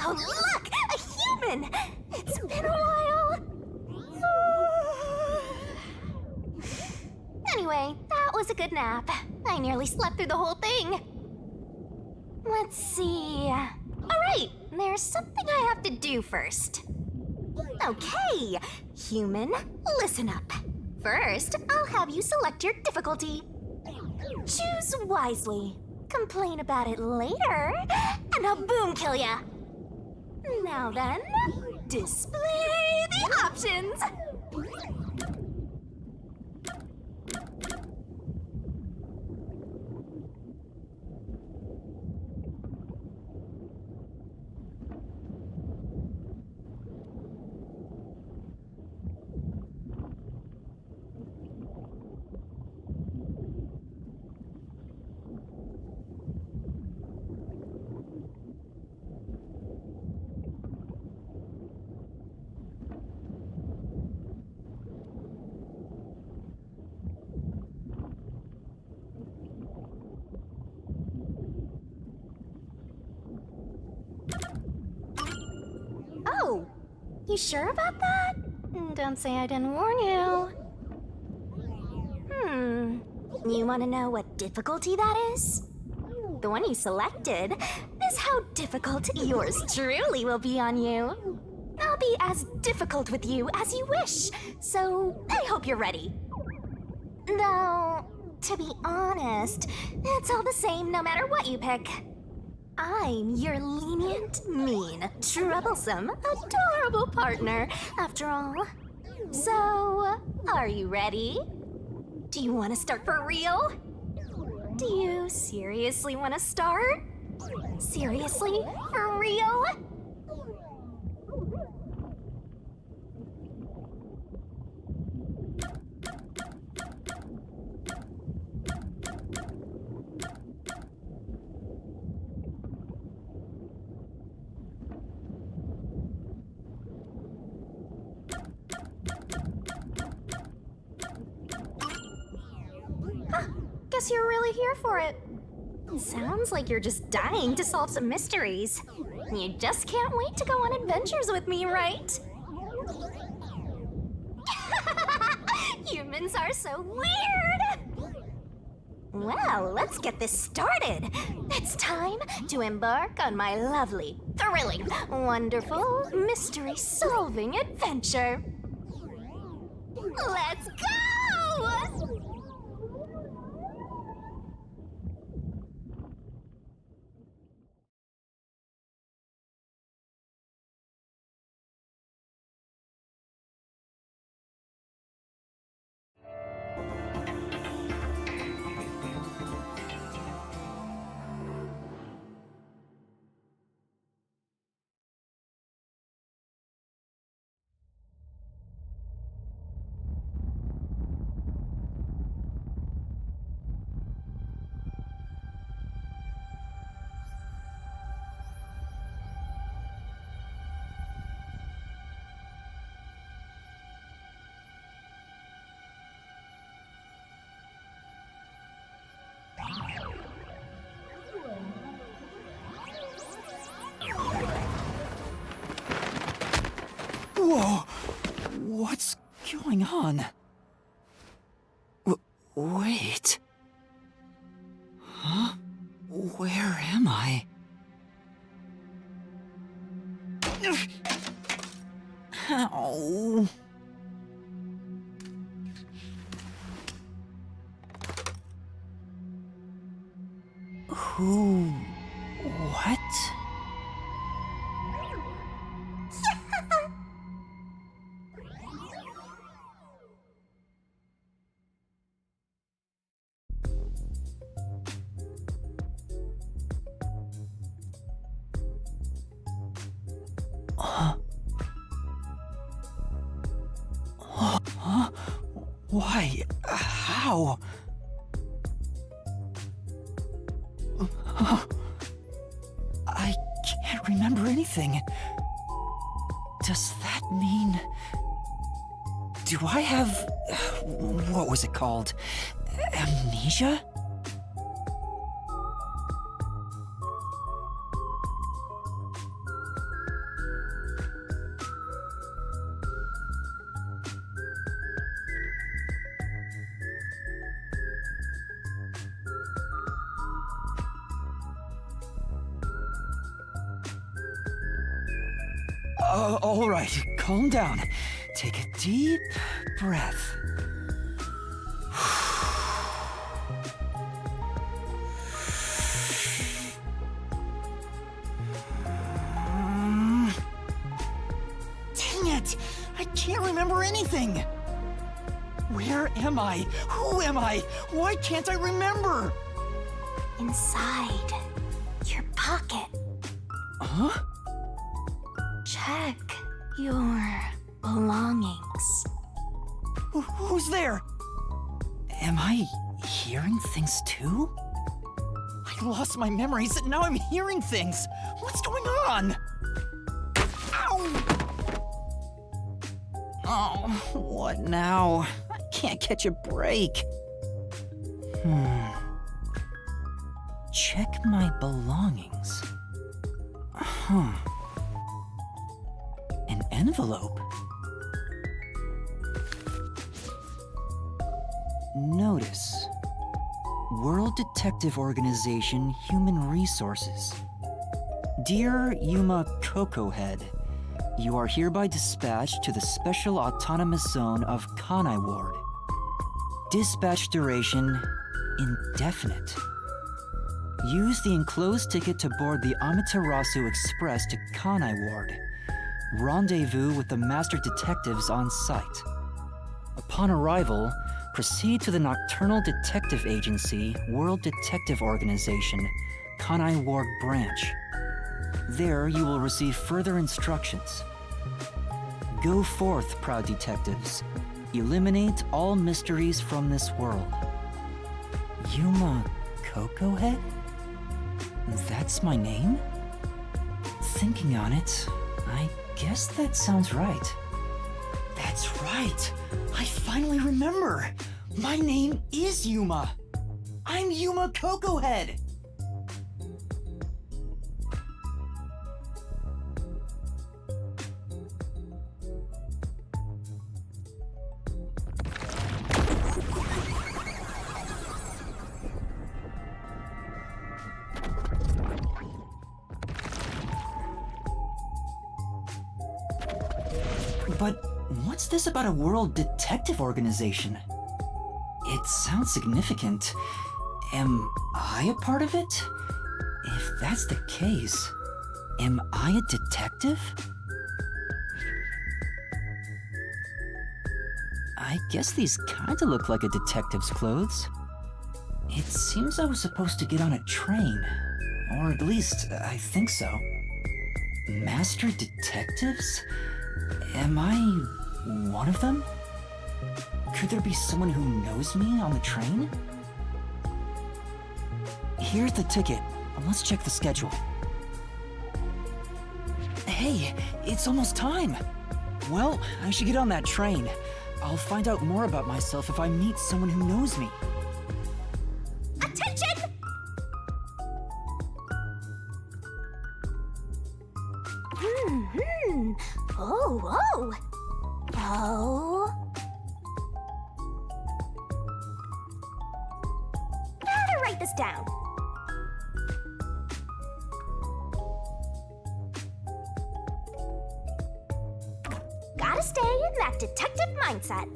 Oh, look! A human! It's been a while. Anyway, that was a good nap. I nearly slept through the whole thing. Let's see. Alright, there's something I have to do first. Okay, human, listen up. First, I'll have you select your difficulty. Choose wisely. Complain about it later, and I'll boom kill ya. Now then, display the options. Oh, you sure about that? Don't say I didn't warn you. You want to know what difficulty that is? The one you selected is how difficult yours truly will be on you. I'll be as difficult with you as you wish, so I hope you're ready. Though, to be honest, it's all the same no matter what you pick. I'm your lenient, mean, troublesome, adorable partner, after all. So, are you ready? Do you want to start for real? Do you seriously want to start? Seriously? For real? Guess you're really here for it. Sounds like you're just dying to solve some mysteries. You just can't wait to go on adventures with me, right? Humans are so weird! Well, let's get this started. It's time to embark on my lovely, thrilling, wonderful, mystery-solving adventure. Let's go! Whoa! What's going on? Wait. Huh? Where am I? Ow. Who? What? Huh? Why? How? I can't remember anything. Does that mean... Do I have... what was it called? Amnesia? All right, calm down. Take a deep breath. Dang it! I can't remember anything! Where am I? Who am I? Why can't I remember? Inside your pocket. Huh? Check your belongings. Who's there? Am I hearing things too? I lost my memories and now I'm hearing things. What's going on? Ow! Oh, what now? I can't catch a break. Check my belongings. Huh. An envelope? Notice. World Detective Organization Human Resources. Dear Yuma Cocohead, you are hereby dispatched to the Special Autonomous Zone of Kanai Ward. Dispatch duration indefinite. Use the enclosed ticket to board the Amaterasu Express to Kanai Ward. Rendezvous with the master detectives on site. Upon arrival, proceed to the Nocturnal Detective Agency, World Detective Organization, Kanai Ward Branch. There you will receive further instructions. Go forth, proud detectives. Eliminate all mysteries from this world. Yuma Cocohead? That's my name? Thinking on it, I guess that sounds right. That's right! I finally remember! My name is Yuma! I'm Yuma Cocohead! But what's this about a World Detective Organization? It sounds significant. Am I a part of it? If that's the case, am I a detective? I guess these kinda look like a detective's clothes. It seems I was supposed to get on a train. Or at least, I think so. Master detectives? Am I one of them? Could there be someone who knows me on the train? Here's the ticket. Let's check the schedule. Hey, it's almost time. Well, I should get on that train. I'll find out more about myself if I meet someone who knows me. Attention! Oh. Gotta write this down. Gotta stay in that detective mindset.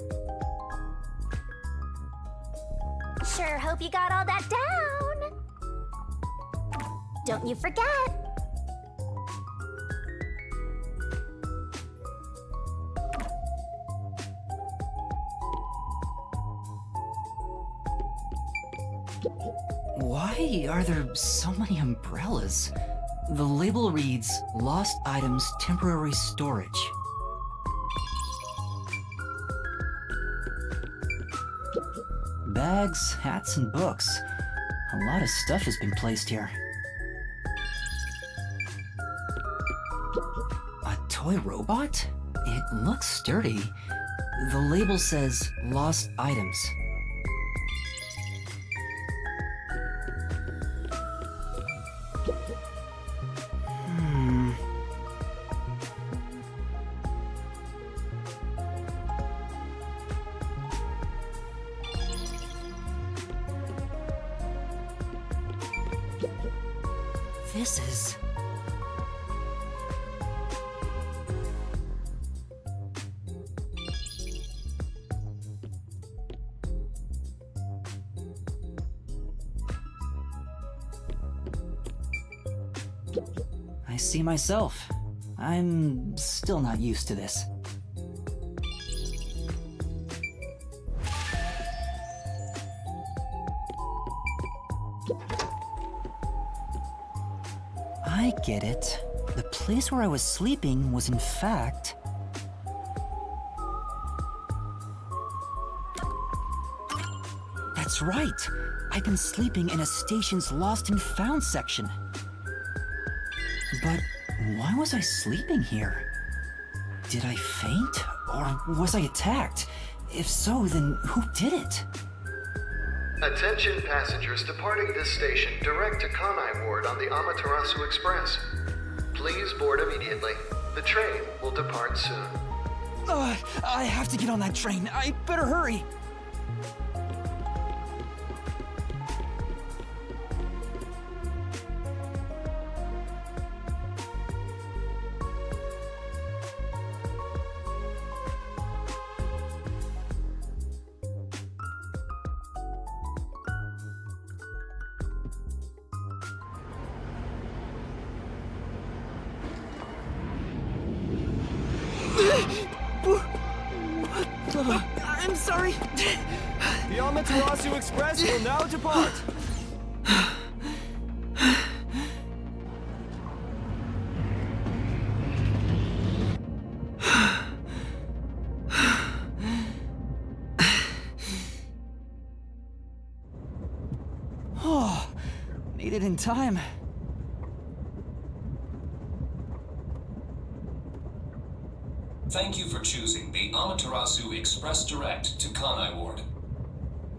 Sure hope you got all that down. Don't you forget. Why are there so many umbrellas? The label reads, Lost Items Temporary Storage. Bags, hats, and books. A lot of stuff has been placed here. A toy robot? It looks sturdy. The label says, Lost Items. This is... I see myself. I'm still not used to this. I get it. The place where I was sleeping was in fact... That's right! I've been sleeping in a station's lost and found section. But why was I sleeping here? Did I faint? Or was I attacked? If so, then who did it? Attention passengers departing this station direct to Kanai Ward on the Amaterasu Express. Please board immediately. The train will depart soon. I have to get on that train. I better hurry. I'm sorry. The Amaterasu Express will now depart. Oh, made it in time. Thank you for choosing the Amaterasu Express Direct to Kanai Ward.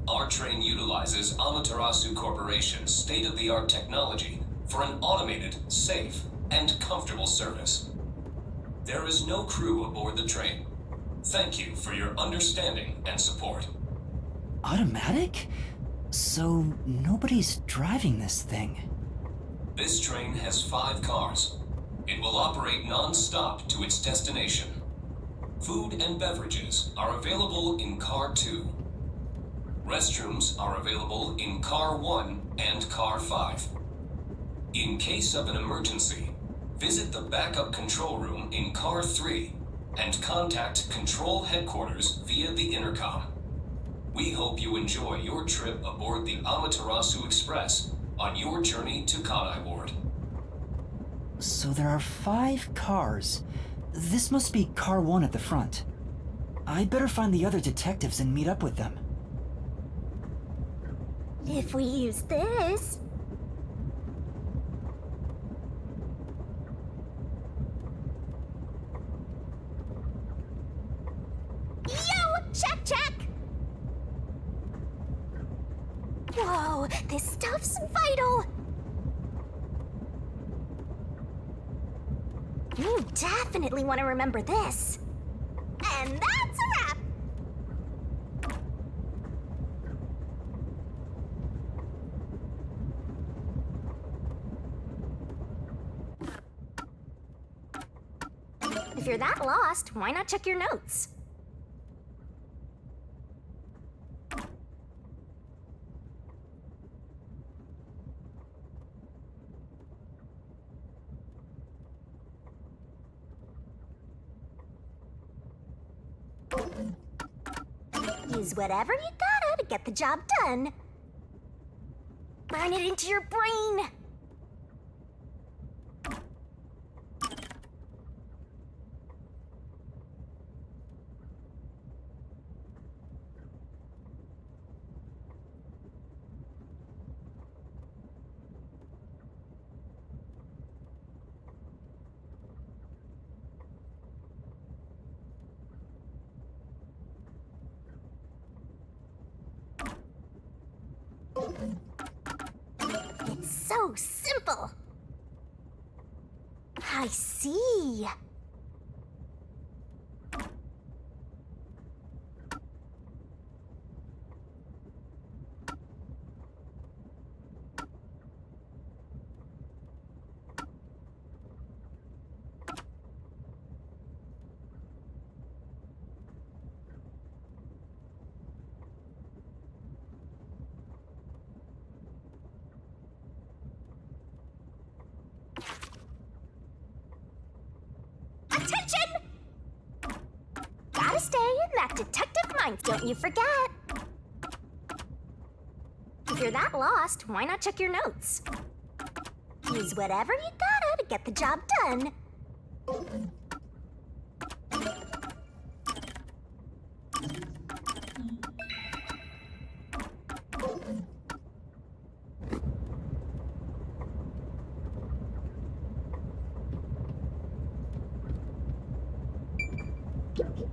Our train utilizes Amaterasu Corporation's state-of-the-art technology for an automated, safe, and comfortable service. There is no crew aboard the train. Thank you for your understanding and support. Automatic? So nobody's driving this thing. This train has 5 cars. It will operate non-stop to its destination. Food and beverages are available in Car 2. Restrooms are available in Car 1 and Car 5. In case of an emergency, visit the backup control room in Car 3 and contact Control Headquarters via the intercom. We hope you enjoy your trip aboard the Amaterasu Express on your journey to Kanai Ward. So there are 5 cars. This must be Car 1 at the front. I'd better find the other detectives and meet up with them. If we use this... Yo! Check, check! Whoa, this stuff's vital! You definitely want to remember this. And that's a wrap! If you're that lost, why not check your notes? Use whatever you gotta to get the job done. Burn it into your brain. It's so simple. I see. stay in that detective mind, don't you forget. If you're that lost, why not check your notes? Use whatever you gotta to get the job done.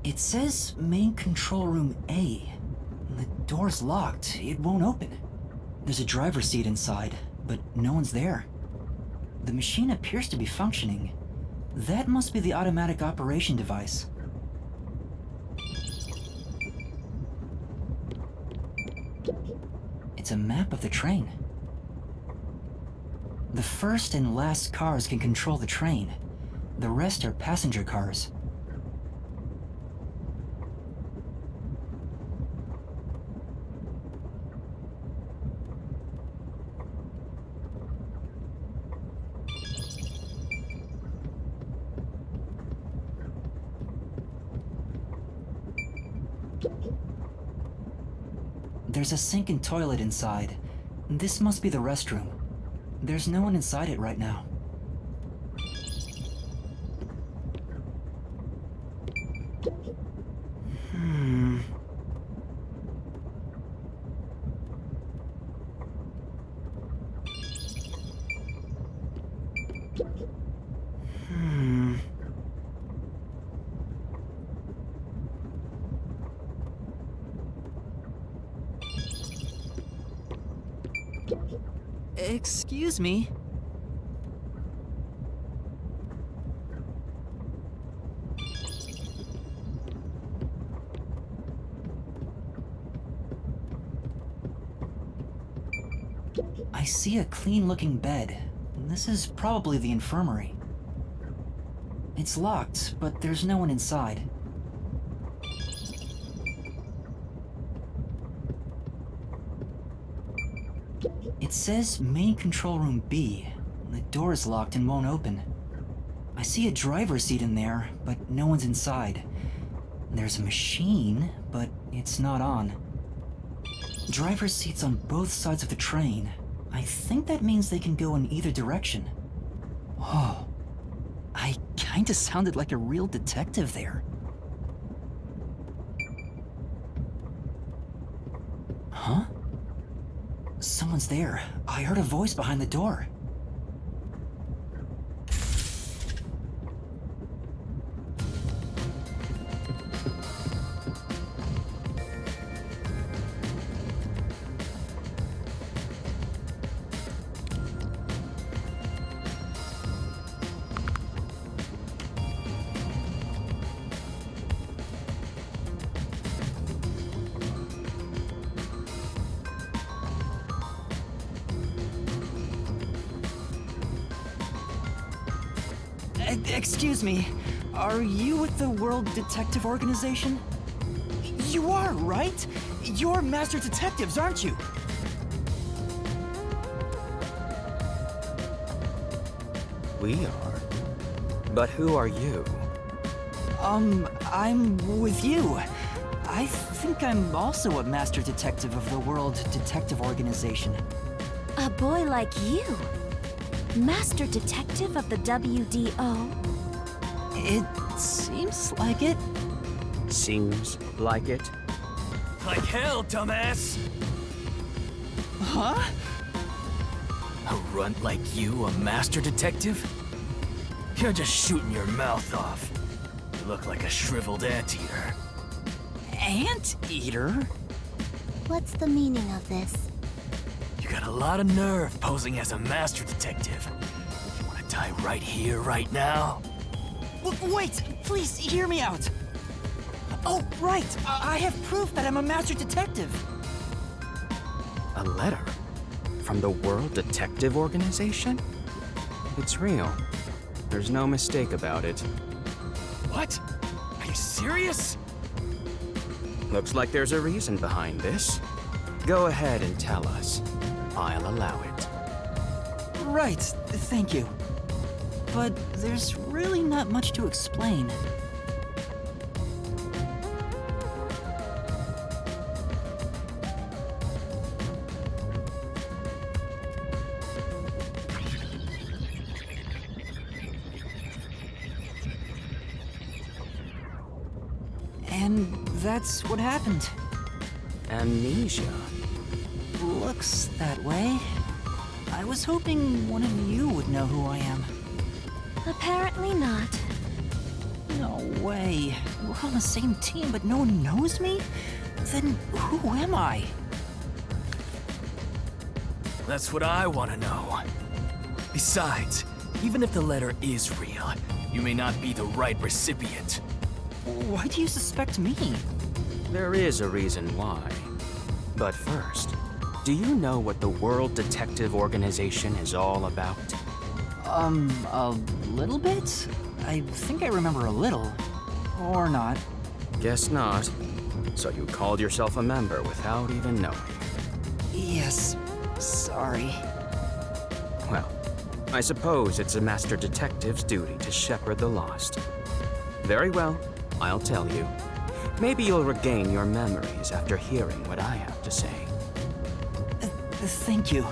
It says main control room A. The door's locked. It won't open. There's a driver's seat inside, but no one's there. The machine appears to be functioning. That must be the automatic operation device. It's a map of the train. The first and last cars can control the train. The rest are passenger cars. There's a sink and toilet inside. This must be the restroom. There's no one inside it right now. Hmm. Excuse me. I see a clean-looking bed. This is probably the infirmary. It's locked, but there's no one inside. It says main control room B. The door is locked and won't open. I see a driver's seat in there, but no one's inside. There's a machine, but it's not on. Driver's seats on both sides of the train. I think that means they can go in either direction. Oh, I kinda sounded like a real detective there. Huh? Someone's there. I heard a voice behind the door. Excuse me, are you with the World Detective Organization? You are, right? You're master detectives, aren't you? We are. But who are you? I'm with you. I think I'm also a master detective of the World Detective Organization. A boy like you? Master detective of the WDO? It seems like it. Seems like it. Like hell, dumbass! Huh? A runt like you, a master detective? You're just shooting your mouth off. You look like a shriveled anteater. Anteater? What's the meaning of this? You got a lot of nerve posing as a master detective. You wanna die right here, right now? Wait, please hear me out. Oh, right. I have proof that I'm a master detective. A letter? From the World Detective Organization? It's real. There's no mistake about it. What? Are you serious? Looks like there's a reason behind this. Go ahead and tell us. I'll allow it. Right, thank you. But there's really not much to explain. And that's what happened. Amnesia. Looks that way. I was hoping one of you would know who I am. Apparently not. No way. We're on the same team, but no one knows me? Then who am I? That's what I want to know. Besides, even if the letter is real, you may not be the right recipient. Why do you suspect me? There is a reason why. But first, do you know what the World Detective Organization is all about? A little bit? I think I remember a little. Or not. Guess not. So you called yourself a member without even knowing. Yes. Sorry. Well, I suppose it's a master detective's duty to shepherd the lost. Very well, I'll tell you. Maybe you'll regain your memories after hearing what I have to say. Thank you.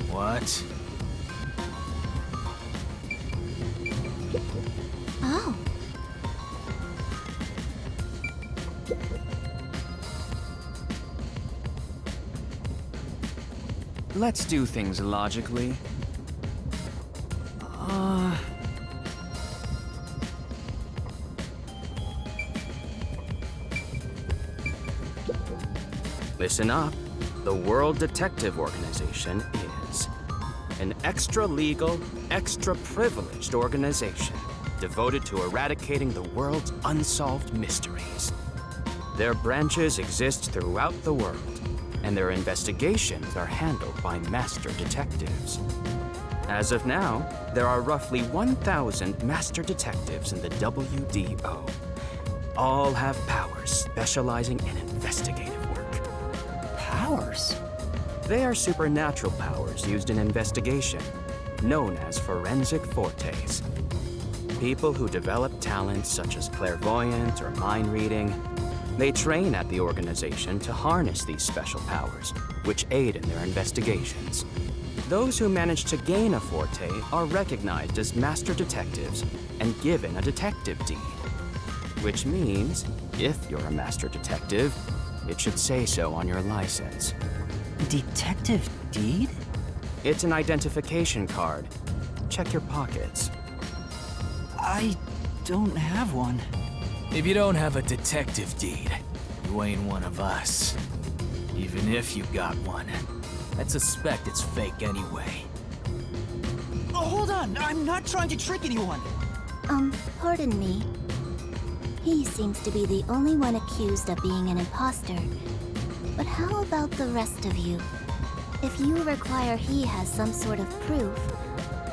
What? Oh. Let's do things logically. Listen up. The World Detective Organization is an extra-legal, extra-privileged organization devoted to eradicating the world's unsolved mysteries. Their branches exist throughout the world, and their investigations are handled by master detectives. As of now, there are roughly 1,000 master detectives in the WDO. All have powers specializing in investigative work. Powers? They are supernatural powers used in investigation, known as forensic fortes. People who develop talents such as clairvoyant or mind reading, they train at the organization to harness these special powers, which aid in their investigations. Those who manage to gain a forte are recognized as master detectives and given a detective deed. Which means, if you're a master detective, it should say so on your license. Detective deed? It's an identification card. Check your pockets. I don't have one. If you don't have a detective deed, you ain't one of us. Even if you got one, I'd suspect it's fake anyway. Oh, hold on! I'm not trying to trick anyone! Pardon me. He seems to be the only one accused of being an imposter. But how about the rest of you? If you require he has some sort of proof,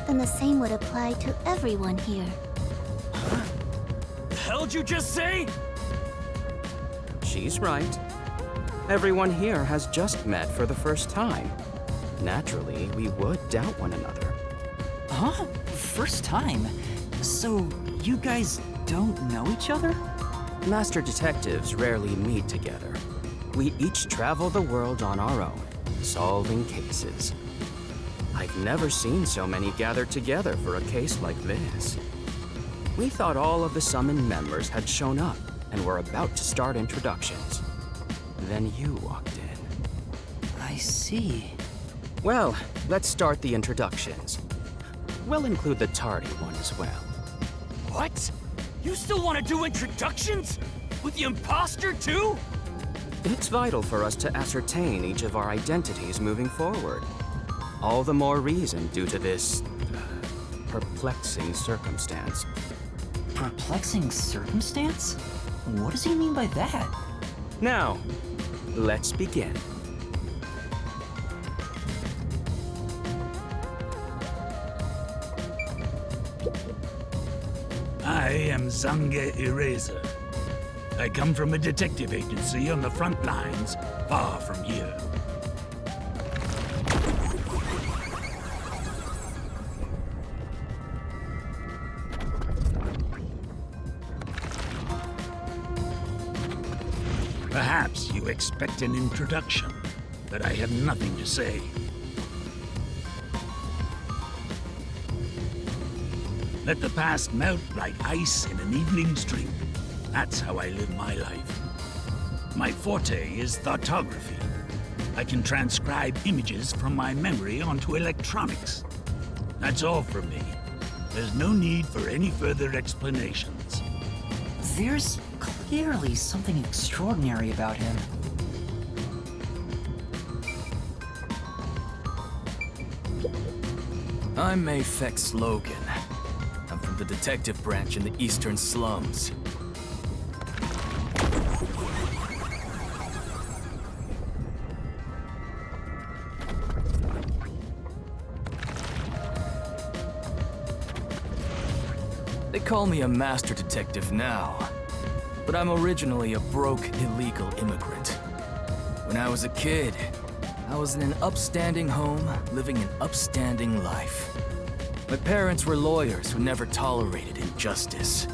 then the same would apply to everyone here. The hell'd you just say? She's right. Everyone here has just met for the first time. Naturally, we would doubt one another. Huh? First time? So, you guys don't know each other? Master detectives rarely meet together. We each travel the world on our own, solving cases. I've never seen so many gathered together for a case like this. We thought all of the summoned members had shown up and were about to start introductions. Then you walked in. I see. Well, let's start the introductions. We'll include the tardy one as well. What? You still want to do introductions? With the imposter too? It's vital for us to ascertain each of our identities moving forward. All the more reason due to this perplexing circumstance. Perplexing circumstance? What does he mean by that? Now, let's begin. I am Zange Eraser. I come from a detective agency on the front lines, far from here. Perhaps you expect an introduction, but I have nothing to say. Let the past melt like ice in an evening stream. That's how I live my life. My forte is thoughtography. I can transcribe images from my memory onto electronics. That's all for me. There's no need for any further explanations. There's clearly something extraordinary about him. I'm Mayfex Logan. I'm from the detective branch in the eastern slums. They call me a master detective now, but I'm originally a broke, illegal immigrant. When I was a kid, I was in an upstanding home, living an upstanding life. My parents were lawyers who never tolerated injustice.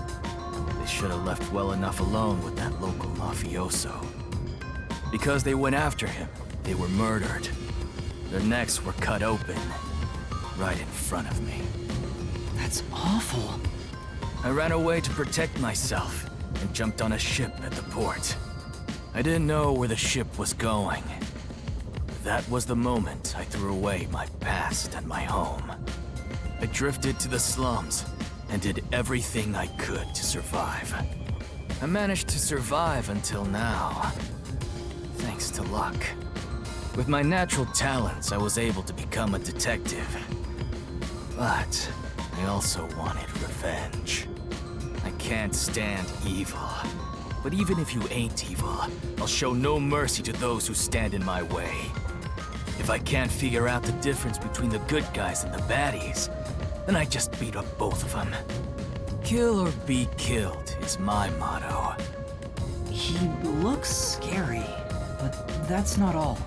They should have left well enough alone with that local mafioso. Because they went after him, they were murdered. Their necks were cut open, right in front of me. That's awful. I ran away to protect myself and jumped on a ship at the port. I didn't know where the ship was going. That was the moment I threw away my past and my home. I drifted to the slums and did everything I could to survive. I managed to survive until now, thanks to luck. With my natural talents, I was able to become a detective. But I also wanted revenge. I can't stand evil. But even if you ain't evil, I'll show no mercy to those who stand in my way. If I can't figure out the difference between the good guys and the baddies, then I just beat up both of them. Kill or be killed is my motto. He looks scary, but that's not all.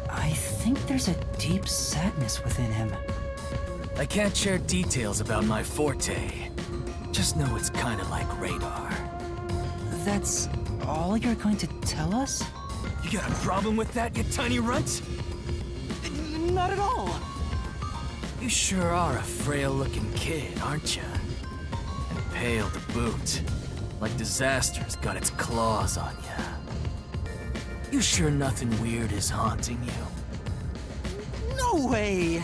I think there's a deep sadness within him. I can't share details about my forte. Just know it's kinda like radar. That's all you're going to tell us? You got a problem with that, you tiny runt? Not at all. You sure are a frail-looking kid, aren't you? And pale to boot. Like disaster's got its claws on you. You sure nothing weird is haunting you? No way!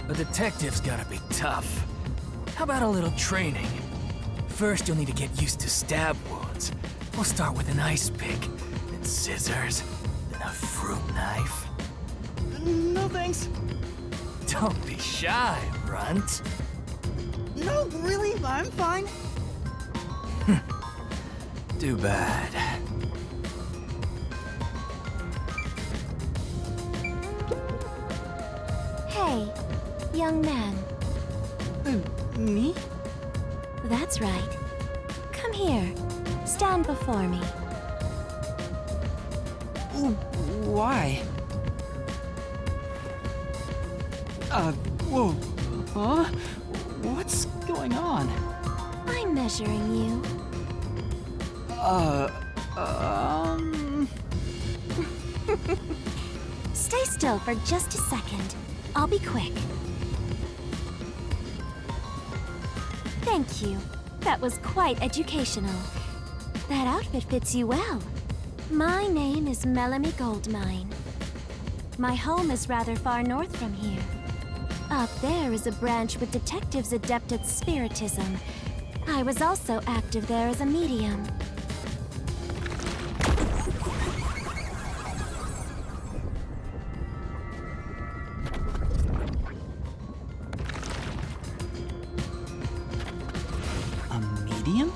A detective's gotta be tough. How about a little training? First, you'll need to get used to stab wounds. We'll start with an ice pick, then scissors, then a fruit knife. No thanks. Don't be shy, runt. No, really, I'm fine. Too bad. Hey, young man. Me? That's right. Come here. Stand before me. Why? Whoa. Huh? What's going on? I'm measuring you. Stay still for just a second. I'll be quick. Thank you. That was quite educational. That outfit fits you well. My name is Melanie Goldmine. My home is rather far north from here. Up there is a branch with detectives adept at spiritism. I was also active there as a medium. A medium?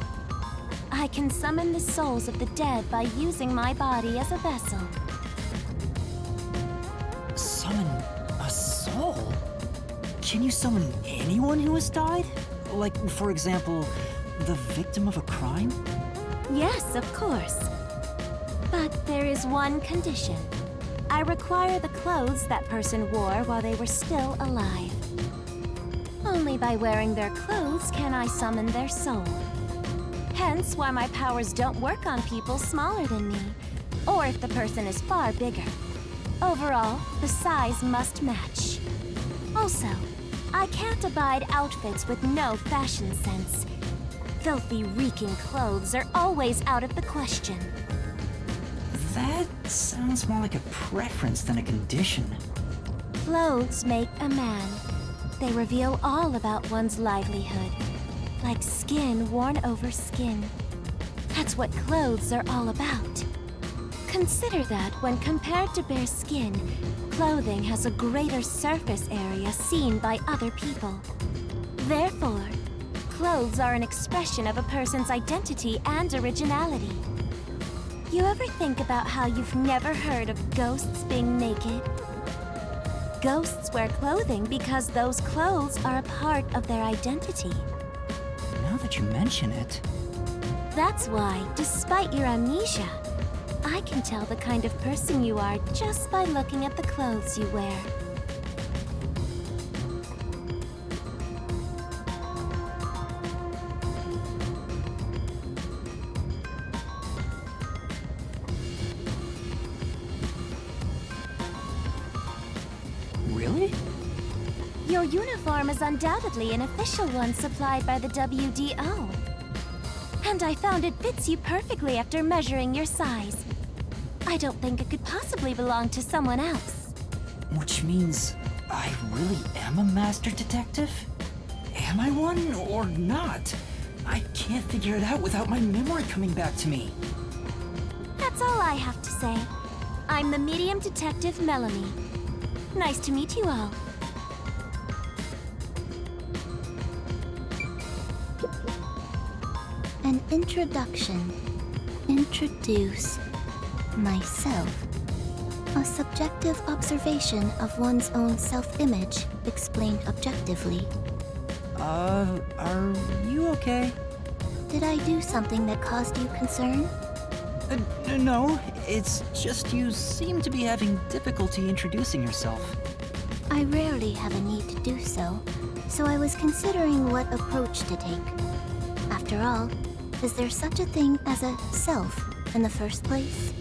I can summon the souls of the dead by using my body as a vessel. Summon a soul? Can you summon anyone who has died? Like, for example, the victim of a crime? Yes, of course. But there is one condition. I require the clothes that person wore while they were still alive. Only by wearing their clothes can I summon their soul. Hence why my powers don't work on people smaller than me, or if the person is far bigger. Overall, the size must match. Also, I can't abide outfits with no fashion sense. Filthy, reeking clothes are always out of the question. That sounds more like a preference than a condition. Clothes make a man. They reveal all about one's livelihood, like skin worn over skin. That's what clothes are all about. Consider that when compared to bare skin, clothing has a greater surface area seen by other people. Therefore, clothes are an expression of a person's identity and originality. You ever think about how you've never heard of ghosts being naked? Ghosts wear clothing because those clothes are a part of their identity. Now that you mention it... That's why, despite your amnesia, I can tell the kind of person you are just by looking at the clothes you wear. Really? Your uniform is undoubtedly an official one supplied by the WDO. And I found it fits you perfectly after measuring your size. I don't think it could possibly belong to someone else. Which means I really am a master detective? Am I one or not? I can't figure it out without my memory coming back to me. That's all I have to say. I'm the medium detective Melanie. Nice to meet you all. An introduction. Introduce myself. A subjective observation of one's own self-image explained objectively. Are you okay? Did I do something that caused you concern? No, it's just you seem to be having difficulty introducing yourself. I rarely have a need to do so, so I was considering what approach to take. After all, is there such a thing as a self in the first place?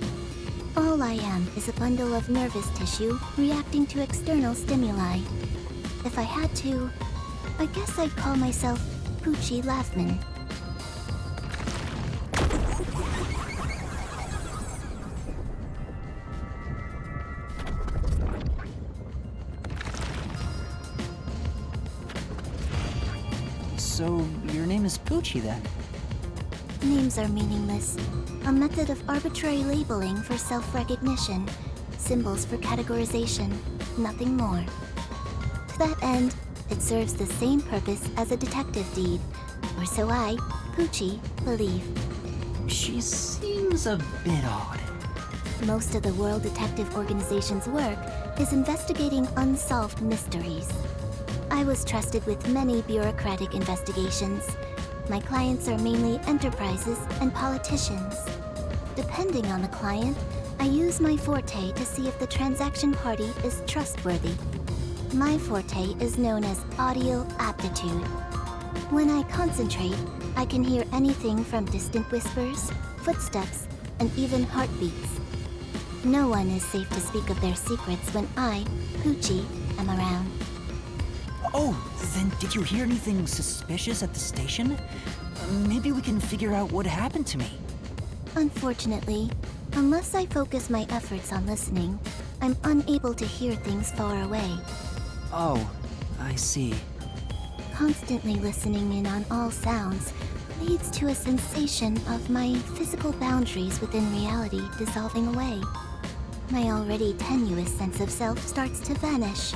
All I am is a bundle of nervous tissue reacting to external stimuli. If I had to, I guess I'd call myself Poochie Laughman. So, your name is Poochie then? Names are meaningless. A method of arbitrary labeling for self-recognition. Symbols for categorization. Nothing more. To that end, it serves the same purpose as a detective deed. Or so I, Poochie, believe. She seems a bit odd. Most of the World Detective Organization's work is investigating unsolved mysteries. I was trusted with many bureaucratic investigations. My clients are mainly enterprises and politicians. Depending on the client, I use my forte to see if the transaction party is trustworthy. My forte is known as audio aptitude. When I concentrate, I can hear anything from distant whispers, footsteps, and even heartbeats. No one is safe to speak of their secrets when I, Poochie, am around. Oh, then did you hear anything suspicious at the station? Maybe we can figure out what happened to me. Unfortunately, unless I focus my efforts on listening, I'm unable to hear things far away. Oh, I see. Constantly listening in on all sounds leads to a sensation of my physical boundaries within reality dissolving away. My already tenuous sense of self starts to vanish,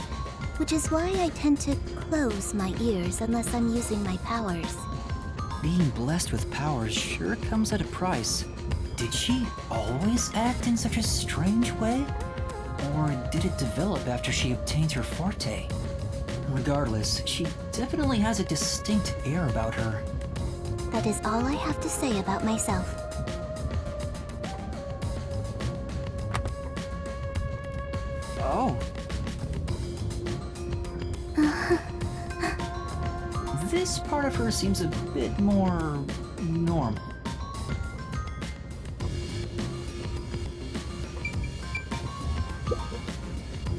which is why I tend to close my ears unless I'm using my powers. Being blessed with powers sure comes at a price. Did she always act in such a strange way? Or did it develop after she obtained her forte? Regardless, she definitely has a distinct air about her. That is all I have to say about myself. Oh. This part of her seems a bit more normal.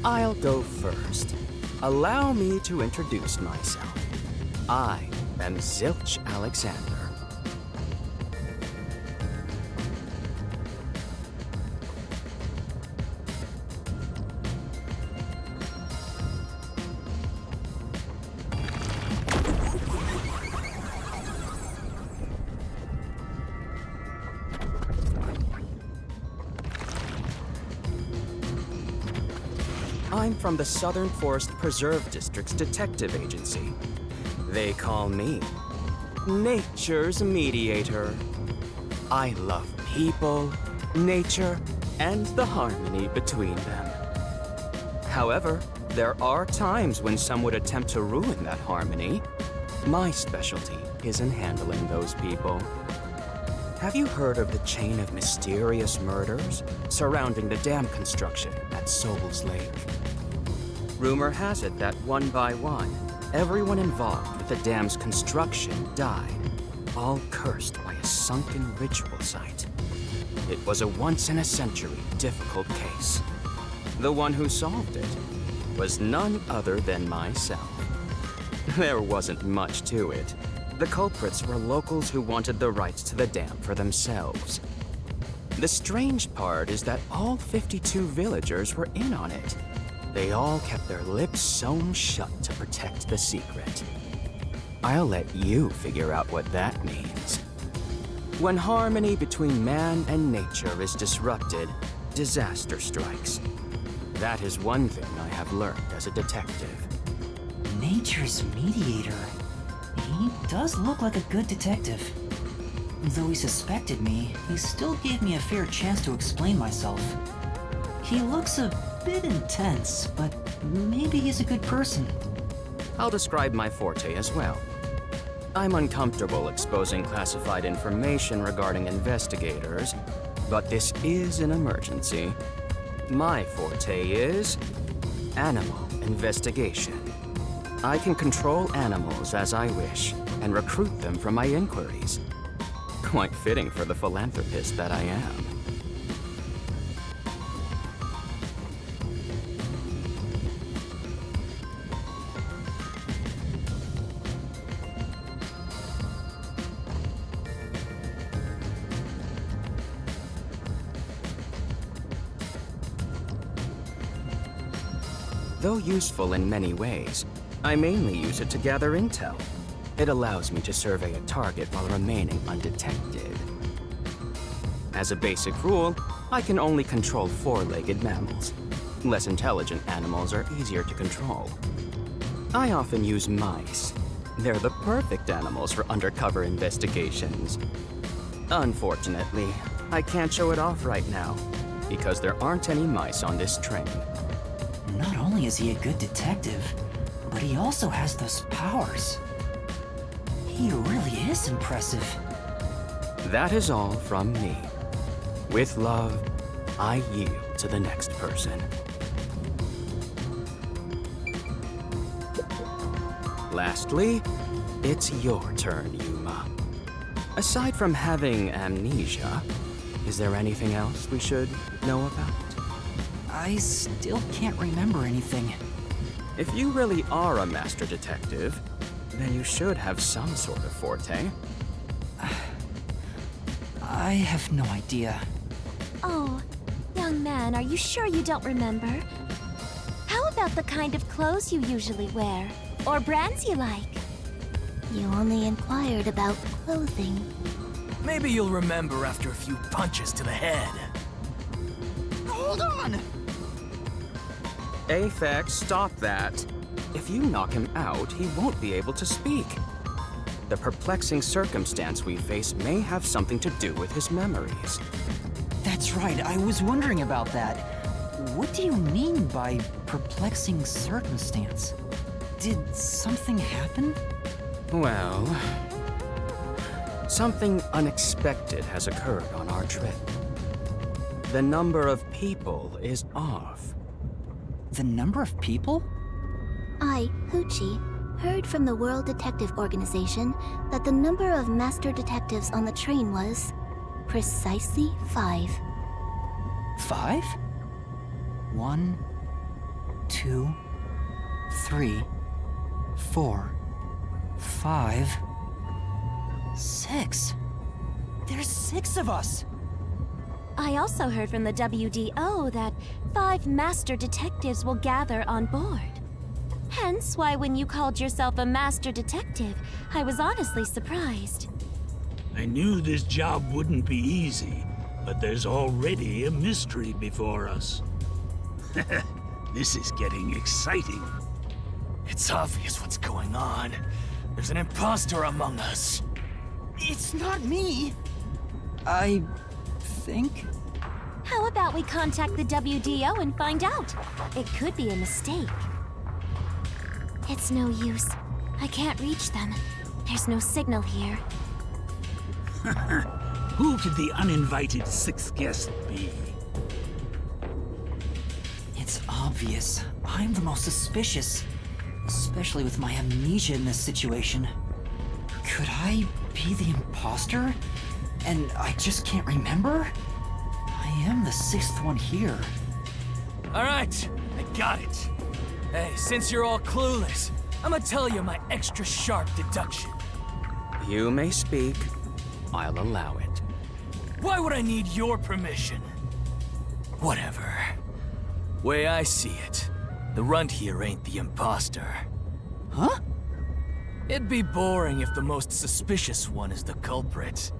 I'll go first. Allow me to introduce myself. I am Zilch Alexander. I'm from the Southern Forest Preserve District's detective agency. They call me Nature's Mediator. I love people, nature, and the harmony between them. However, there are times when some would attempt to ruin that harmony. My specialty is in handling those people. Have you heard of the chain of mysterious murders surrounding the dam construction at Souls Lake? Rumor has it that one by one, everyone involved with the dam's construction died, all cursed by a sunken ritual site. It was a once-in-a-century difficult case. The one who solved it was none other than myself. There wasn't much to it. The culprits were locals who wanted the rights to the dam for themselves. The strange part is that all 52 villagers were in on it. They all kept their lips sewn shut to protect the secret. I'll let you figure out what that means. When harmony between man and nature is disrupted, disaster strikes. That is one thing I have learned as a detective. Nature's mediator. He does look like a good detective. Though he suspected me, he still gave me a fair chance to explain myself. He looks a bit intense, but maybe he's a good person. I'll describe my forte as well. I'm uncomfortable exposing classified information regarding investigators, but this is an emergency. My forte is animal investigation. I can control animals as I wish and recruit them from my inquiries. Quite fitting for the philanthropist that I am. Though useful in many ways, I mainly use it to gather intel. It allows me to survey a target while remaining undetected. As a basic rule, I can only control four-legged mammals. Less intelligent animals are easier to control. I often use mice. They're the perfect animals for undercover investigations. Unfortunately, I can't show it off right now, because there aren't any mice on this train. Not only is he a good detective, but he also has those powers. He really is impressive. That is all from me. With love, I yield to the next person. Lastly, it's your turn, Yuma. Aside from having amnesia, is there anything else we should know about? I still can't remember anything. If you really are a master detective, then you should have some sort of forte. I have no idea. Oh, young man, are you sure you don't remember? How about the kind of clothes you usually wear? Or brands you like? You only inquired about clothing. Maybe you'll remember after a few punches to the head. Hold on! Aphex, stop that. If you knock him out, he won't be able to speak. The perplexing circumstance we face may have something to do with his memories. That's right, I was wondering about that. What do you mean by perplexing circumstance? Did something happen? Well, something unexpected has occurred on our trip. The number of people is off. The number of people? I, Hoochie, heard from the World Detective Organization that the number of master detectives on the train was precisely 5. 5? 1, 2, 3, 4, 5, 6. There's 6 of us! I also heard from the WDO that 5 master detectives will gather on board. Hence why when you called yourself a master detective, I was honestly surprised. I knew this job wouldn't be easy, but there's already a mystery before us. This is getting exciting. It's obvious what's going on. There's an imposter among us. It's not me! I think? How about we contact the WDO and find out? It could be a mistake. It's no use. I can't reach them. There's no signal here. Who could the uninvited 6th guest be? It's obvious. I'm the most suspicious. Especially with my amnesia in this situation. Could I be the imposter? And I just can't remember? I am the 6th one here. Alright, I got it. Hey, since you're all clueless, I'm gonna tell you my extra sharp deduction. You may speak. I'll allow it. Why would I need your permission? Whatever. Way I see it, the runt here ain't the imposter. Huh? It'd be boring if the most suspicious one is the culprit.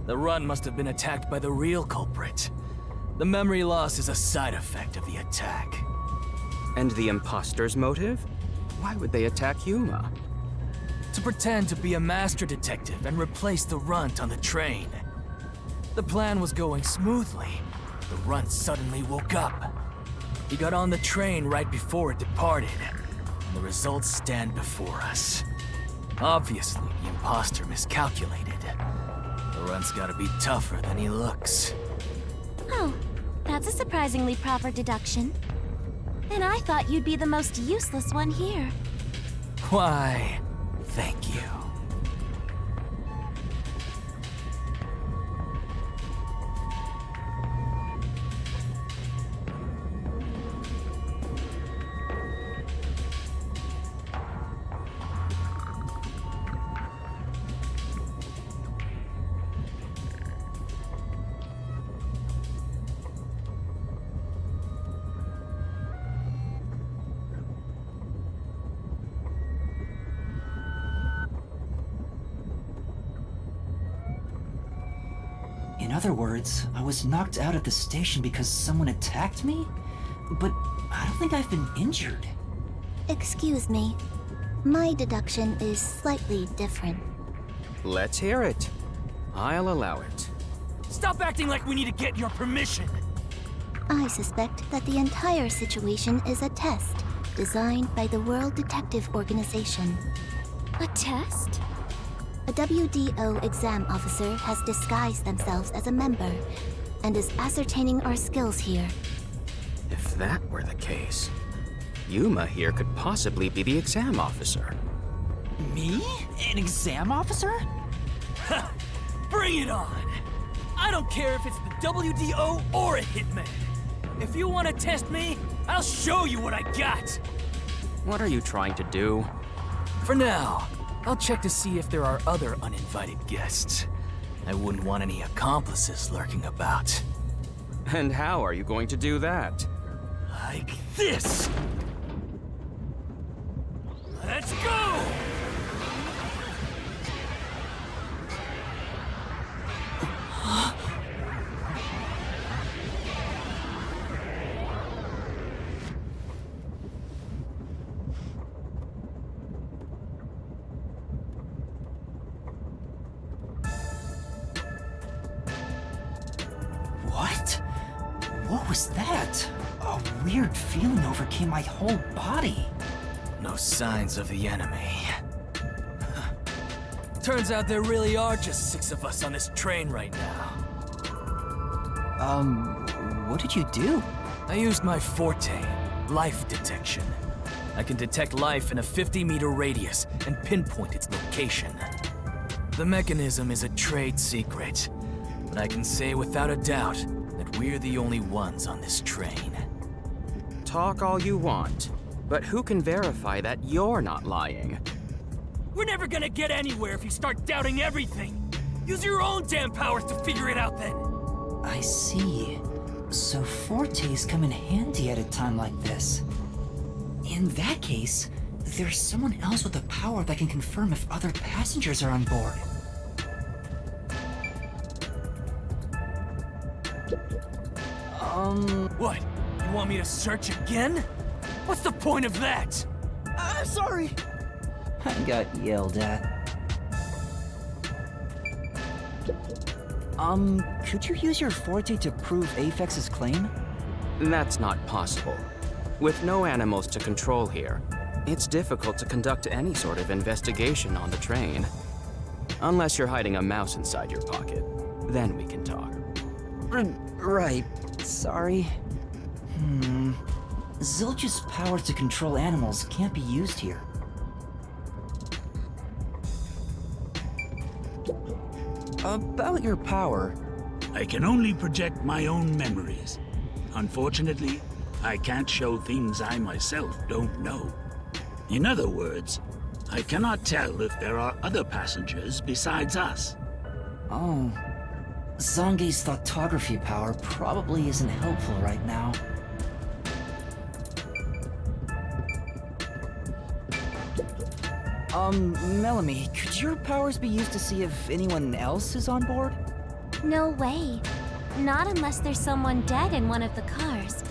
The runt must have been attacked by the real culprit. The memory loss is a side effect of the attack. And the imposter's motive? Why would they attack Yuma? To pretend to be a master detective and replace the runt on the train. The plan was going smoothly. The runt suddenly woke up. He got on the train right before it departed, and the results stand before us. Obviously, the imposter miscalculated. The runt's gotta be tougher than he looks. Oh, that's a surprisingly proper deduction. And I thought you'd be the most useless one here. Why, thank you. In other words, I was knocked out at the station because someone attacked me? But I don't think I've been injured. Excuse me. My deduction is slightly different. Let's hear it. I'll allow it. Stop acting like we need to get your permission! I suspect that the entire situation is a test designed by the World Detective Organization. A test? A WDO exam officer has disguised themselves as a member and is ascertaining our skills here. If that were the case, Yuma here could possibly be the exam officer. Me? An exam officer? Bring it on! I don't care if it's the WDO or a hitman. If you want to test me, I'll show you what I got! What are you trying to do? For now, I'll check to see if there are other uninvited guests. I wouldn't want any accomplices lurking about. And how are you going to do that? Like this! Let's go! What was that? A weird feeling overcame my whole body. No signs of the enemy. Turns out there really are just 6 of us on this train right now. What did you do? I used my forte, life detection. I can detect life in a 50-meter radius and pinpoint its location. The mechanism is a trade secret, but I can say without a doubt that we're the only ones on this train. Talk all you want, but who can verify that you're not lying? We're never gonna get anywhere if you start doubting everything. Use your own damn powers to figure it out then. I see. So fortes come in handy at a time like this. In that case, there's someone else with the power that can confirm if other passengers are on board. What? You want me to search again? What's the point of that? Sorry. I got yelled at. Could you use your forte to prove Apex's claim? That's not possible. With no animals to control here, it's difficult to conduct any sort of investigation on the train. Unless you're hiding a mouse inside your pocket. Then we can talk. Right. Sorry. Zilch's power to control animals can't be used here. About your power. I can only project my own memories. Unfortunately, I can't show things I myself don't know. In other words, I cannot tell if there are other passengers besides us. Oh. Zange's thoughtography power probably isn't helpful right now. Melanie, could your powers be used to see if anyone else is on board? No way. Not unless there's someone dead in one of the cars.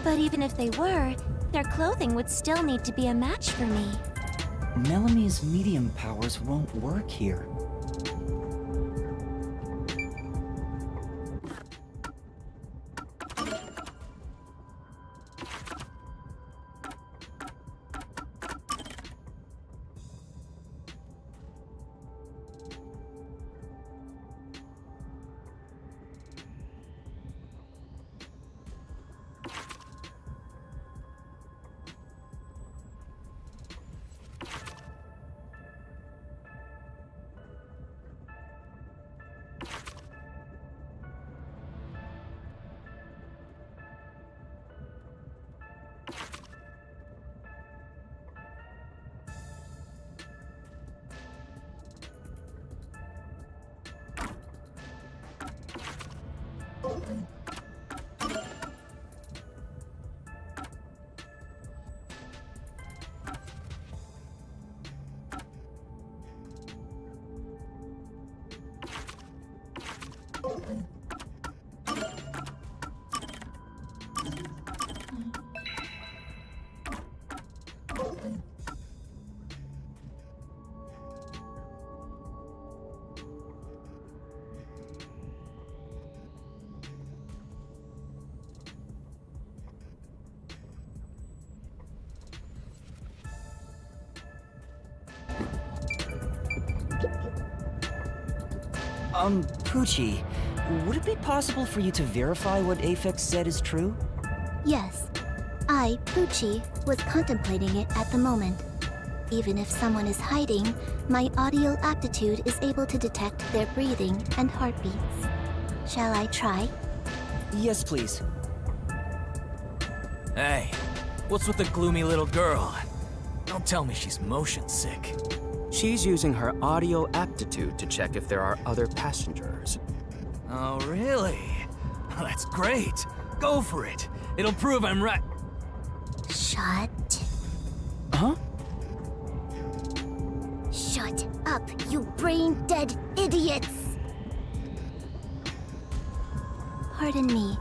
But even if they were, their clothing would still need to be a match for me. Melanie's medium powers won't work here. Poochie, would it be possible for you to verify what Apex said is true? Yes. I, Poochie, was contemplating it at the moment. Even if someone is hiding, my audio aptitude is able to detect their breathing and heartbeats. Shall I try? Yes, please. Hey, what's with the gloomy little girl? Don't tell me she's motion sick. She's using her audio aptitude to check if there are other passengers. Oh, really? That's great. Go for it. It'll prove I'm right. Shut. Huh? Shut up, you brain-dead idiots! Pardon me.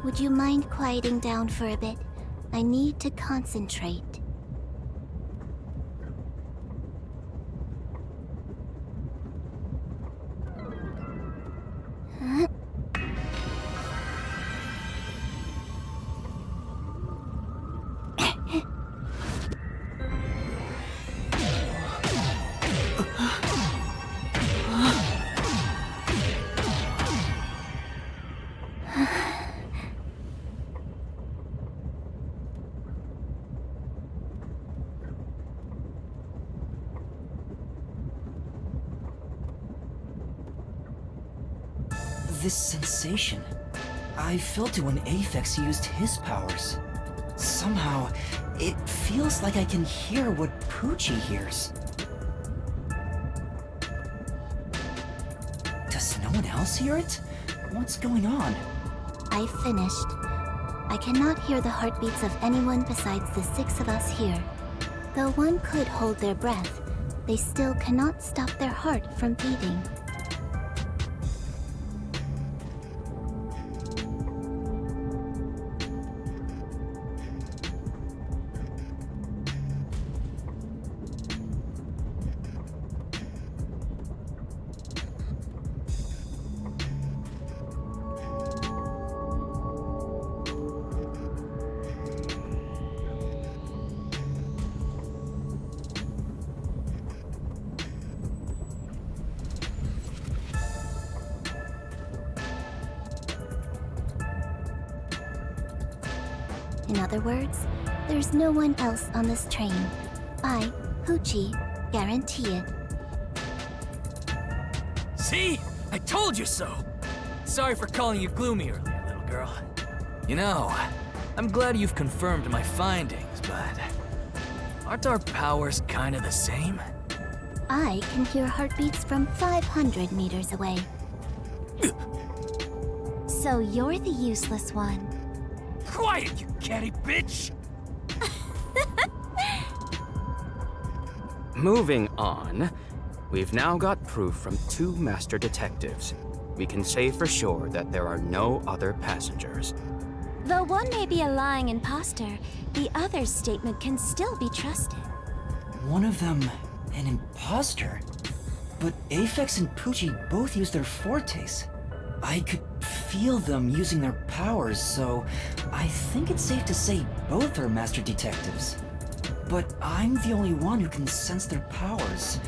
Would you mind quieting down for a bit? I need to concentrate. This sensation. I felt it when Aphex used his powers. Somehow, it feels like I can hear what Poochie hears. Does no one else hear it? What's going on? I finished. I cannot hear the heartbeats of anyone besides the 6 of us here. Though one could hold their breath, they still cannot stop their heart from beating. In other words, there's no one else on this train. I, Poochie, guarantee it. See? I told you so! Sorry for calling you gloomy earlier, little girl. You know, I'm glad you've confirmed my findings, but aren't our powers kinda the same? I can hear heartbeats from 500 meters away. So you're the useless one. Quiet, you catty bitch! Moving on, we've now got proof from 2 master detectives. We can say for sure that there are no other passengers. Though one may be a lying imposter, the other's statement can still be trusted. One of them, an imposter? But Aphex and Poochie both use their fortes. I could feel them using their powers, so I think it's safe to say both are master detectives. But I'm the only one who can sense their powers.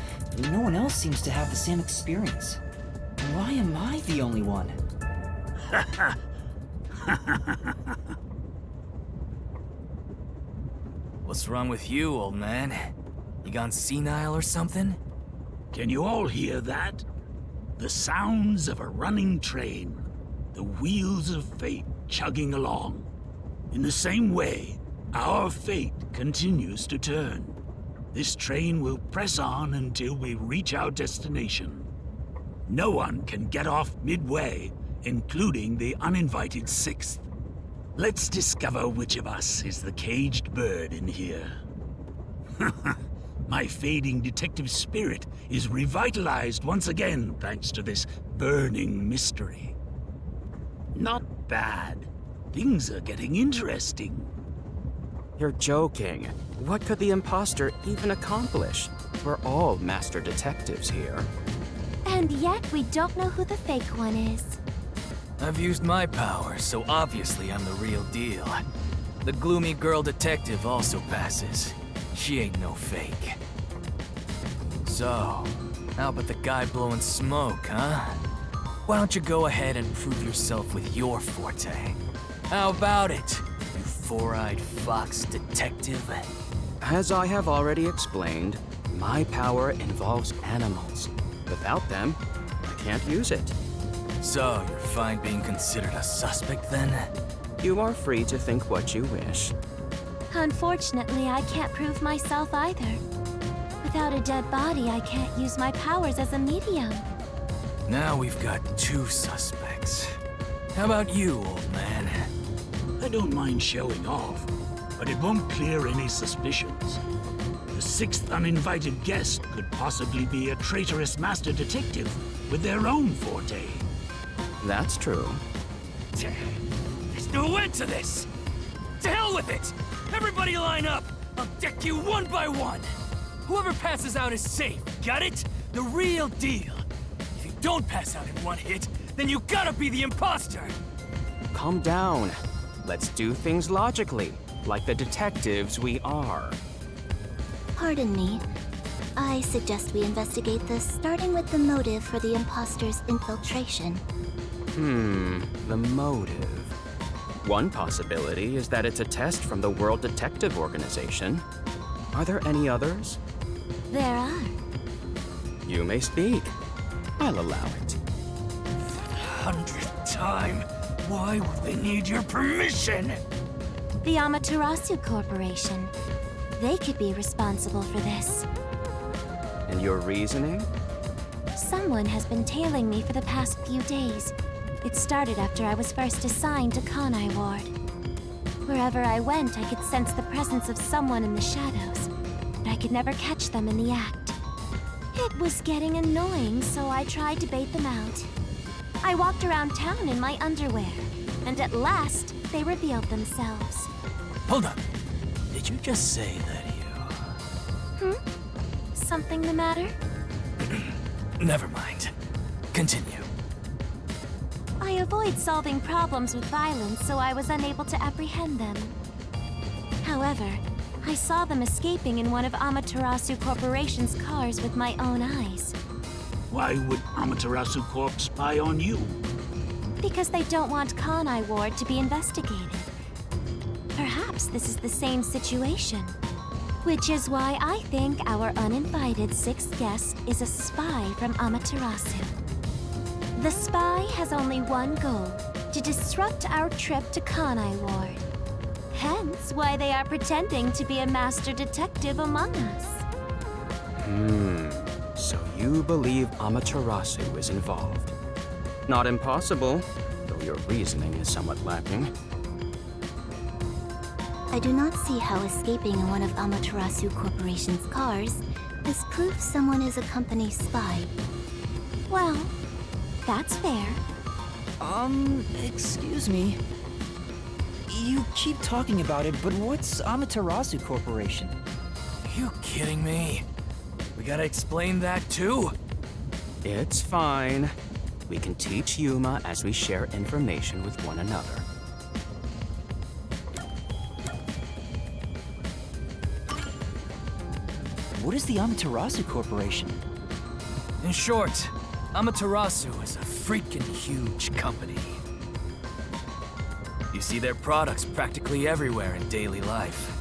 No one else seems to have the same experience. Why am I the only one? What's wrong with you, old man? You gone senile or something? Can you all hear that? The sounds of a running train. The wheels of fate chugging along. In the same way, our fate continues to turn. This train will press on until we reach our destination. No one can get off midway, including the uninvited 6th. Let's discover which of us is the caged bird in here. My fading detective spirit is revitalized once again thanks to this burning mystery. Not bad. Things are getting interesting. You're joking. What could the imposter even accomplish? We're all master detectives here. And yet we don't know who the fake one is. I've used my powers, so obviously I'm the real deal. The gloomy girl detective also passes. She ain't no fake. So, how about the guy blowing smoke, huh? Why don't you go ahead and prove yourself with your forte? How about it, you four-eyed fox detective? As I have already explained, my power involves animals. Without them, I can't use it. So, you're fine being considered a suspect then? You are free to think what you wish. Unfortunately, I can't prove myself either. Without a dead body, I can't use my powers as a medium. Now we've got 2 suspects. How about you, old man? I don't mind showing off, but it won't clear any suspicions. The 6th uninvited guest could possibly be a traitorous master detective with their own forte. That's true. There's no end to this! To hell with it! Everybody line up! I'll deck you one by one! Whoever passes out is safe, got it? The real deal. If you don't pass out in one hit, then you gotta be the imposter! Calm down. Let's do things logically, like the detectives we are. Pardon me. I suggest we investigate this, starting with the motive for the imposter's infiltration. The motive. One possibility is that it's a test from the World Detective Organization. Are there any others? There are. You may speak. I'll allow it. 100th time, why would they need your permission? The Amaterasu Corporation. They could be responsible for this. And your reasoning? Someone has been tailing me for the past few days. It started after I was first assigned to Kanai Ward. Wherever I went, I could sense the presence of someone in the shadows, but I could never catch them in the act. It was getting annoying, so I tried to bait them out. I walked around town in my underwear, and at last, they revealed themselves. Hold up. Did you just say that you... Something the matter? Never mind. Continue. I avoid solving problems with violence, so I was unable to apprehend them. However, I saw them escaping in one of Amaterasu Corporation's cars with my own eyes. Why would Amaterasu Corp spy on you? Because they don't want Kanai Ward to be investigated. Perhaps this is the same situation. Which is why I think our uninvited sixth guest is a spy from Amaterasu. The spy has only one goal, to disrupt our trip to Kanai Ward. Hence why they are pretending to be a master detective among us. So you believe Amaterasu is involved. Not impossible, though your reasoning is somewhat lacking. I do not see how escaping in one of Amaterasu Corporation's cars is proof someone is a company spy. Well, that's fair. Excuse me. You keep talking about it, but what's Amaterasu Corporation? You kidding me? We gotta explain that too? It's fine. We can teach Yuma as we share information with one another. What is the Amaterasu Corporation? In short, Amaterasu is a freaking huge company. You see their products practically everywhere in daily life.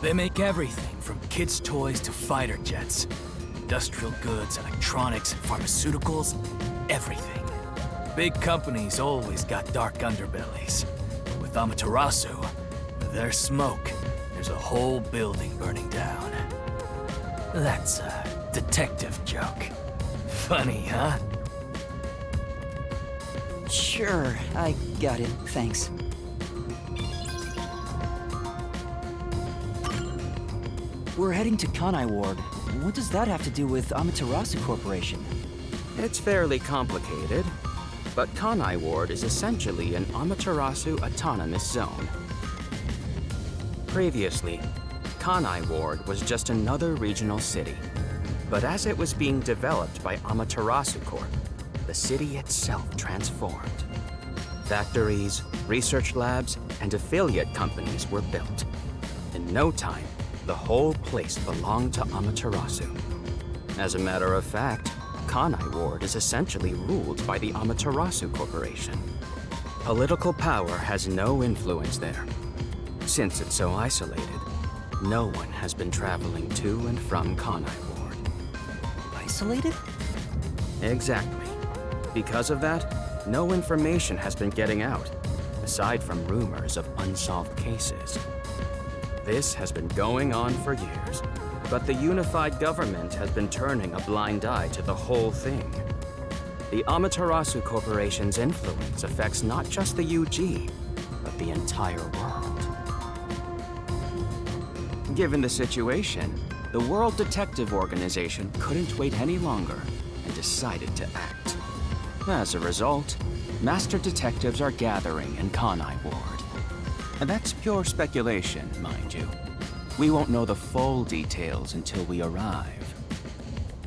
They make everything from kids' toys to fighter jets, industrial goods, electronics, pharmaceuticals, everything. Big companies always got dark underbellies. With Amaterasu, with their smoke, there's a whole building burning down. That's a detective joke. Funny, huh? Sure, I got it. Thanks. We're heading to Kanai Ward. What does that have to do with Amaterasu Corporation? It's fairly complicated, but Kanai Ward is essentially an Amaterasu autonomous zone. Previously, Kanai Ward was just another regional city. But as it was being developed by Amaterasu Corp, the city itself transformed. Factories, research labs, and affiliate companies were built. In no time, the whole place belonged to Amaterasu. As a matter of fact, Kanai Ward is essentially ruled by the Amaterasu Corporation. Political power has no influence there. Since it's so isolated, no one has been traveling to and from Kanai Ward. Isolated? Exactly. Because of that, no information has been getting out, aside from rumors of unsolved cases. This has been going on for years, but the unified government has been turning a blind eye to the whole thing. The Amaterasu Corporation's influence affects not just the UG, but the entire world. Given the situation, the World Detective Organization couldn't wait any longer and decided to act. As a result, master detectives are gathering in Kanai Ward. And that's pure speculation, mind you. We won't know the full details until we arrive.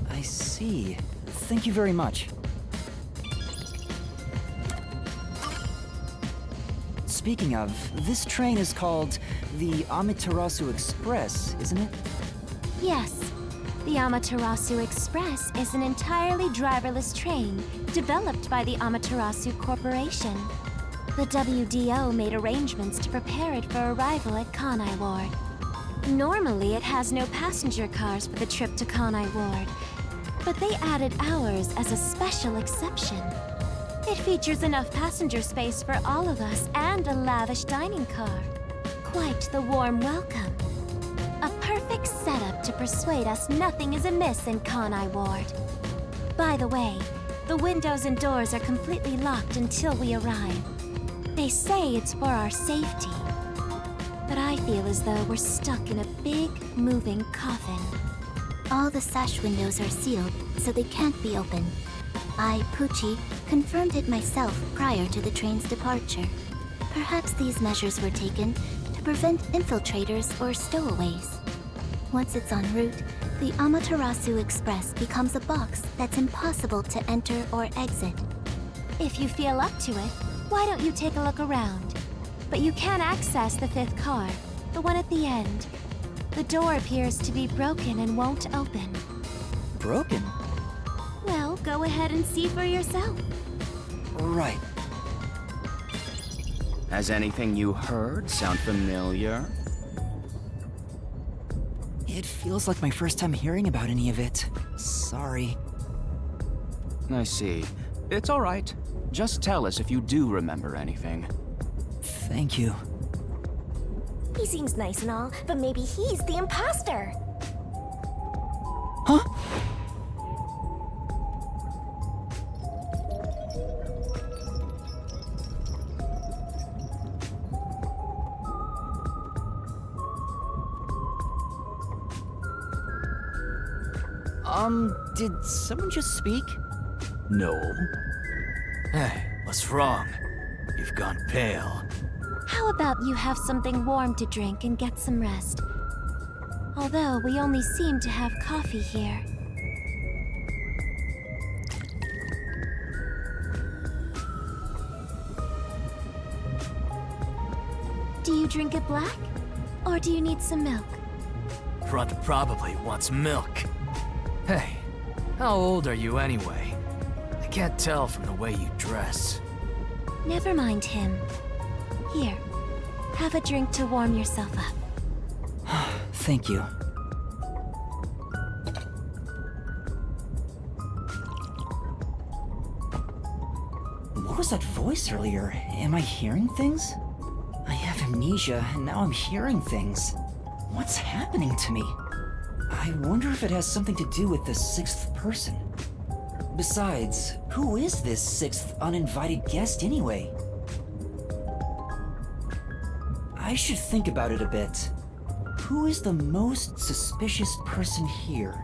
I see. Thank you very much. Speaking of, this train is called the Amaterasu Express, isn't it? Yes. The Amaterasu Express is an entirely driverless train developed by the Amaterasu Corporation. The WDO made arrangements to prepare it for arrival at Kanai Ward. Normally, it has no passenger cars for the trip to Kanai Ward, but they added ours as a special exception. It features enough passenger space for all of us and a lavish dining car. quite the warm welcome. A perfect setup to persuade us nothing is amiss in Conai Ward. By the way, the windows and doors are completely locked until we arrive. They say it's for our safety, but I feel as though we're stuck in a big, moving coffin. All the sash windows are sealed, so they can't be opened. I, Poochie, confirmed it myself prior to the train's departure. Perhaps these measures were taken to prevent infiltrators or stowaways. Once it's en route, the Amaterasu Express becomes a box that's impossible to enter or exit. If you feel up to it, why don't you take a look around? But you can access the 5th car, the one at the end. The door appears to be broken and won't open. Broken? Well, go ahead and see for yourself. Right. Has anything you heard sound familiar? It feels like my first time hearing about any of it. Sorry. I see. It's all right. Just tell us if you do remember anything. Thank you. He seems nice and all, but maybe he's the imposter. Huh? Did someone just speak? No. Hey, what's wrong? You've gone pale. How about you have something warm to drink and get some rest? Although we only seem to have coffee here. Do you drink it black? Or do you need some milk? Front probably wants milk. Hey, how old are you anyway? I can't tell from the way you dress. Never mind him. Here, have a drink to warm yourself up. Thank you. What was that voice earlier? Am I hearing things? I have amnesia, and now I'm hearing things. What's happening to me? I wonder if it has something to do with the 6th person. Besides, who is this 6th uninvited guest anyway? I should think about it a bit. Who is the most suspicious person here?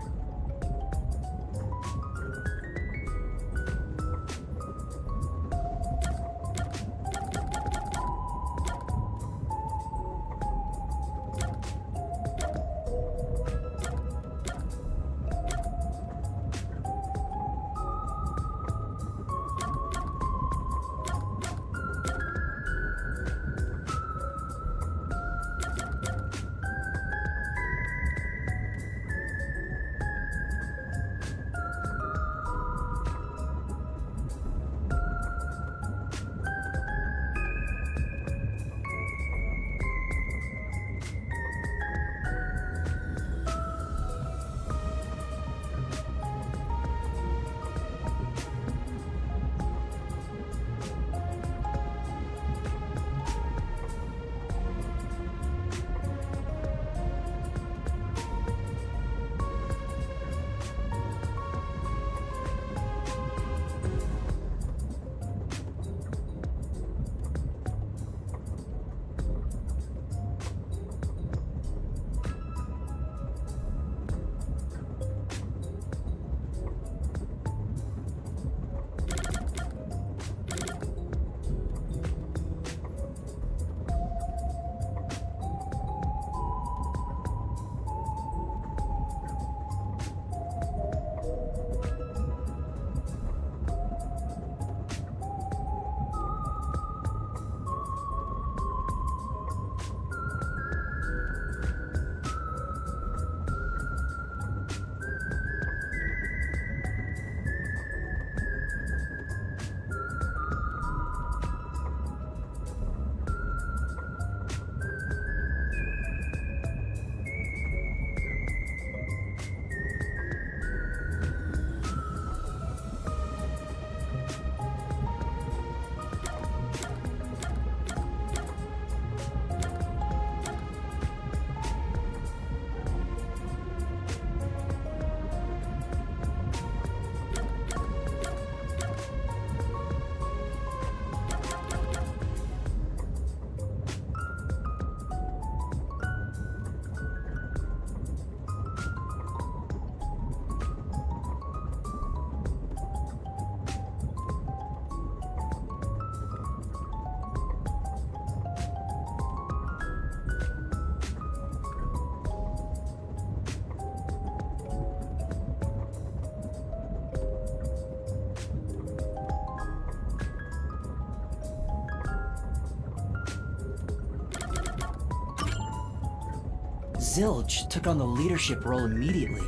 Zilch took on the leadership role immediately.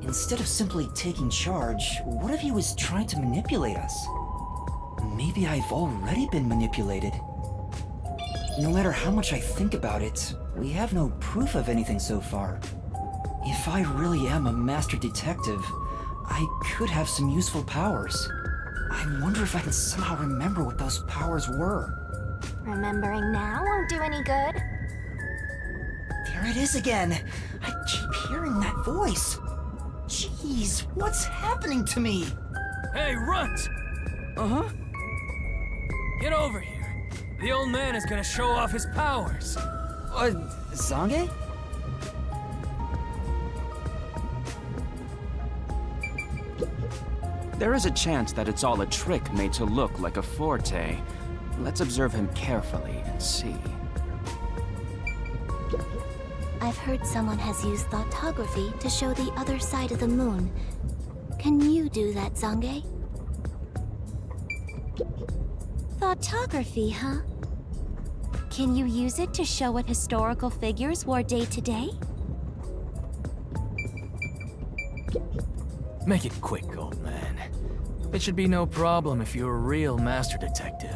Instead of simply taking charge, what if he was trying to manipulate us? Maybe I've already been manipulated. No matter how much I think about it, we have no proof of anything so far. If I really am a master detective, I could have some useful powers. I wonder if I can somehow remember what those powers were. Remembering now won't do any good. There it is again! I keep hearing that voice! Jeez, what's happening to me? Hey, Runt! Uh-huh? Get over here. The old man is gonna show off his powers. Zange? There is a chance that it's all a trick made to look like a forte. Let's observe him carefully and see. I've heard someone has used thoughtography to show the other side of the moon. Can you do that, Zange? Thoughtography, huh? Can you use it to show what historical figures wore day to day? Make it quick, old man. It should be no problem if you're a real master detective.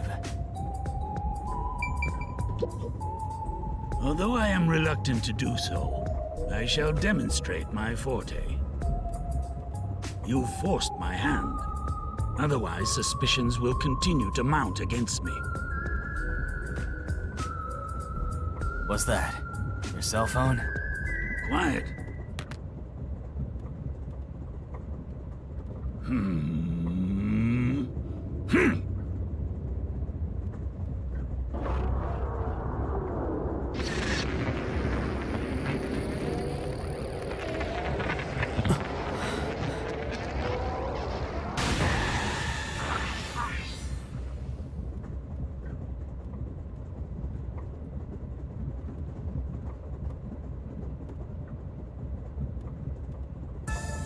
Although I am reluctant to do so, I shall demonstrate my forte. You've forced my hand. Otherwise, suspicions will continue to mount against me. What's that? Your cell phone? Quiet.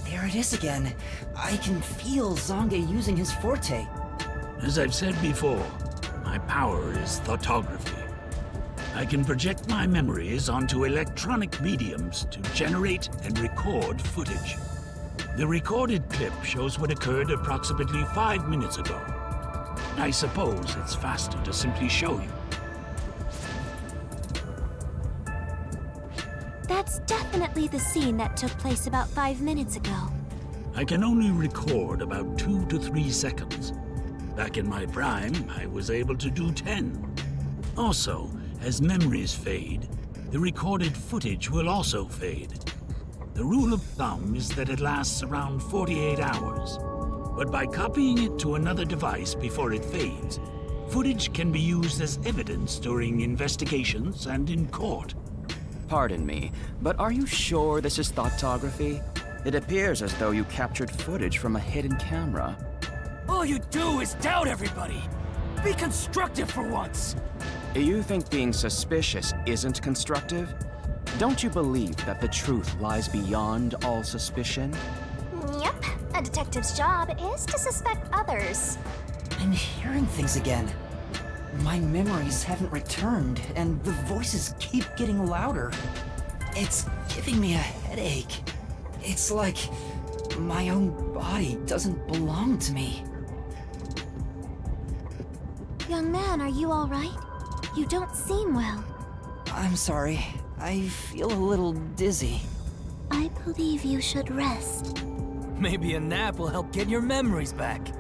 There it is again. I can feel Zange using his forte. As I've said before, my power is thoughtography. I can project my memories onto electronic mediums to generate and record footage. The recorded clip shows what occurred approximately 5 minutes ago. I suppose it's faster to simply show you. That's definitely the scene that took place about 5 minutes ago. I can only record about 2 to 3 seconds. Back in my prime, I was able to do 10. Also, as memories fade, the recorded footage will also fade. The rule of thumb is that it lasts around 48 hours. But by copying it to another device before it fades, footage can be used as evidence during investigations and in court. Pardon me, but are you sure this is thoughtography? It appears as though you captured footage from a hidden camera. All you do is doubt everybody. Be constructive for once. You think being suspicious isn't constructive? Don't you believe that the truth lies beyond all suspicion? Yep, a detective's job is to suspect others. I'm hearing things again. My memories haven't returned, and the voices keep getting louder. It's giving me a headache. It's like my own body doesn't belong to me. Young man, are you all right? You don't seem well. I'm sorry. I feel a little dizzy. I believe you should rest. Maybe a nap will help get your memories back.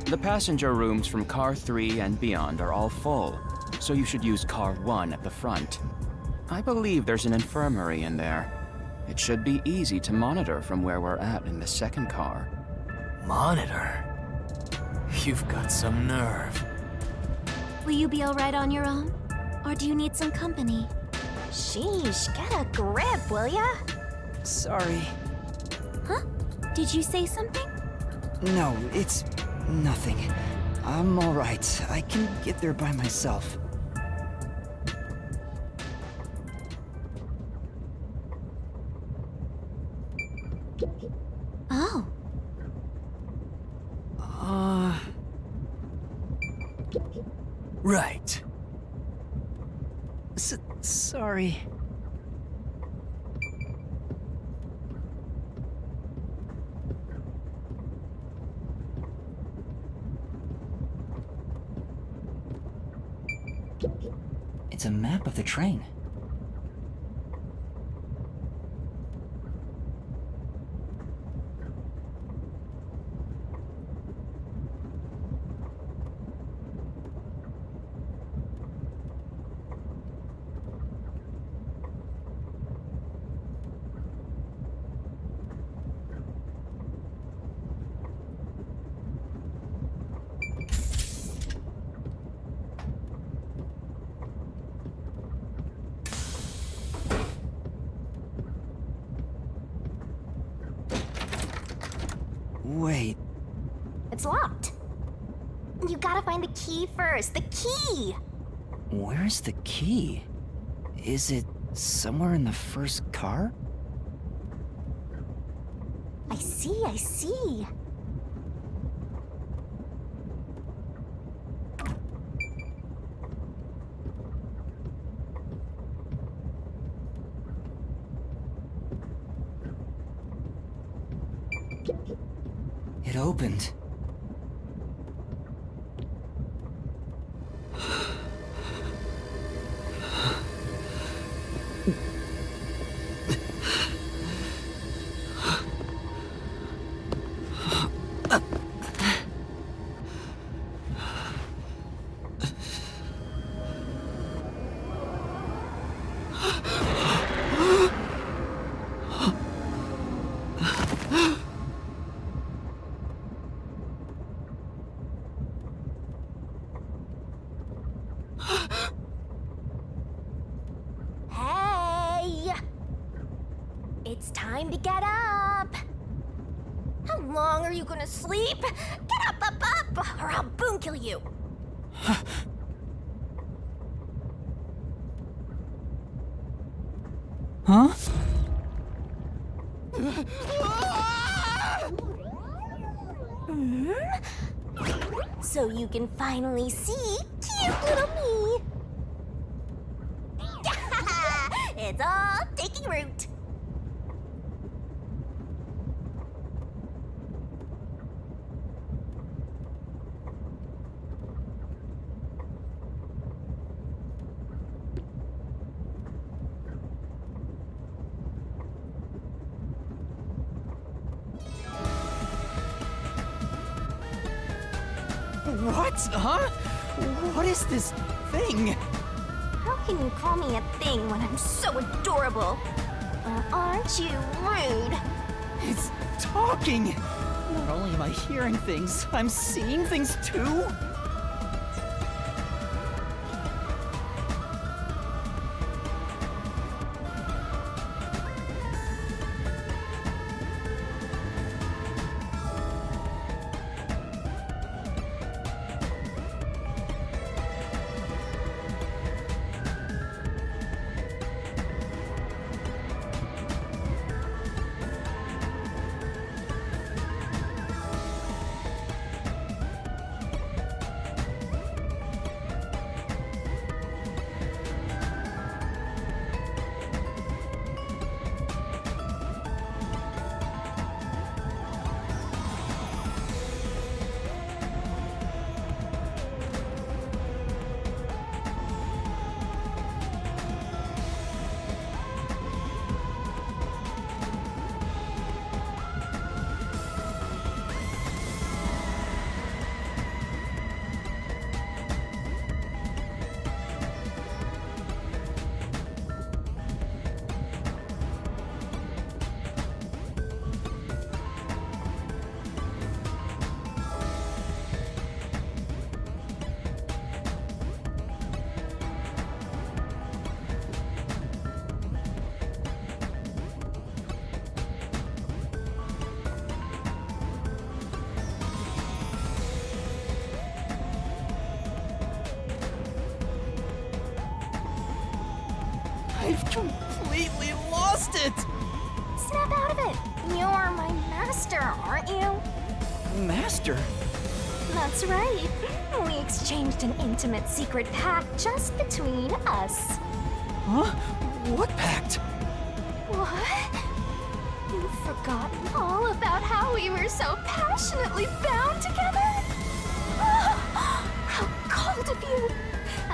The passenger rooms from Car 3 and beyond are all full, so you should use Car 1 at the front. I believe there's an infirmary in there. It should be easy to monitor from where we're at in the second car. Monitor? You've got some nerve. Will you be all right on your own? Or do you need some company? Sheesh, get a grip, will ya? Sorry. Huh? Did you say something? No, it's nothing. I'm all right. I can get there by myself. Oh. Right. Sorry. It's a map of the train. Wait, It's locked. You gotta find the key first. The key! where's the key? Is it somewhere in the first car? I see. It opened. Hey! It's time to get up! How long are you gonna sleep? Get up, or I'll boom kill you! Huh? So you can finally see cute little me! It's all taking root! What? Huh? What is this thing? How can you call me a thing when I'm so adorable? Well, aren't you rude? It's talking! Not only am I hearing things, I'm seeing things too? I've completely lost it! Snap out of it! You're my master, aren't you? Master? That's right. We exchanged an intimate secret pact just between us. Huh? What pact? What? You've forgotten all about how we were so passionately bound together? How cold of you!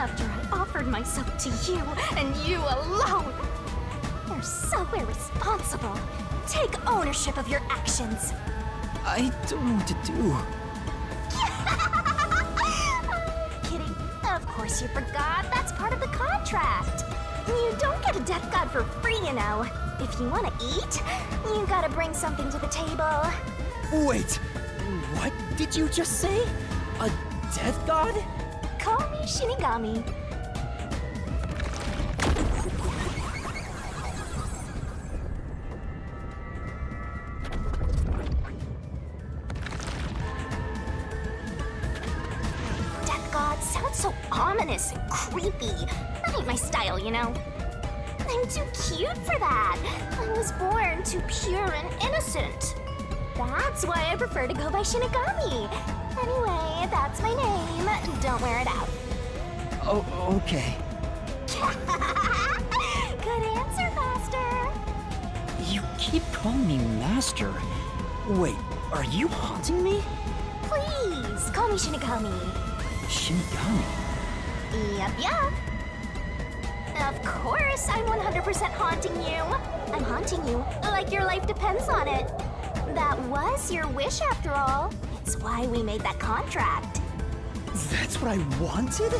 After I offered myself to you, and you alone! You're so irresponsible. Take ownership of your actions. I don't know what to do. I'm kidding. Of course you forgot. That's part of the contract. You don't get a death god for free, you know. If you want to eat, you gotta bring something to the table. Wait, what did you just say? A death god? Call me Shinigami. Death god sounds so ominous and creepy. That ain't my style, you know. I'm too cute for that. I was born too pure and innocent. That's why I prefer to go by Shinigami. Anyway, that's my name. Don't wear it out. Oh, okay. Good answer, Master. You keep calling me Master. Wait, are you haunting me? Please, call me Shinigami. Shinigami? Yup. Of course, I'm 100% haunting you. I'm haunting you like your life depends on it. That was your wish after all. It's why we made that contract. That's what I wanted?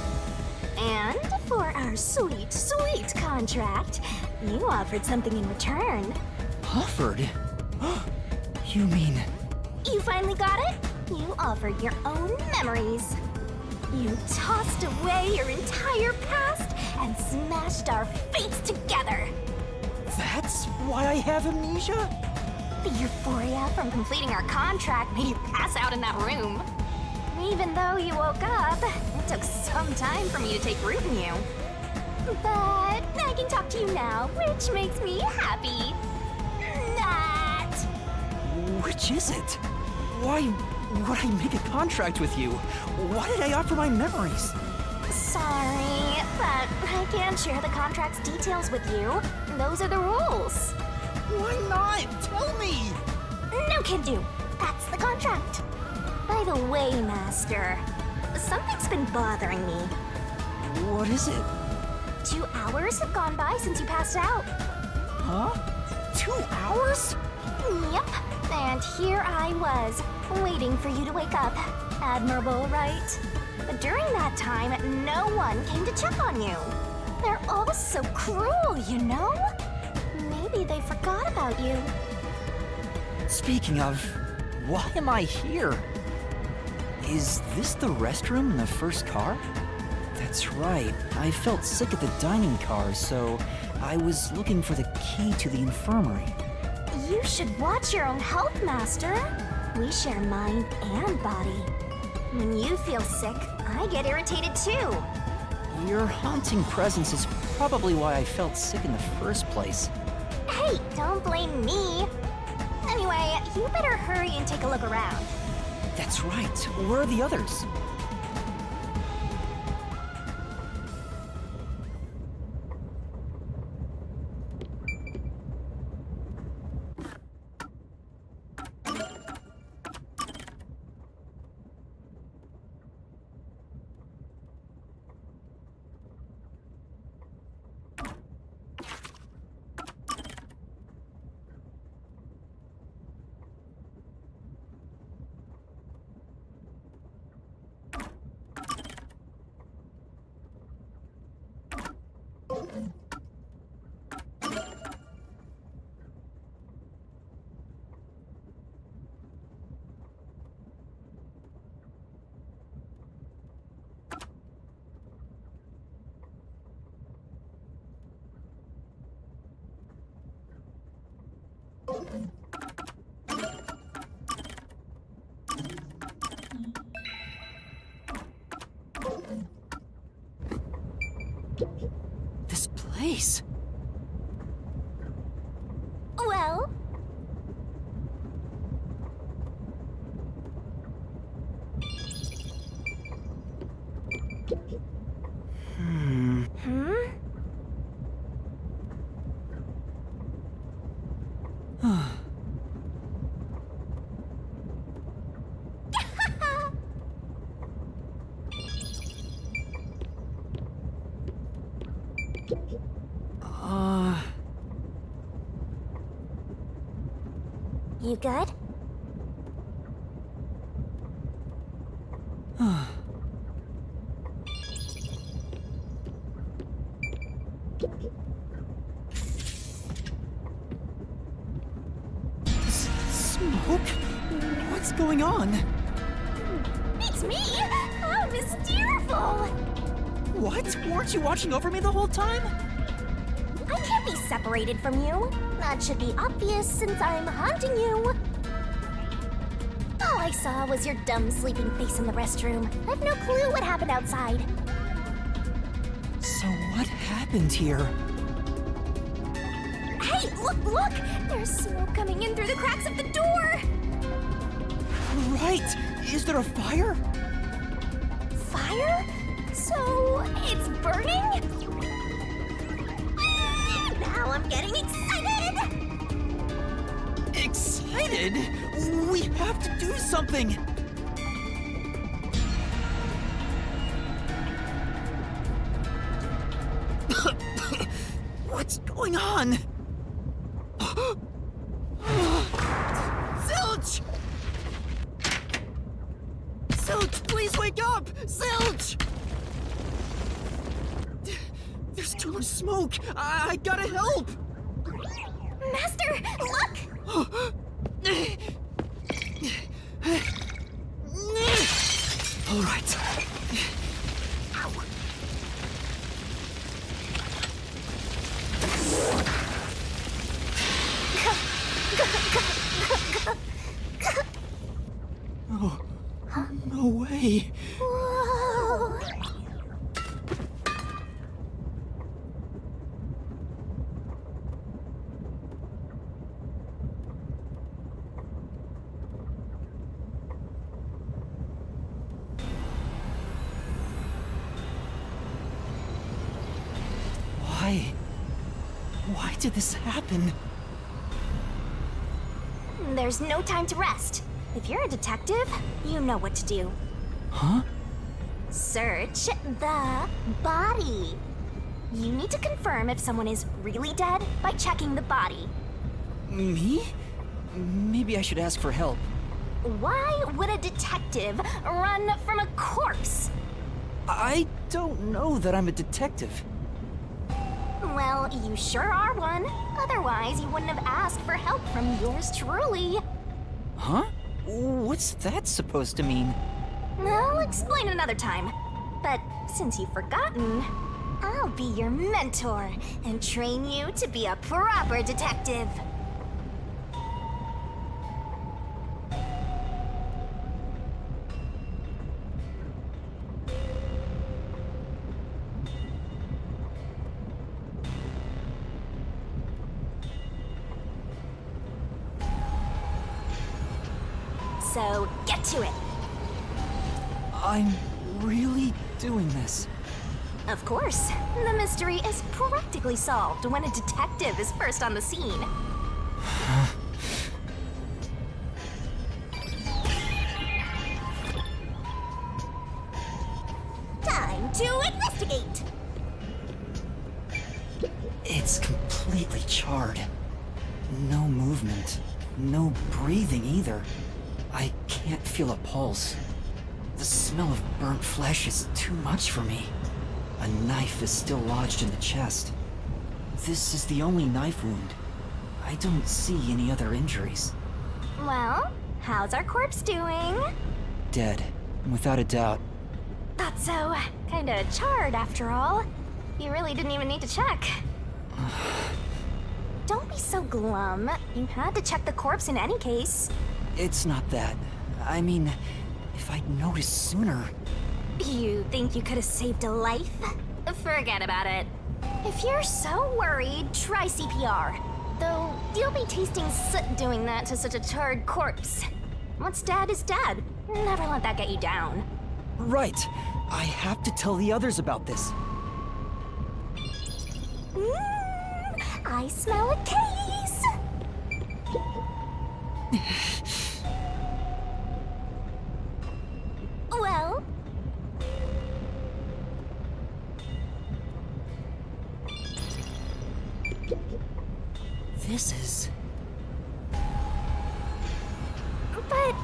And for our sweet, sweet contract, you offered something in return. Offered? You mean... You finally got it? You offered your own memories. You tossed away your entire past and smashed our fates together. That's why I have amnesia? The euphoria from completing our contract made you pass out in that room. Even though you woke up, it took some time for me to take root in you. But I can talk to you now, which makes me happy. Not. Which is it? Why would I make a contract with you? Why did I offer my memories? Sorry, but I can't share the contract's details with you. Those are the rules. Why not? Tell me! No can do. That's the contract. By the way, Master, something's been bothering me. What is it? 2 hours have gone by since you passed out. Huh? 2 hours? Yep. And here I was, waiting for you to wake up. Admirable, right? But during that time, no one came to check on you. They're all so cruel, you know? Maybe they forgot about you. Speaking of, why am I here? Is this the restroom in the first car? That's right. I felt sick at the dining car, so I was looking for the key to the infirmary. You should watch your own health, Master. We share mind and body. When you feel sick, I get irritated too. Your haunting presence is probably why I felt sick in the first place. Hey, don't blame me. Anyway, you better hurry and take a look around. That's right. Where are the others? This place. Well, You good? Smoke? What's going on? It's me! How mysterious! What? Weren't you watching over me the whole time? I can't be separated from you. That should be obvious since I'm haunting you. All I saw was your dumb sleeping face in the restroom. I've no clue what happened outside. So what happened here? Hey, look! There's smoke coming in through the cracks of the door! Right! Is there a fire? Fire? So, it's burning? Now I'm getting excited! Excited? We have to do something! What's going on? Zilch! Zilch, please wake up! Zilch! There's too much smoke! I gotta help! Master, look! All right. Ow. Oh, no way. Whoa. Why did this happen? There's no time to rest. If you're a detective, you know what to do. Huh? Search the body. You need to confirm if someone is really dead by checking the body. Me? Maybe I should ask for help. Why would a detective run from a corpse? I don't know that I'm a detective. Well, you sure are one. Otherwise, you wouldn't have asked for help from yours truly. Huh? What's that supposed to mean? I'll explain another time. But since you've forgotten, I'll be your mentor and train you to be a proper detective. So, get to it. I'm really doing this. Of course. The mystery is practically solved when a detective is first on the scene. Time to investigate! It's completely charred. No movement. No breathing either. I can't feel a pulse. The smell of burnt flesh is too much for me. A knife is still lodged in the chest. This is the only knife wound. I don't see any other injuries. Well, how's our corpse doing? Dead, without a doubt. Thought so. Kinda charred after all. You really didn't even need to check. Don't be so glum. You had to check the corpse in any case. It's not that. I mean, if I'd noticed sooner. You think you could have saved a life? Forget about it. If you're so worried, try CPR. Though, you'll be tasting soot doing that to such a charred corpse. What's dead is dead. Never let that get you down. Right. I have to tell the others about this. I smell a case! Well... This is... But...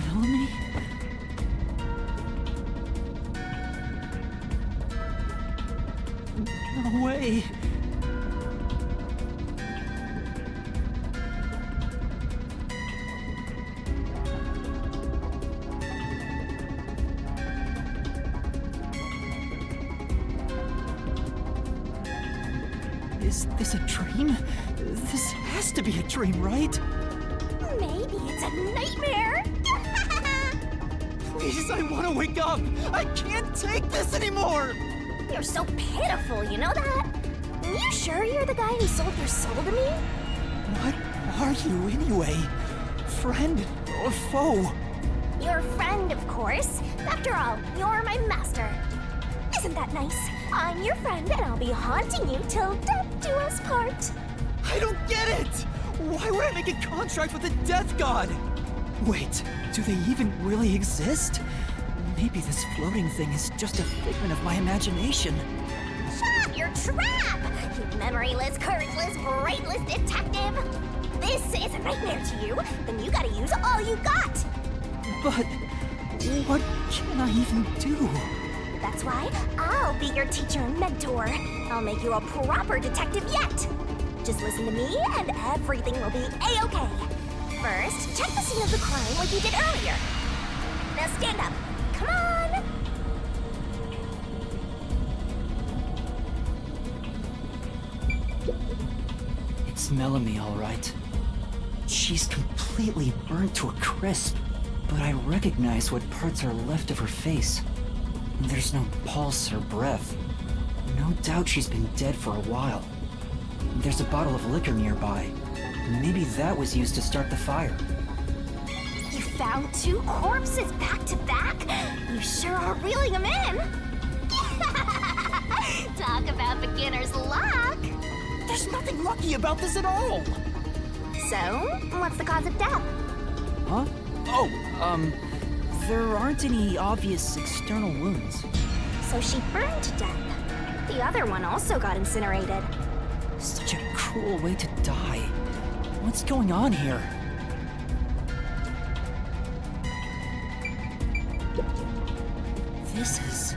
Melanie? No way. Is this a dream? This has to be a dream, right? Maybe it's a nightmare! Please, I want to wake up! I can't take this anymore! You're so pitiful, you know that? You sure you're the guy who sold your soul to me? What are you anyway? Friend or foe? Your friend, of course. After all, you're my master. Isn't that nice? I'm your friend and I'll be haunting you till death do us part. I don't get it! Why would I make a contract with the Death God? Wait, do they even really exist? Maybe this floating thing is just a figment of my imagination. Shut up, your trap! You memoryless, courageless, brainless detective! This is a nightmare to you, then you gotta use all you got! But what can I even do? That's why I'll be your teacher and mentor. I'll make you a proper detective yet! Just listen to me and everything will be A-okay. First, check the scene of the crime like you did earlier. Now stand up. Come on! It's Melanie, all right. She's completely burnt to a crisp, but I recognize what parts are left of her face. There's no pulse or breath. No doubt she's been dead for a while. There's a bottle of liquor nearby. Maybe that was used to start the fire. You found 2 corpses back to back? You sure are reeling them in! Talk about beginner's luck! There's nothing lucky about this at all! So, what's the cause of death? Huh? Oh, there aren't any obvious external wounds. So she burned to death. The other one also got incinerated. Such a cruel way to die. What's going on here? This is...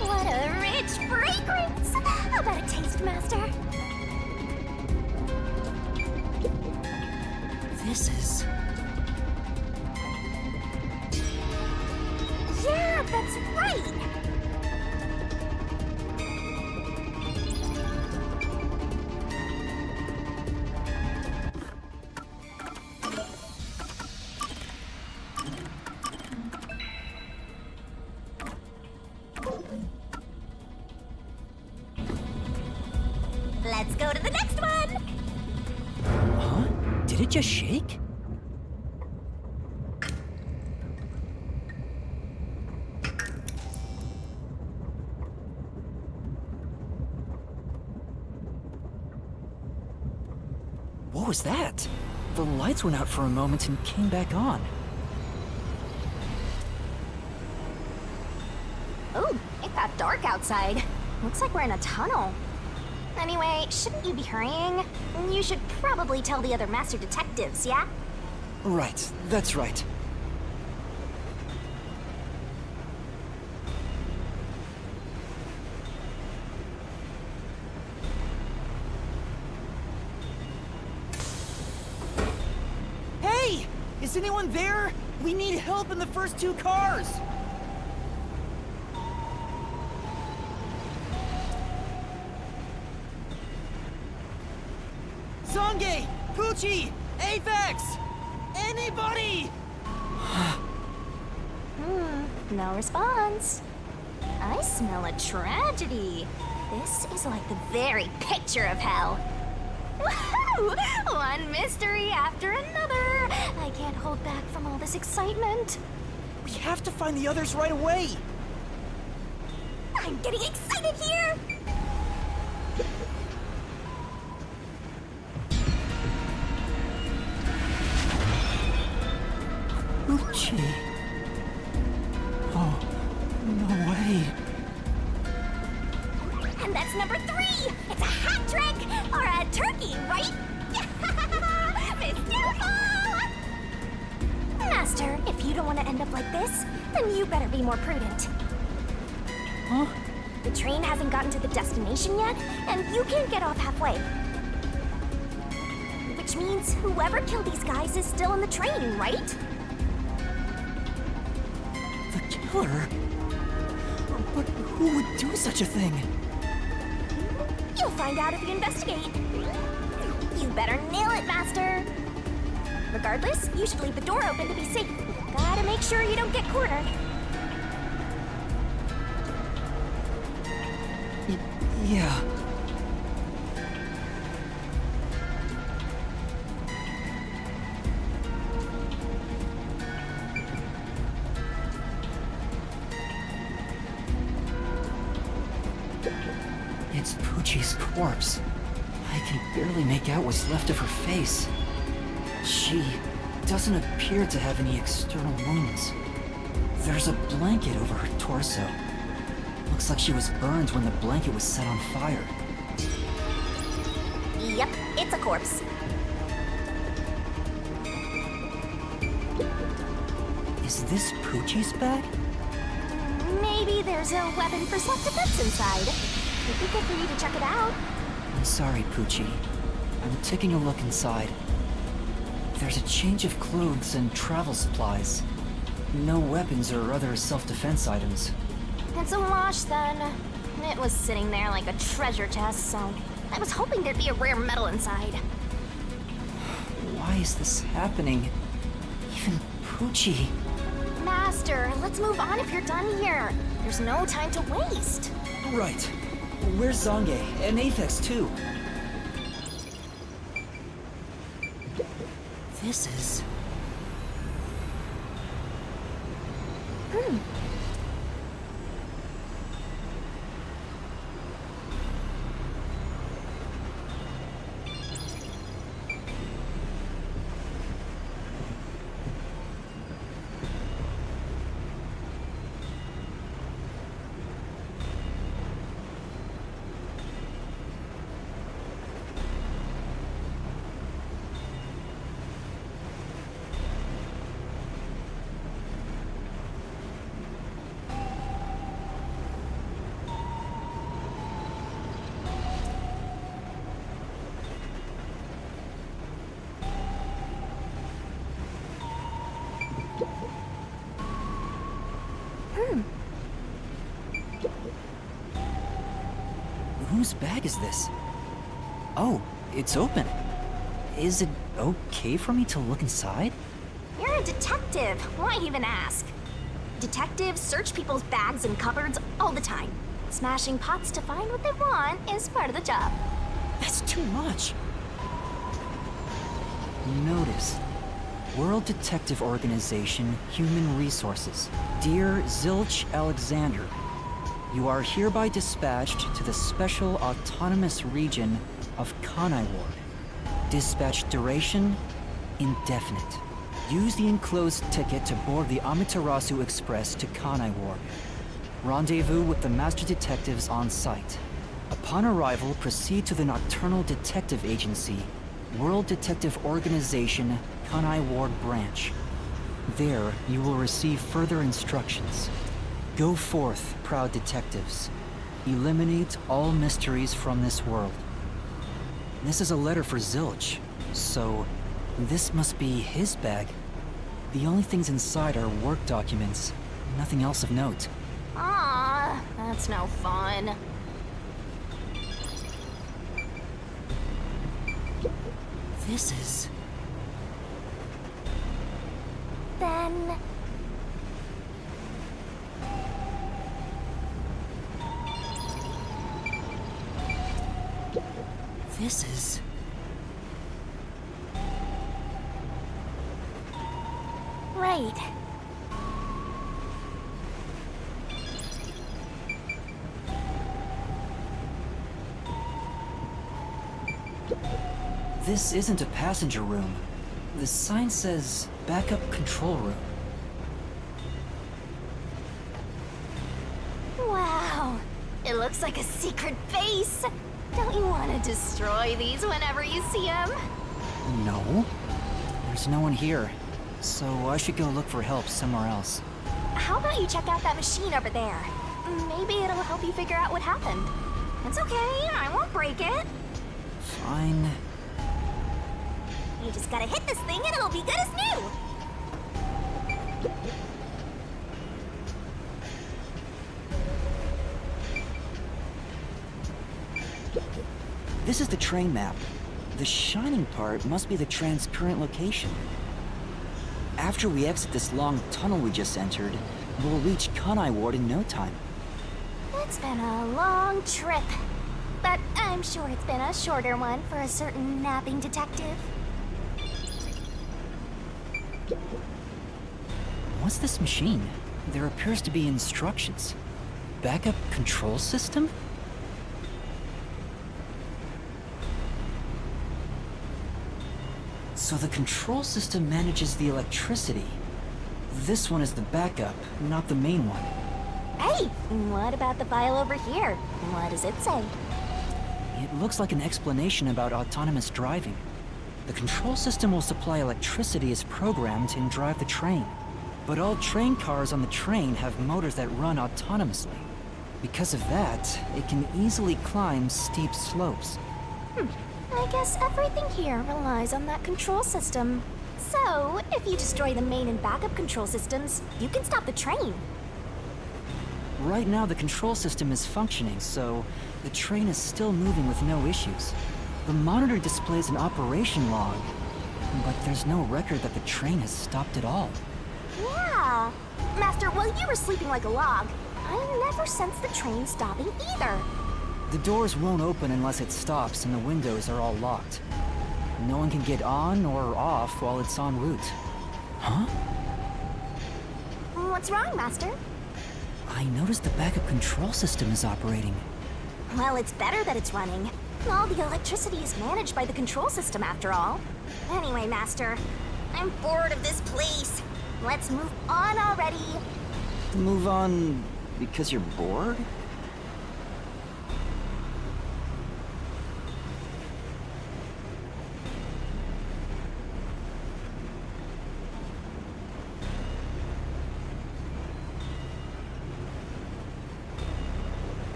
What a rich fragrance! How about a taste, Master? This is... Yeah, that's right! Let's go to the next one! Huh? Did it just shake? What was that? The lights went out for a moment and came back on. Ooh, it got dark outside. Looks like we're in a tunnel. Anyway, shouldn't you be hurrying? You should probably tell the other master detectives, yeah? Right, that's right. Hey! Is anyone there? We need help in the first 2 cars! Zange! Poochie! Apex! Anybody! No response. I smell a tragedy. This is like the very picture of hell. Woohoo! One mystery after another. I can't hold back from all this excitement. We have to find the others right away! I'm getting excited here! Poochie. Oh, no way. And that's number 3! It's a hat trick! Or a turkey, right? Miss Snowball! Master, if you don't want to end up like this, then you better be more prudent. Huh? The train hasn't gotten to the destination yet, and you can't get off halfway. Which means whoever killed these guys is still in the train, right? The killer? But who would do such a thing? You'll find out if you investigate. You better nail it, Master. Regardless, you should leave the door open to be safe. Gotta make sure you don't get cornered. Yeah. It's Poochie's corpse. I can barely make out what's left of her face. She doesn't appear to have any external wounds. There's a blanket over her torso. Looks like she was burned when the blanket was set on fire. Yep, it's a corpse. Is this Poochie's bag? Maybe there's a weapon for self-defense inside. It'd be good for you to check it out. I'm sorry, Poochie. I'm taking a look inside. There's a change of clothes and travel supplies. No weapons or other self-defense items. It's a wash then. It was sitting there like a treasure chest, so I was hoping there'd be a rare metal inside. Why is this happening? Even Poochie. Master, let's move on if you're done here. There's no time to waste. Right. Where's Zange? And Apex, too. This is... Whose bag is this? Oh, it's open. Is it okay for me to look inside? You're a detective. Why even ask? Detectives search people's bags and cupboards all the time. Smashing pots to find what they want is part of the job. That's too much. Notice. World Detective Organization, Human Resources. Dear Zilch Alexander, you are hereby dispatched to the Special Autonomous Region of Kanai Ward. Dispatch duration, indefinite. Use the enclosed ticket to board the Amaterasu Express to Kanai Ward. Rendezvous with the Master Detectives on site. Upon arrival, proceed to the Nocturnal Detective Agency, World Detective Organization, Kanai Ward Branch. There, you will receive further instructions. Go forth, proud detectives. Eliminate all mysteries from this world. This is a letter for Zilch, so this must be his bag. The only things inside are work documents, nothing else of note. Ah, that's no fun. This is... Then... This is... Right. This isn't a passenger room. The sign says backup control room. Wow. It looks like a secret base. Don't you want to destroy these whenever you see them? No. There's no one here. So I should go look for help somewhere else. How about you check out that machine over there? Maybe it'll help you figure out what happened. It's okay, I won't break it. Fine. You just gotta hit this thing and it'll be good as new. This is the train map. The shining part must be the train's current location. After we exit this long tunnel we just entered, we'll reach Kanai Ward in no time. It's been a long trip, but I'm sure it's been a shorter one for a certain napping detective. What's this machine? There appears to be instructions. Backup control system? So the control system manages the electricity. This one is the backup, not the main one. Hey, what about the file over here? What does it say? It looks like an explanation about autonomous driving. The control system will supply electricity as programmed and drive the train. But all train cars on the train have motors that run autonomously. Because of that, it can easily climb steep slopes. I guess everything here relies on that control system. So, if you destroy the main and backup control systems, you can stop the train. Right now the control system is functioning, so the train is still moving with no issues. The monitor displays an operation log, but there's no record that the train has stopped at all. Yeah. Master, while you were sleeping like a log, I never sensed the train stopping either. The doors won't open unless it stops and the windows are all locked. No one can get on or off while it's en route. Huh? What's wrong, Master? I noticed the backup control system is operating. Well, it's better that it's running. All the electricity is managed by the control system after all. Anyway, Master, I'm bored of this place. Let's move on already. Move on because you're bored?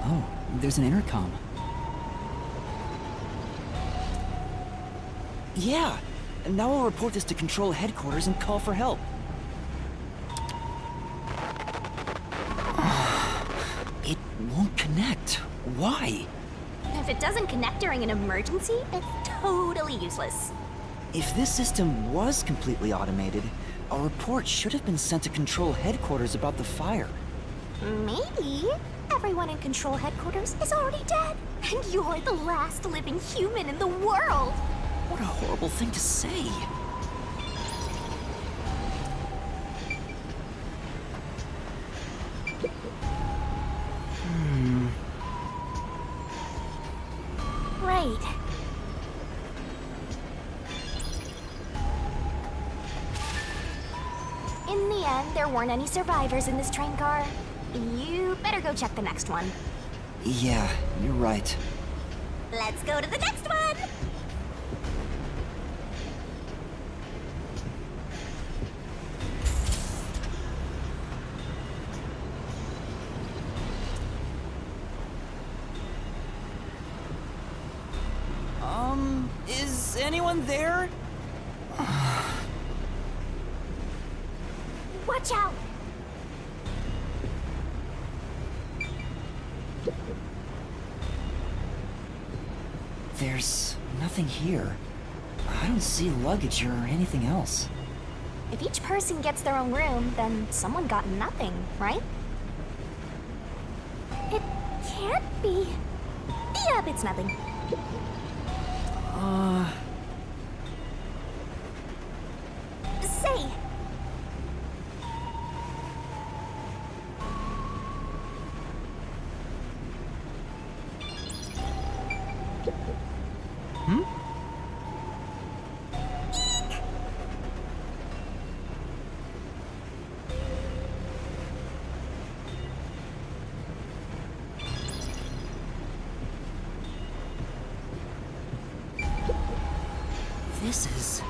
Oh, there's an intercom. Yeah! And now I'll report this to Control Headquarters and call for help. It won't connect. Why? If it doesn't connect during an emergency, it's totally useless. If this system was completely automated, a report should have been sent to Control Headquarters about the fire. Maybe everyone in Control Headquarters is already dead, and you're the last living human in the world. What a horrible thing to say. Right. In the end, there weren't any survivors in this train car. You better go check the next one. Yeah, you're right. Let's go to the next one! Is anyone there? Watch out! There's nothing here. I don't see luggage or anything else. If each person gets their own room, then someone got nothing, right? It can't be. Yep, it's nothing. Say! This is...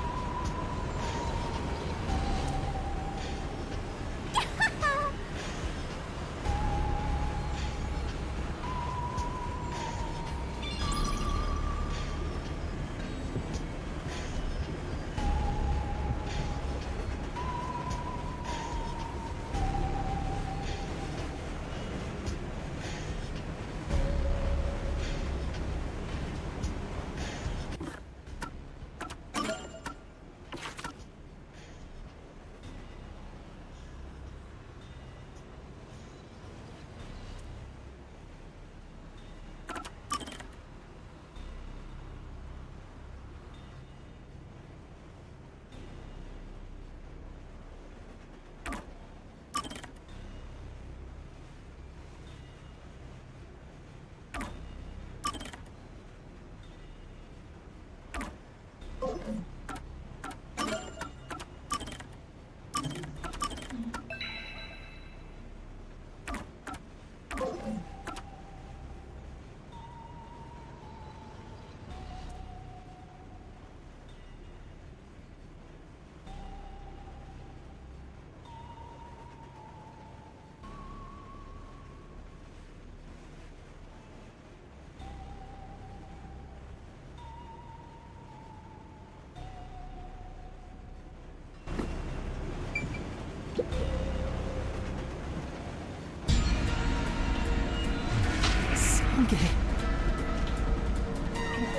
Sange...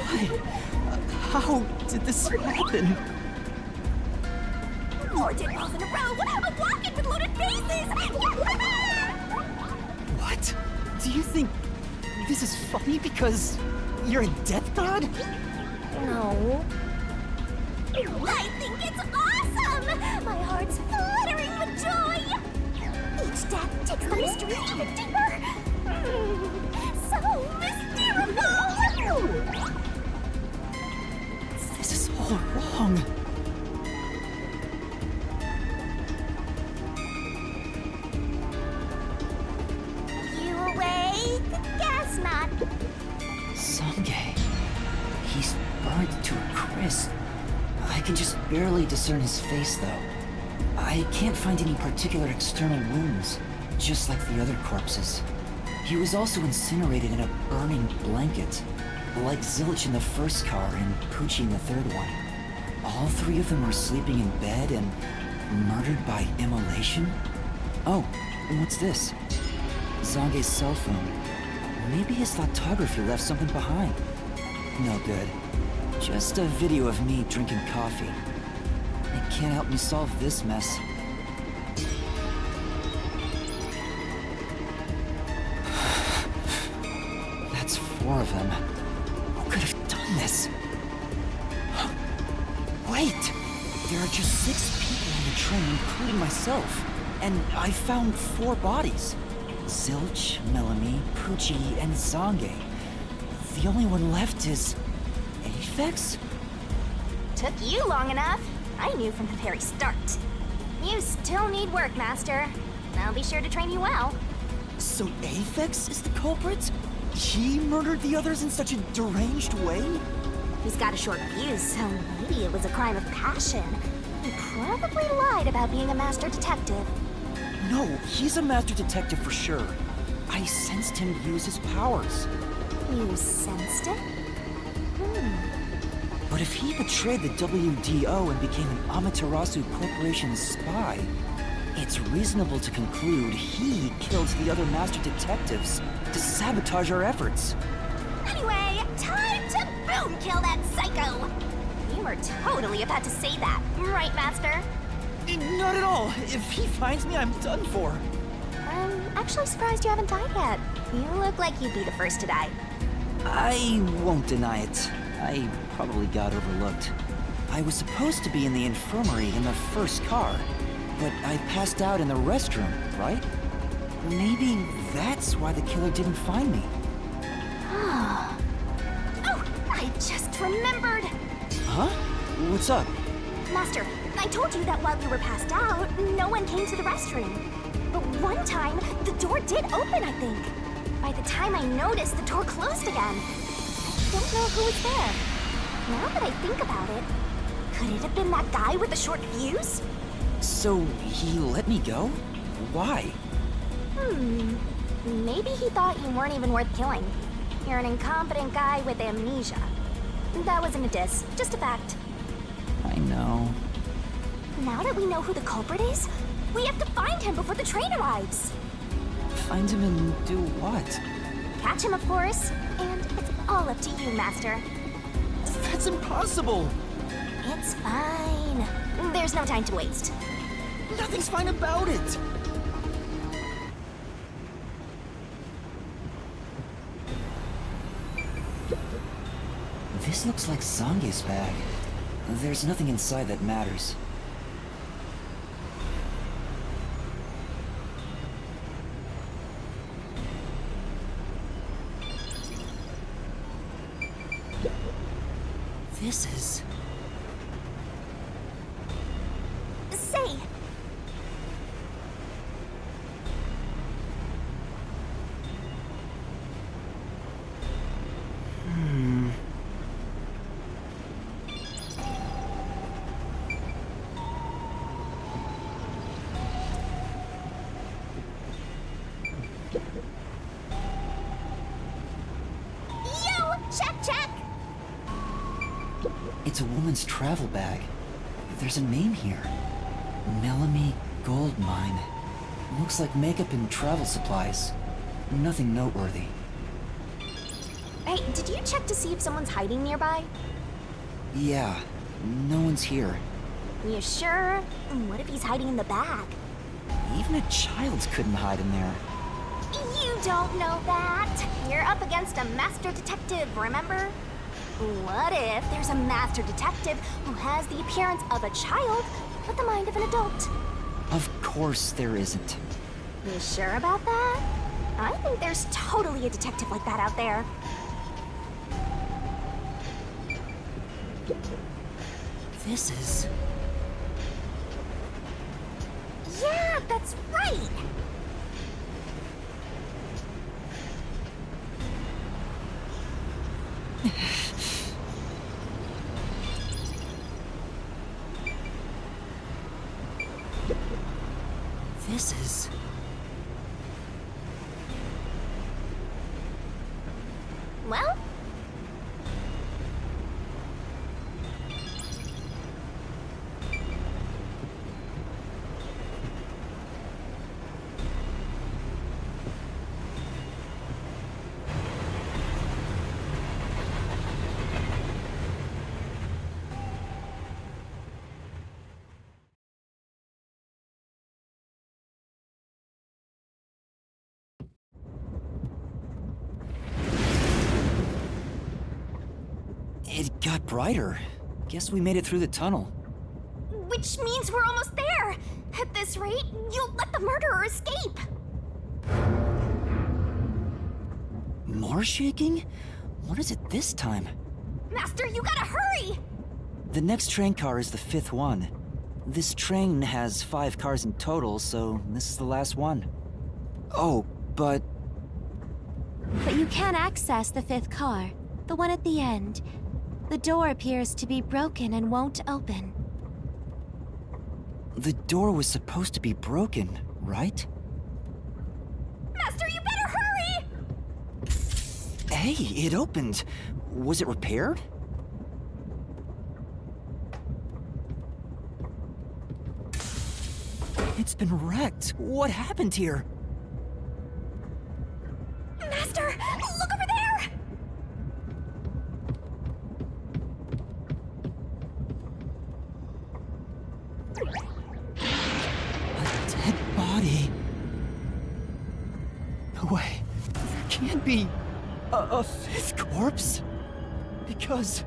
Why? How did this happen? 4 dead balls in a row! A walk-in with loaded faces! What? Do you think this is funny because you're a death god? No. I think it's awesome! My heart's fluttering with joy! Each death takes the mystery even deeper! So mystical! This is all wrong. You awake? Guess not. Sange. He's burnt to a crisp. I can just barely discern his face, though. I can't find any particular external wounds, just like the other corpses. He was also incinerated in a burning blanket, like Zilch in the first car and Poochie in the third one. All 3 of them were sleeping in bed and murdered by immolation? Oh, and what's this? Zange's cell phone. Maybe his photography left something behind. No good. Just a video of me drinking coffee. It can't help me solve this mess. That's 4 of them. Who could have done this? Wait! There are just 6 people on the train, including myself. And I found 4 bodies. Zilch, Melanie, Poochie, and Zange. The only one left is... Aphex? Took you long enough. I knew from the very start. You still need work, Master. I'll be sure to train you well. So Aphex is the culprit? He murdered the others in such a deranged way? He's got a short fuse, so maybe it was a crime of passion. He probably lied about being a master detective. No, he's a master detective for sure. I sensed him use his powers. You sensed it? But if he betrayed the WDO and became an Amaterasu Corporation spy, It's reasonable to conclude he killed the other master detectives to sabotage our efforts. Anyway, time to boom kill that psycho! You were totally about to say that, right, Master? Not at all. If he finds me, I'm done for. I'm actually surprised you haven't died yet. You look like you'd be the first to die. I won't deny it. I probably got overlooked. I was supposed to be in the infirmary in the first car, but I passed out in the restroom, right? Maybe that's why the killer didn't find me. Oh, I just remembered! Huh? What's up? Master, I told you that while you were passed out, no one came to the restroom. But one time, the door did open, I think. By the time I noticed, the door closed again. I don't know who was there. Now that I think about it, could it have been that guy with the short fuse? So he let me go? Why? Maybe he thought you weren't even worth killing. You're an incompetent guy with amnesia. That wasn't a diss, just a fact. I know. Now that we know who the culprit is, we have to find him before the train arrives. Find him and do what? Catch him, of course. And it's all up to you, Master. That's impossible! It's fine. There's no time to waste. Nothing's fine about it! This looks like Zange's bag. There's nothing inside that matters. This is... Say! Check! It's a woman's travel bag. There's a name here. Melanie Goldmine. Looks like makeup and travel supplies. Nothing noteworthy. Hey, did you check to see if someone's hiding nearby? Yeah, no one's here. You sure? What if he's hiding in the bag? Even a child couldn't hide in there. You don't know that. You're up against a master detective, remember? What if there's a master detective who has the appearance of a child, but the mind of an adult? Of course there isn't. You sure about that? I think there's totally a detective like that out there. This is... Yeah, that's right! This is... Well? It got brighter. Guess we made it through the tunnel. Which means we're almost there! At this rate, you'll let the murderer escape! More shaking? What is it this time? Master, you gotta hurry! The next train car is the 5th one. This train has 5 cars in total, so this is the last one. Oh, but... But you can access the 5th car, the one at the end. The door appears to be broken and won't open. The door was supposed to be broken, right? Master, you better hurry! Hey, it opened. Was it repaired? It It's been wrecked. What happened here? Master, look over there! A dead body. No way. There can't be a fifth corpse. Because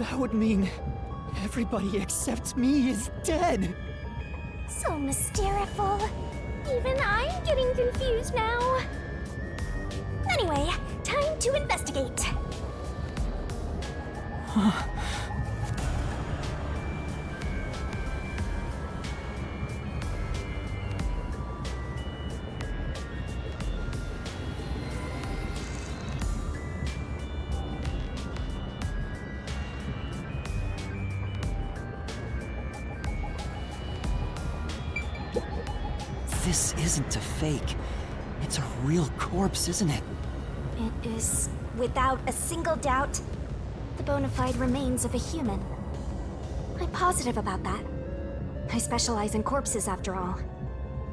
that would mean everybody except me is dead. So mysteriful. Even I'm getting confused now. Anyway, time to investigate. This isn't a fake. It's a real corpse, isn't it? It is, without a single doubt, the bona fide remains of a human. I'm positive about that. I specialize in corpses, after all.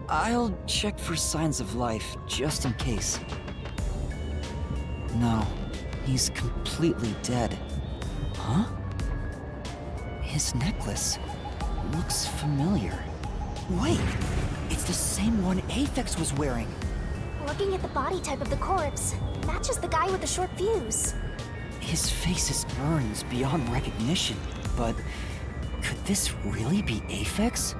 I'll check for signs of life, just in case. No, he's completely dead. Huh? His necklace looks familiar. Wait, it's the same one Aphex was wearing. Looking at the body type of the corpse, matches the guy with the short fuse. His face is burned beyond recognition, but could this really be Aphex?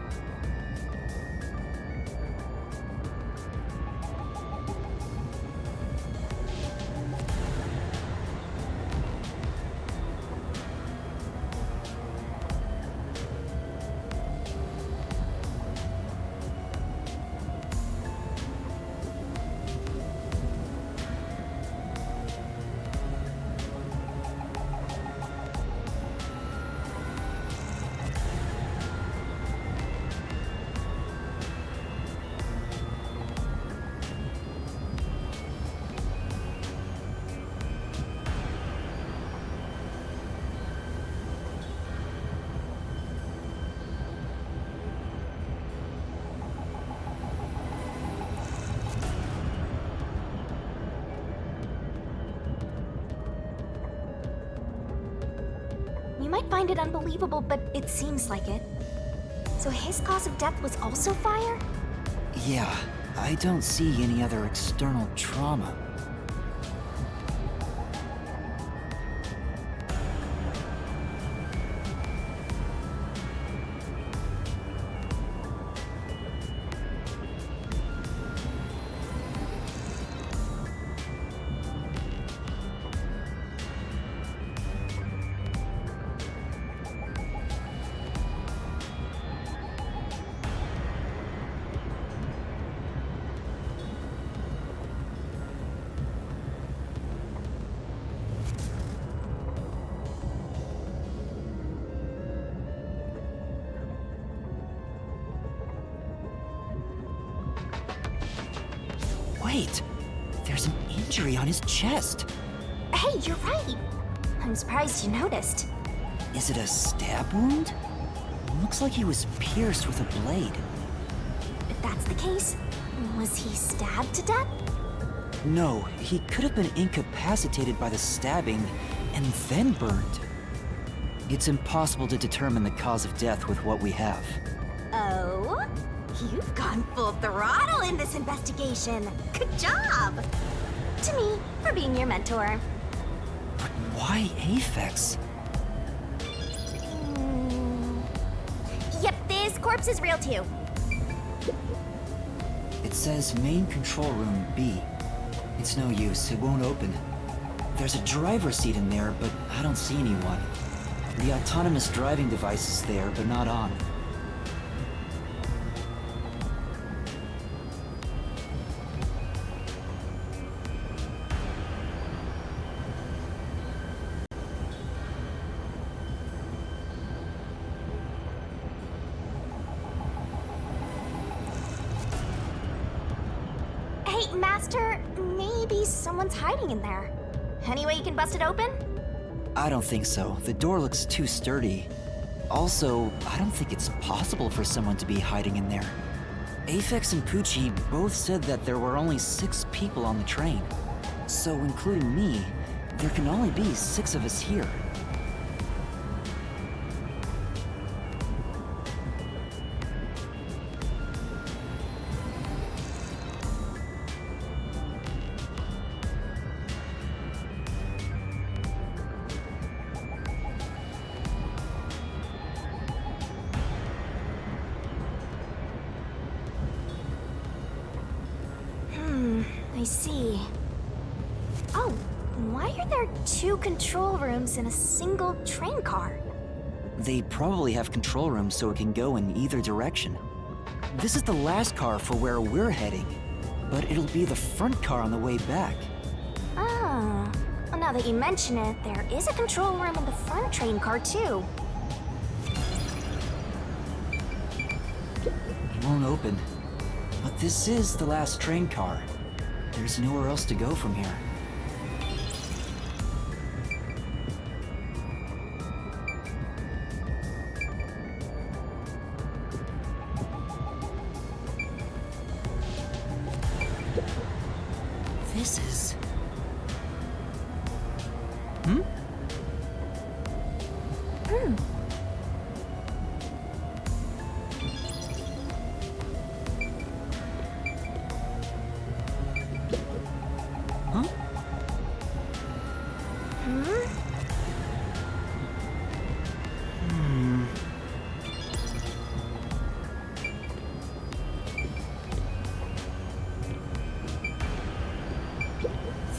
You might find it unbelievable, but it seems like it. So his cause of death was also fire? Yeah, I don't see any other external trauma. Wait, there's an injury on his chest. Hey, you're right. I'm surprised you noticed. Is it a stab wound? Looks like he was pierced with a blade. If that's the case, was he stabbed to death? No, he could have been incapacitated by the stabbing and then burned. It's impossible to determine the cause of death with what we have. Oh? You've gone full throttle in this investigation. Good job! To me, for being your mentor. But why Aphex? Yep, this corpse is real too. It says main control room B. It's no use, it won't open. There's a driver's seat in there, but I don't see anyone. The autonomous driving device is there, but not on. Hey, Master, maybe someone's hiding in there. Any way you can bust it open? I don't think so. The door looks too sturdy. Also, I don't think it's possible for someone to be hiding in there. Aphex and Poochie both said that there were only 6 people on the train. So, including me, there can only be 6 of us here. I see. Oh, why are there 2 control rooms in a single train car? They probably have control rooms so it can go in either direction. This is the last car for where we're heading, but it'll be the front car on the way back. Ah, well, now that you mention it, there is a control room in the front train car too. It won't open. But this is the last train car. There's nowhere else to go from here. This is... Huh?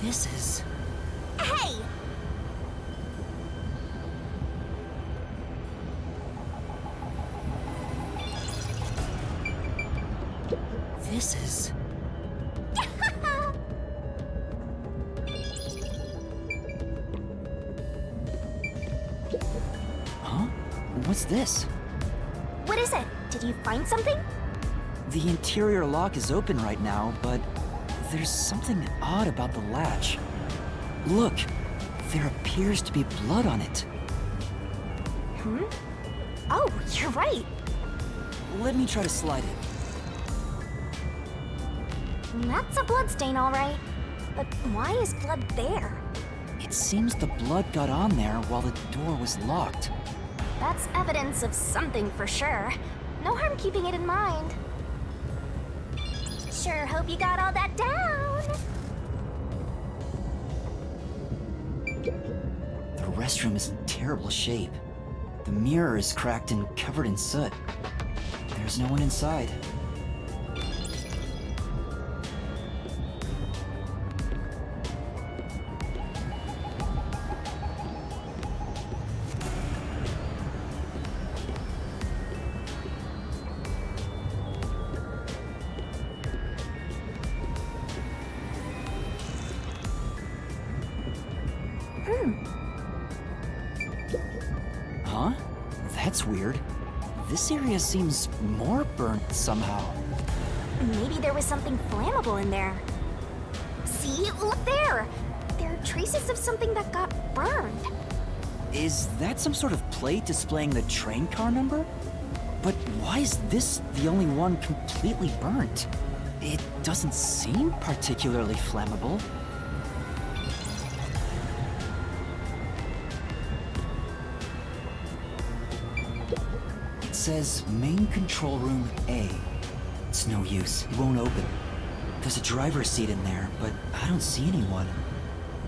This is... Hey! This is... Huh? What's this? What is it? Did you find something? The interior lock is open right now, but there's something odd about the latch. Look, there appears to be blood on it. Oh, you're right. Let me try to slide it. That's a bloodstain, all right. But why is blood there? It seems the blood got on there while the door was locked. That's evidence of something for sure. No harm keeping it in mind. Sure hope you got all that down. The restroom is in terrible shape. The mirror is cracked and covered in soot. There's no one inside. Huh? That's weird. This area seems more burnt somehow. Maybe there was something flammable in there. See? Look there! There are traces of something that got burned. Is that some sort of plate displaying the train car number? But why is this the only one completely burnt? It doesn't seem particularly flammable. It says main control room A. It's no use, it won't open. There's a driver's seat in there, but I don't see anyone.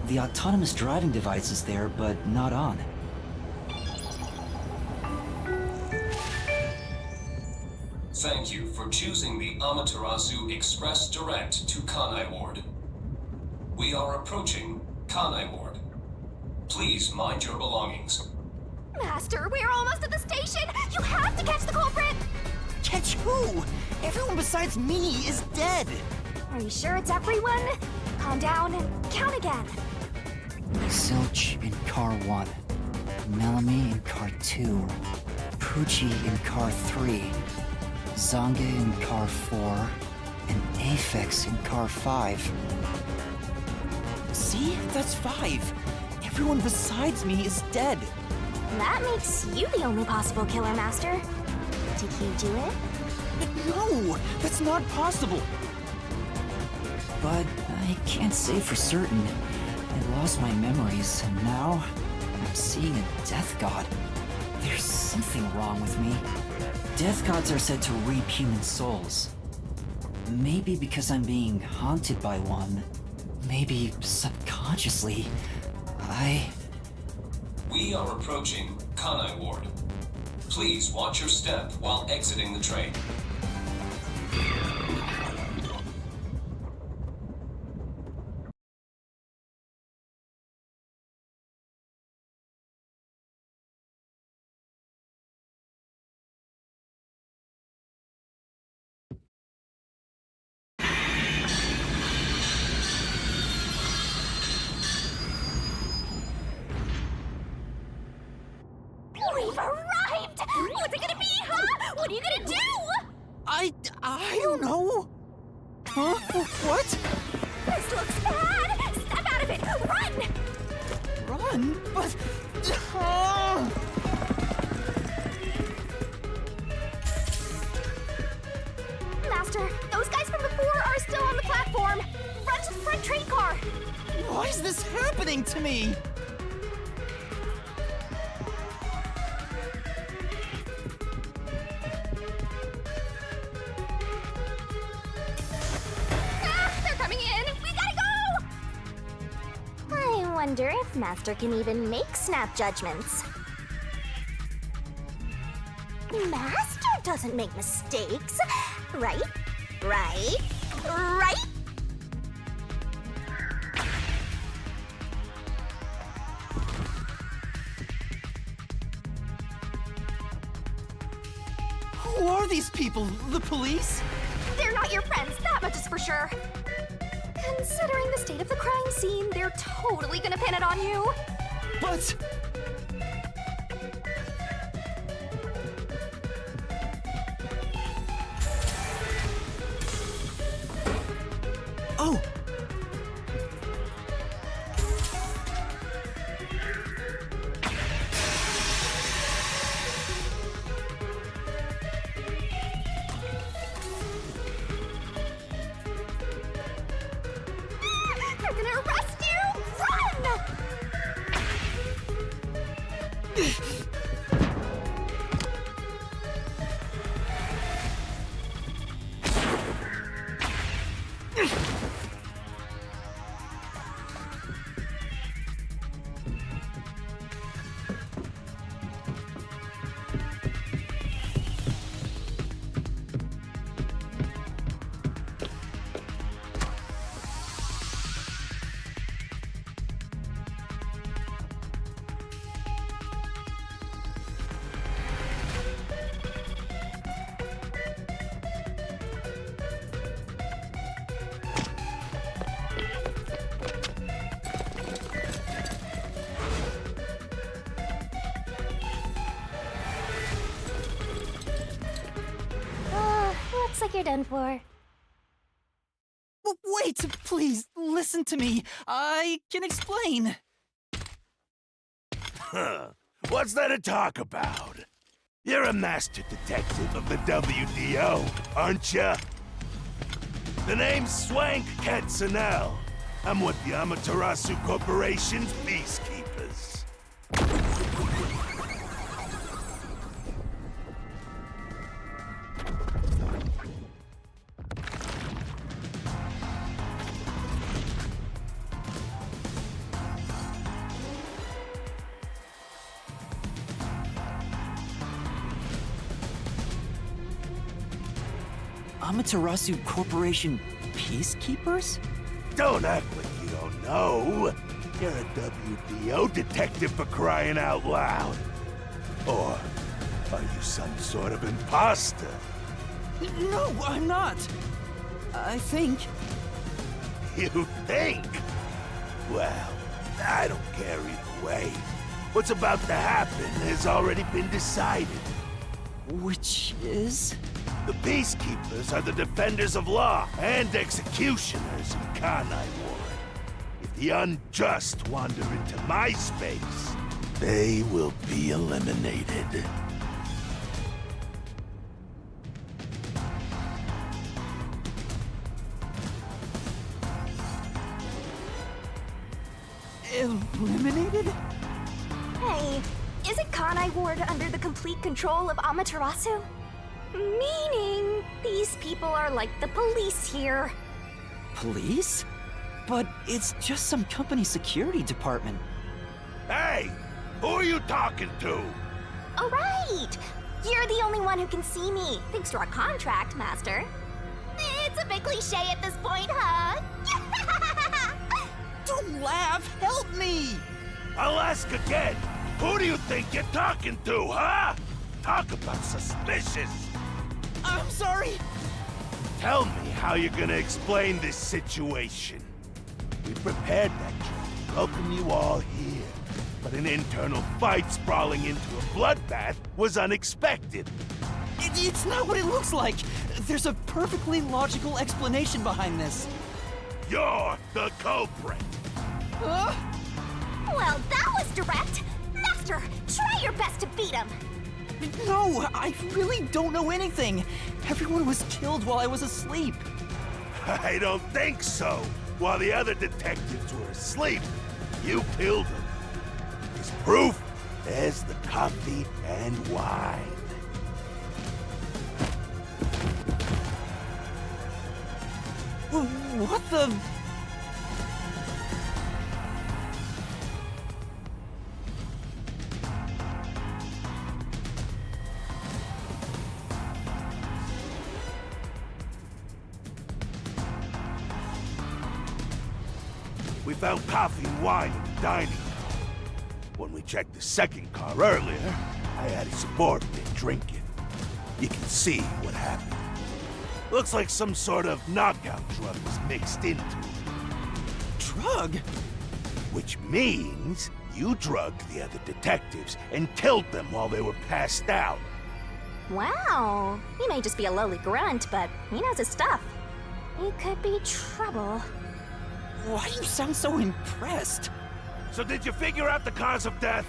The autonomous driving device is there, but not on. Thank you for choosing the Amaterasu Express Direct to Kanai Ward. We are approaching Kanai Ward. Please mind your belongings. Master, we're almost at the station! You have to catch the culprit! Catch who? Everyone besides me is dead! Are you sure it's everyone? Calm down and count again. Zilch in car 1. Melanie in car 2. Poochie in car 3. Zange in car 4. And Aphex in car 5. See? That's 5. Everyone besides me is dead. That makes you the only possible killer, Master. Did you do it? No! That's not possible! But I can't say for certain. I lost my memories, and now I'm seeing a death god. There's something wrong with me. Death gods are said to reap human souls. Maybe because I'm being haunted by one. Maybe subconsciously. We are approaching Kanai Ward. Please watch your step while exiting the train. We've arrived! What's it gonna be, huh? What are you gonna do? I don't know. Huh? What? This looks bad! Step out of it! Run! Run? But... Master, those guys from before are still on the platform. Run to the front train car. Why is this happening to me? They're coming in! We gotta go! I wonder if Master can even make snap judgments. Master doesn't make mistakes. Right? Right? Right? Who are these people? The police? They're not your friends, that much is for sure. Considering the state of the crime scene, they're totally gonna pin it on you. But... Oh! They're gonna arrest you! Run! Looks like you're done for. Wait, please, listen to me. I can explain. Huh. What's there to talk about? You're a master detective of the WDO, aren't ya? The name's Swank Katsunel. I'm with the Amaterasu Corporation's Peacekeepers. Amaterasu Corporation Peacekeepers? Don't act like you don't know. You're a WDO detective for crying out loud. Or are you some sort of imposter? No, I'm not. I think... You think? Well, I don't care either way. What's about to happen has already been decided. Which is? The Peacekeepers are the defenders of law and executioners in Kanai Ward. If the unjust wander into my space, they will be eliminated. eliminated? Hey, isn't Kanai Ward under the complete control of Amaterasu? Meaning, these people are like the police here. Police? But it's just some company security department. Hey! Who are you talking to? Oh, right! You're the only one who can see me, thanks to our contract, Master. It's a bit cliche at this point, huh? Don't laugh! Help me! I'll ask again. Who do you think you're talking to, huh? Talk about suspicious. I'm sorry! Tell me how you're gonna explain this situation. We prepared that trip to welcome you all here, but an internal fight sprawling into a bloodbath was unexpected. It's not what it looks like! There's a perfectly logical explanation behind this. You're the culprit. Huh? Well, that was direct. Master, try your best to beat him. No, I really don't know anything. Everyone was killed while I was asleep. I don't think so. While the other detectives were asleep, you killed them. As proof, there's the coffee and wine. What the... We found coffee and wine in the dining hall. When we checked the second car earlier, I had a subordinate drink it. You can see what happened. Looks like some sort of knockout drug was mixed into it. Drug? Which means you drugged the other detectives and killed them while they were passed out. Wow, he may just be a lowly grunt, but he knows his stuff. He could be trouble. Why do you sound so impressed? So did you figure out the cause of death?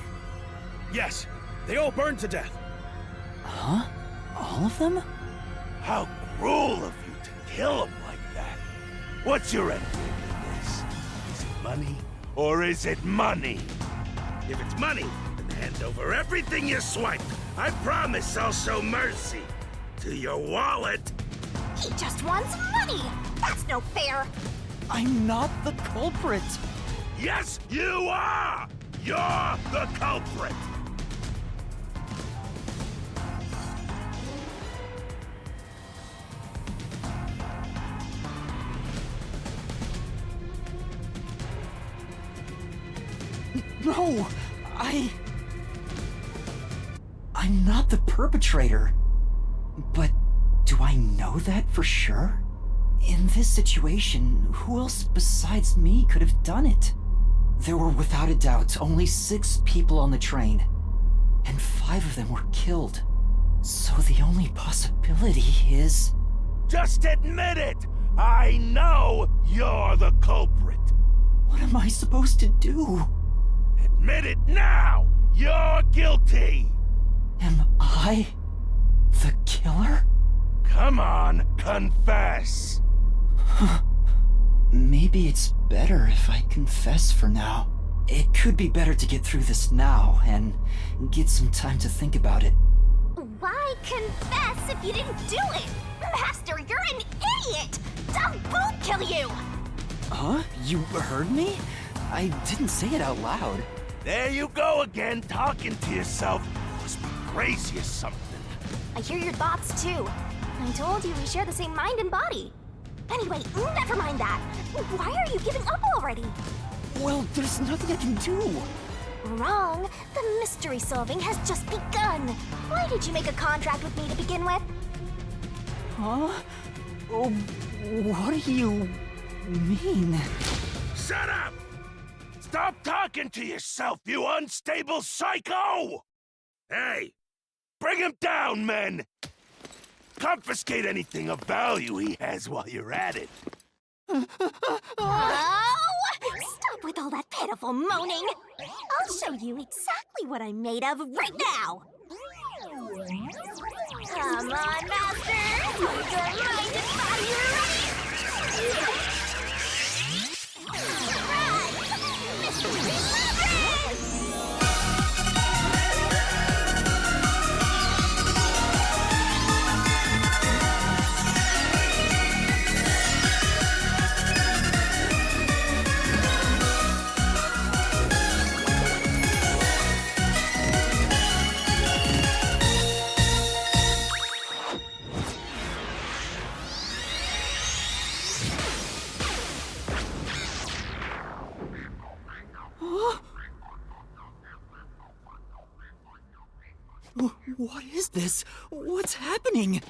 Yes, they all burned to death. Huh? All of them? How cruel of you to kill them like that. What's your end game in this? Is it money or is it money? If it's money, then hand over everything you swiped. I promise I'll show mercy to your wallet. He just wants money. That's no fair. I'm not the culprit. Yes, you are! You're the culprit! No, I'm not the perpetrator. But do I know that for sure? In this situation, who else besides me could have done it? There were without a doubt only 6 people on the train, and 5 of them were killed. So the only possibility is... Just admit it! I know you're the culprit! What am I supposed to do? Admit it now! You're guilty! Am I the killer? Come on, confess! Maybe it's better if I confess for now. It could be better to get through this now and get some time to think about it. Why confess if you didn't do it? Master, you're an idiot! I'll boot kill you! Huh? You heard me? I didn't say it out loud. There you go again, talking to yourself. Must be crazy or something. I hear your thoughts too. I told you we share the same mind and body. Anyway, never mind that. Why are you giving up already? Well, there's nothing I can do. Wrong. The mystery solving has just begun. Why did you make a contract with me to begin with? Huh? Oh, what do you mean? Shut up! Stop talking to yourself, you unstable psycho! Hey, bring him down, men! Confiscate anything of value he has while you're at it. Oh! Stop with all that pitiful moaning! I'll show you exactly what I'm made of right now! Come on, Master! Use your mind and body right! Mystery lover! What is this? What's happening?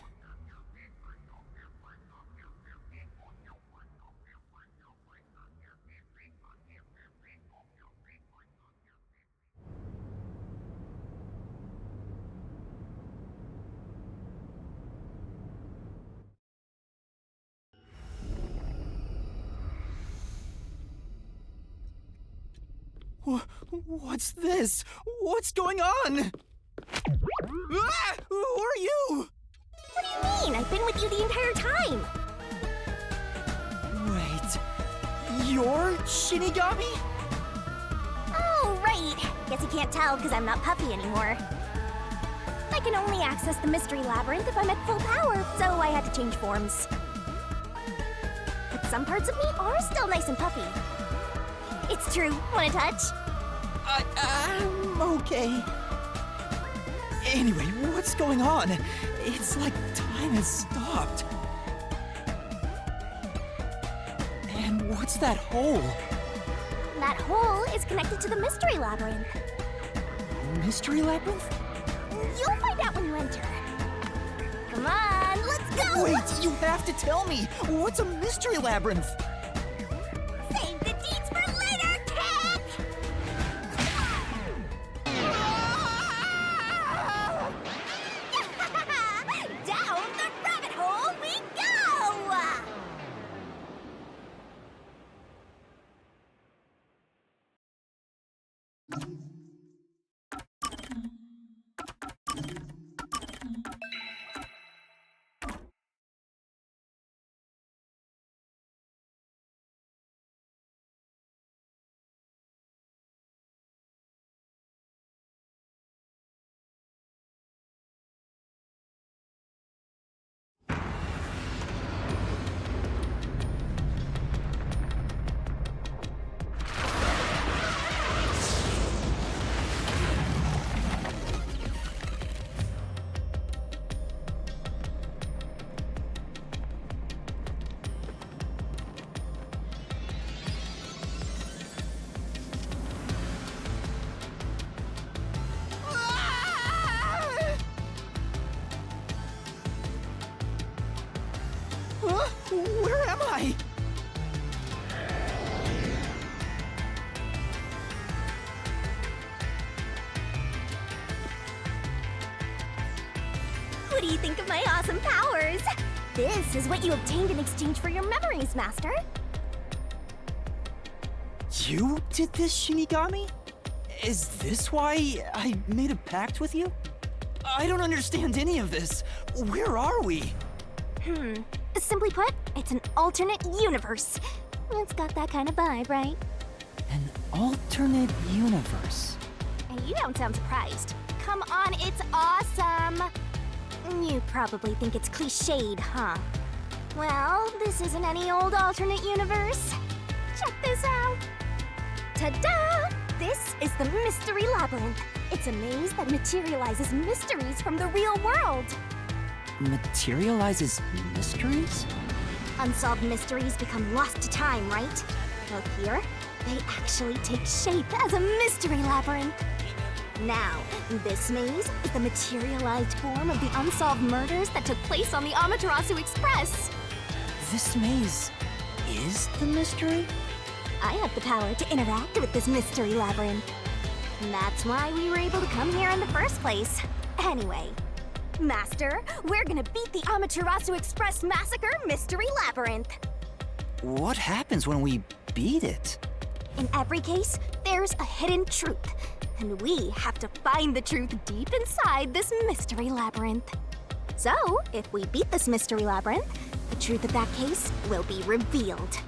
What's this? What's going on? Ah! Who are you? What do you mean? I've been with you the entire time. Wait, you're Shinigami? Oh, right. Guess you can't tell because I'm not Puffy anymore. I can only access the Mystery Labyrinth if I'm at full power, so I had to change forms. But some parts of me are still nice and puffy. It's true. Want a touch? I'm okay. Anyway, what's going on? It's like time has stopped. And what's that hole? That hole is connected to the Mystery Labyrinth. Mystery Labyrinth? You'll find out when you enter. Come on, let's go! Wait, you have to tell me! What's a Mystery Labyrinth? Save the deeds for later, kick! Down the rabbit hole we go! Huh? Where am I? What do you think of my awesome powers? This is what you obtained in exchange for your memories, Master. You did this, Shinigami? Is this why I made a pact with you? I don't understand any of this. Where are we? Simply put, it's an alternate universe. It's got that kind of vibe, right? An alternate universe. And you don't sound surprised. Come on, it's awesome! You probably think it's cliched, huh? Well, this isn't any old alternate universe. Check this out! Ta-da! This is the Mystery Labyrinth. It's a maze that materializes mysteries from the real world. Materializes mysteries? Unsolved mysteries become lost to time, right? Well, here, they actually take shape as a mystery labyrinth. Now, this maze is the materialized form of the unsolved murders that took place on the Amaterasu Express. This maze is the mystery? I have the power to interact with this mystery labyrinth. And that's why we were able to come here in the first place. Anyway, Master, we're gonna beat the Amaterasu Express Massacre Mystery Labyrinth. What happens when we beat it? In every case, there's a hidden truth. And we have to find the truth deep inside this mystery labyrinth. So, if we beat this mystery labyrinth, the truth of that case will be revealed.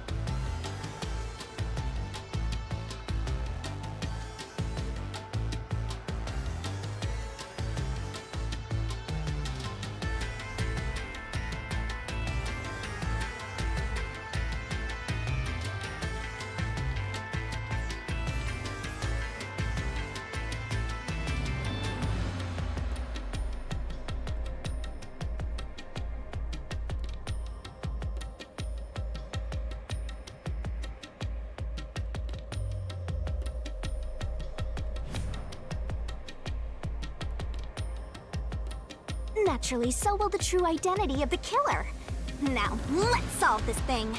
Naturally, so will the true identity of the killer. Now, let's solve this thing.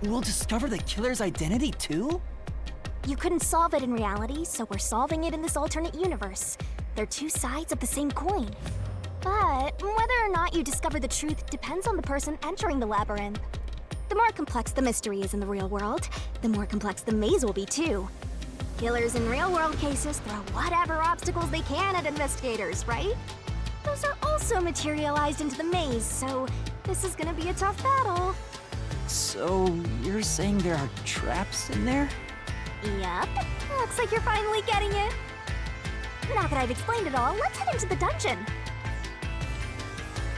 We'll discover the killer's identity too? You couldn't solve it in reality, so we're solving it in this alternate universe. They're two sides of the same coin. But whether or not you discover the truth depends on the person entering the labyrinth. The more complex the mystery is in the real world, the more complex the maze will be too. Killers in real-world cases throw whatever obstacles they can at investigators, right? Those are also materialized into the maze, so this is gonna be a tough battle. So, you're saying there are traps in there? Yup. Looks like you're finally getting it. Now that I've explained it all, let's head into the dungeon.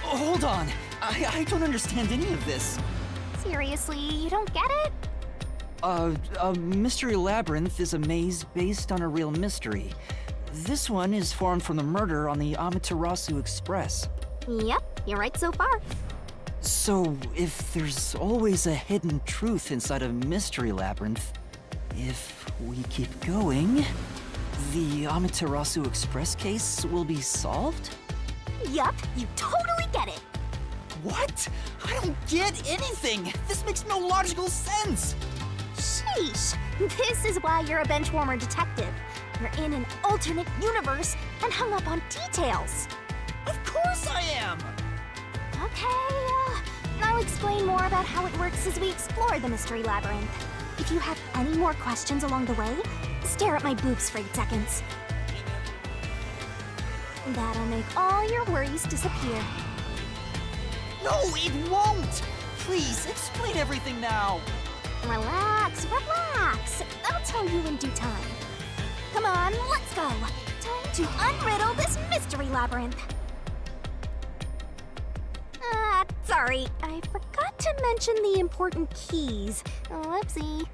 Oh, hold on. I don't understand any of this. Seriously, you don't get it? Mystery Labyrinth is a maze based on a real mystery. This one is formed from the murder on the Amaterasu Express. Yep, you're right so far. So, if there's always a hidden truth inside a Mystery Labyrinth, if we keep going, the Amaterasu Express case will be solved? Yup, you totally get it. What? I don't get anything! This makes no logical sense! Sheesh. This is why you're a benchwarmer detective. You're in an alternate universe and hung up on details. Of course I am! Okay, I'll explain more about how it works as we explore the Mystery Labyrinth. If you have any more questions along the way, stare at my boobs for 8 seconds. That'll make all your worries disappear. No, it won't! Please, explain everything now! Relax, relax. I'll tell you in due time. Come on, let's go. Time to unriddle this Mystery Labyrinth. Sorry, I forgot to mention the important keys. Whoopsie.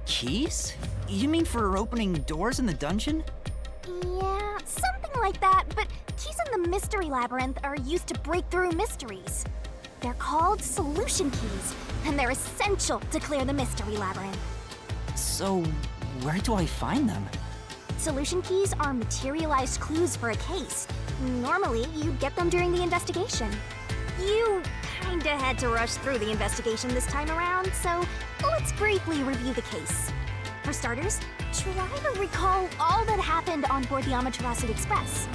Keys? You mean for opening doors in the dungeon? Yeah, something like that, but keys in the Mystery Labyrinth are used to break through mysteries. They're called solution keys, and they're essential to clear the Mystery Labyrinth. So, where do I find them? Solution keys are materialized clues for a case. Normally, you'd get them during the investigation. You kinda had to rush through the investigation this time around, so let's briefly review the case. For starters, try to recall all that happened on board the Amaterasu Express.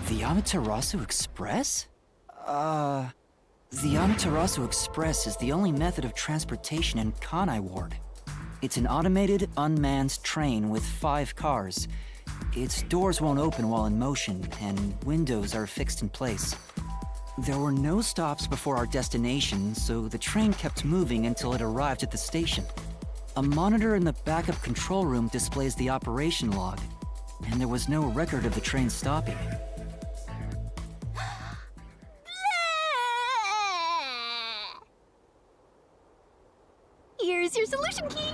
The Amaterasu Express? The Amaterasu Express is the only method of transportation in Kanai Ward. It's an automated, unmanned train with 5 cars. Its doors won't open while in motion, and windows are fixed in place. There were no stops before our destination, so the train kept moving until it arrived at the station. A monitor in the backup control room displays the operation log, and there was no record of the train stopping. Here's your solution key.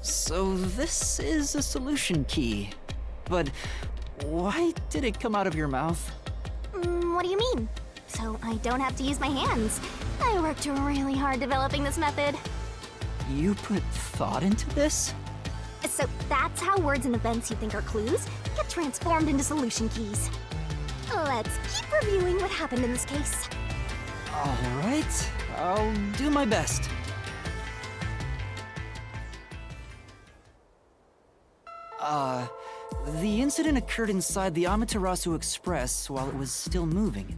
So this is a solution key. But why did it come out of your mouth? What do you mean? So I don't have to use my hands. I worked really hard developing this method. You put thought into this? So that's how words and events you think are clues get transformed into solution keys. Let's keep reviewing what happened in this case. All right, I'll do my best. The incident occurred inside the Amaterasu Express while it was still moving.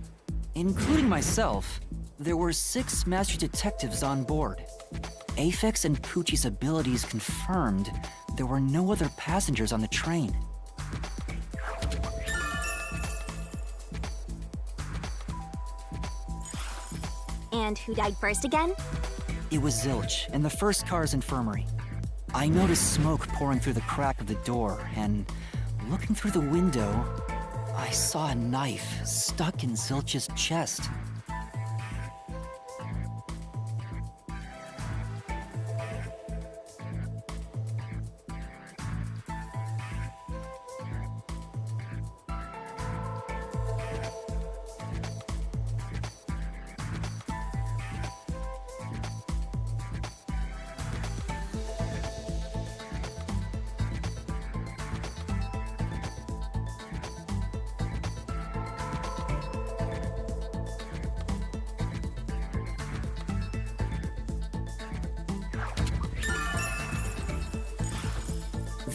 Including myself, there were 6 master detectives on board. Aphex and Poochie's abilities confirmed there were no other passengers on the train. And who died first again? It was Zilch in the first car's infirmary. I noticed smoke pouring through the crack of the door, and looking through the window, I saw a knife stuck in Zilch's chest.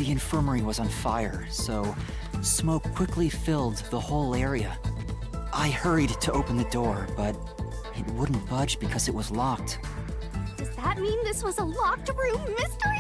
The infirmary was on fire, so smoke quickly filled the whole area. I hurried to open the door, but it wouldn't budge because it was locked. Does that mean this was a locked room mystery?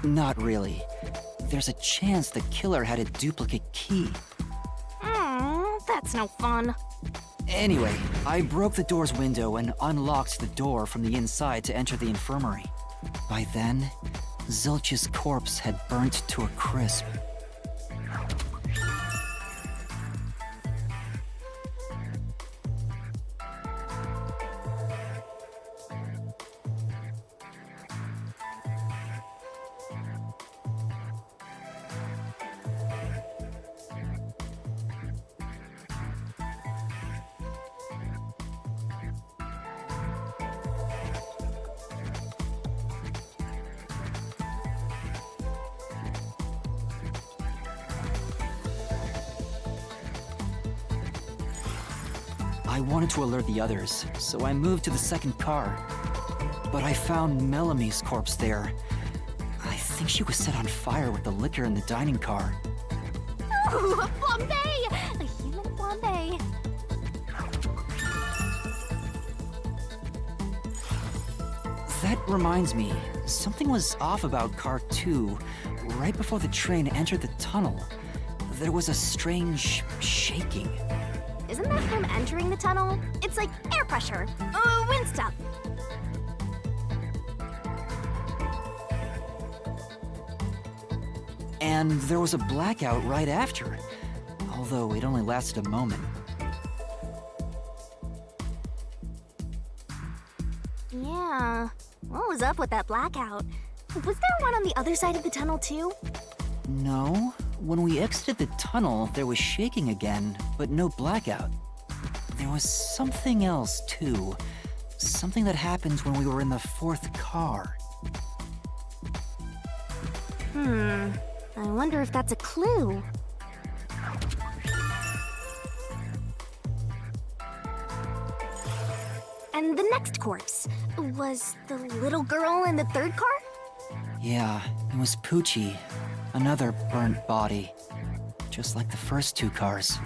Not really. There's a chance the killer had a duplicate key. That's no fun. Anyway, I broke the door's window and unlocked the door from the inside to enter the infirmary. By then, Zilch's corpse had burnt to a crisp. I wanted to alert the others, so I moved to the second car. But I found Melamie's corpse there. I think she was set on fire with the liquor in the dining car. Ooh, a flambe! A human flambe. That reminds me, something was off about Car 2. Right before the train entered the tunnel, there was a strange shaking. Isn't that him entering the tunnel? It's like air pressure. Wind stuff. And there was a blackout right after, although it only lasted a moment. Yeah. What was up with that blackout? Was there one on the other side of the tunnel too? No. When we exited the tunnel, there was shaking again, but no blackout. There was something else, too. Something that happened when we were in the fourth car. I wonder if that's a clue. And the next corpse, was the little girl in the third car? Yeah, it was Poochie. Another burnt body. Just like the first two cars.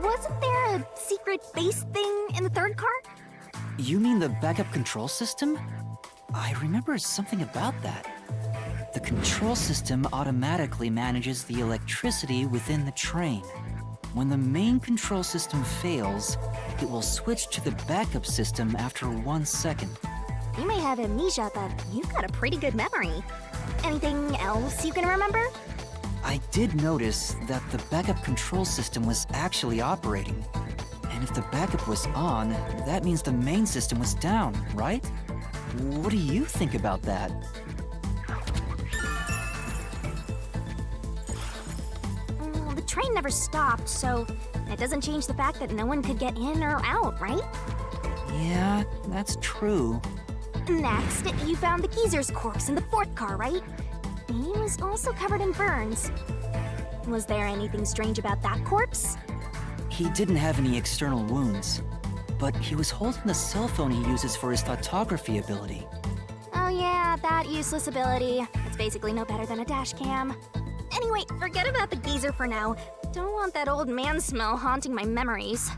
Wasn't there a secret base thing in the third car? You mean the backup control system? I remember something about that. The control system automatically manages the electricity within the train. When the main control system fails, it will switch to the backup system after 1 second. You may have amnesia, but you've got a pretty good memory. Anything else you can remember? I did notice that the backup control system was actually operating. And if the backup was on, that means the main system was down, right? What do you think about that? The train never stopped, so it doesn't change the fact that no one could get in or out, right? Yeah, that's true. Next, you found the geezer's corpse in the fourth car, right? He was also covered in burns. Was there anything strange about that corpse? He didn't have any external wounds, but he was holding the cell phone he uses for his photography ability. Oh yeah, that useless ability. It's basically no better than a dash cam. Anyway, forget about the geezer for now. Don't want that old man smell haunting my memories.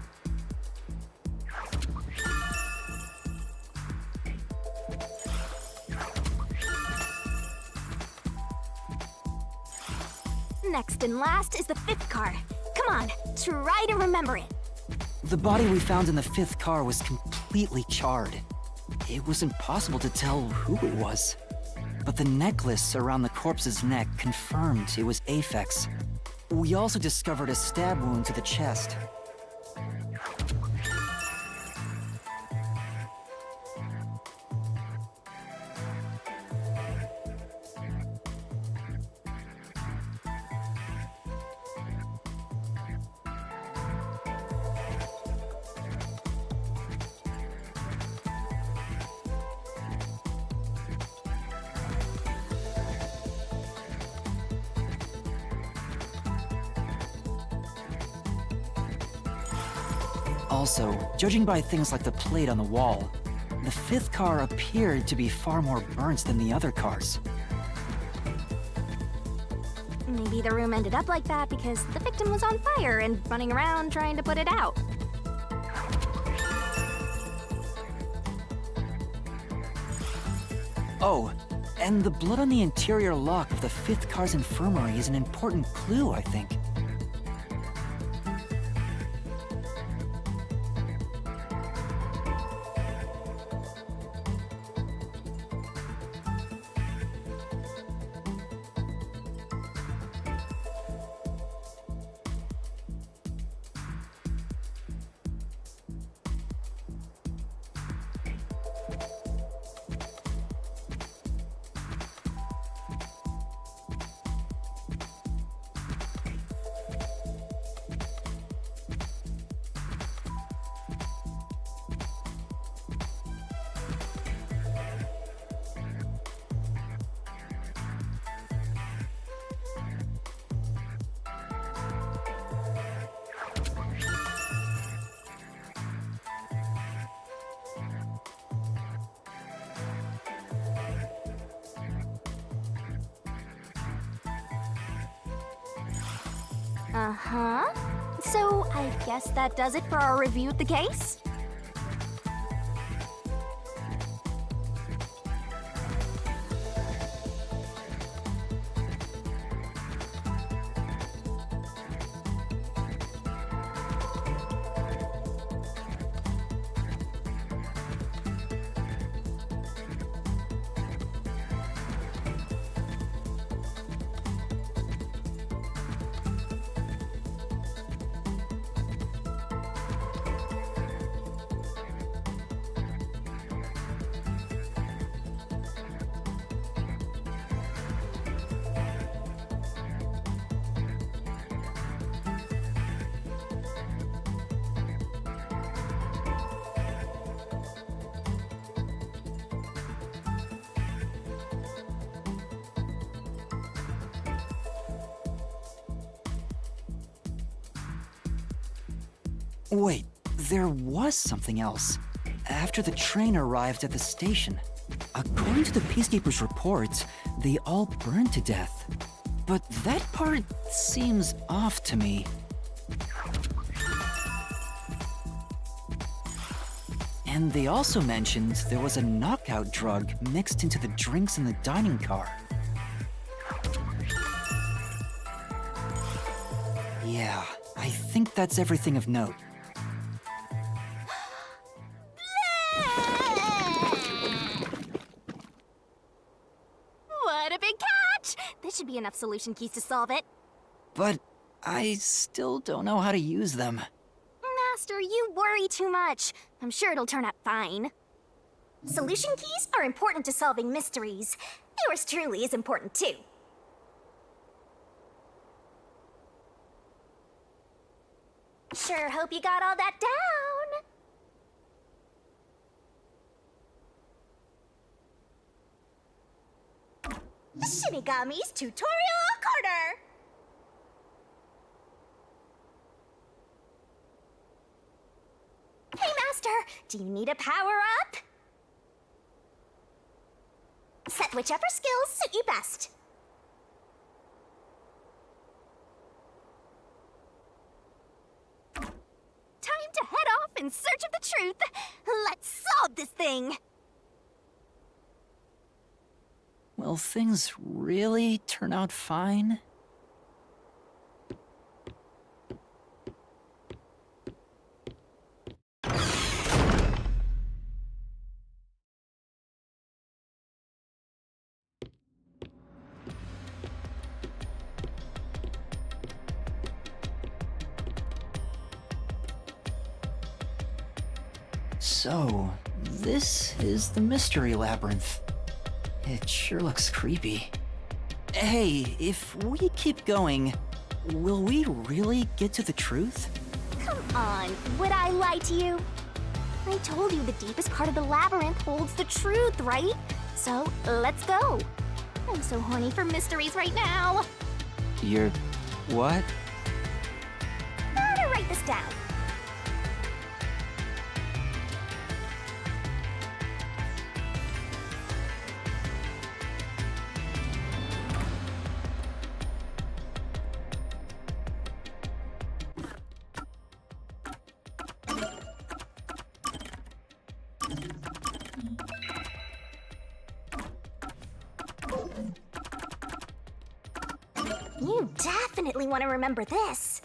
Next and last is the fifth car. Come on, try to remember it. The body we found in the fifth car was completely charred. It was impossible to tell who it was. But the necklace around the corpse's neck confirmed it was Aphex. We also discovered a stab wound to the chest. Also, judging by things like the plate on the wall, the fifth car appeared to be far more burnt than the other cars. Maybe the room ended up like that because the victim was on fire and running around trying to put it out. Oh, and the blood on the interior lock of the fifth car's infirmary is an important clue, I think. Uh-huh. So, I guess that does it for our review of the case? Wait, there was something else. After the train arrived at the station, according to the Peacekeepers' reports, they all burned to death. But that part seems off to me. And they also mentioned there was a knockout drug mixed into the drinks in the dining car. Yeah, I think that's everything of note. What a big catch! The should be enough solution keys to solve it. But I still don't know how to use them. Master, you worry too much. I'm sure it'll turn out fine. Solution keys are important to solving mysteries. Yours truly is important too. Sure hope you got all that down. Shinigami's Tutorial Corner! Hey, Master! Do you need a power-up? Set whichever skills suit you best. Time to head off in search of the truth! Let's solve this thing! Will things really turn out fine? So, this is the Mystery Labyrinth. It sure looks creepy. Hey, if we keep going, will we really get to the truth? Come on, would I lie to you? I told you the deepest part of the labyrinth holds the truth, right? So, let's go. I'm so horny for mysteries right now. You're... what? Gotta write this down. You definitely want to remember this.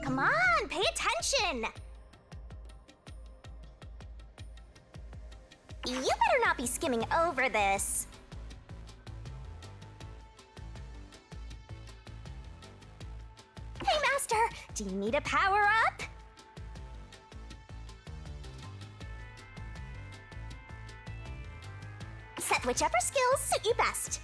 Come on, pay attention! You better not be skimming over this. Hey, Master, do you need a power-up? Set whichever skills suit you best.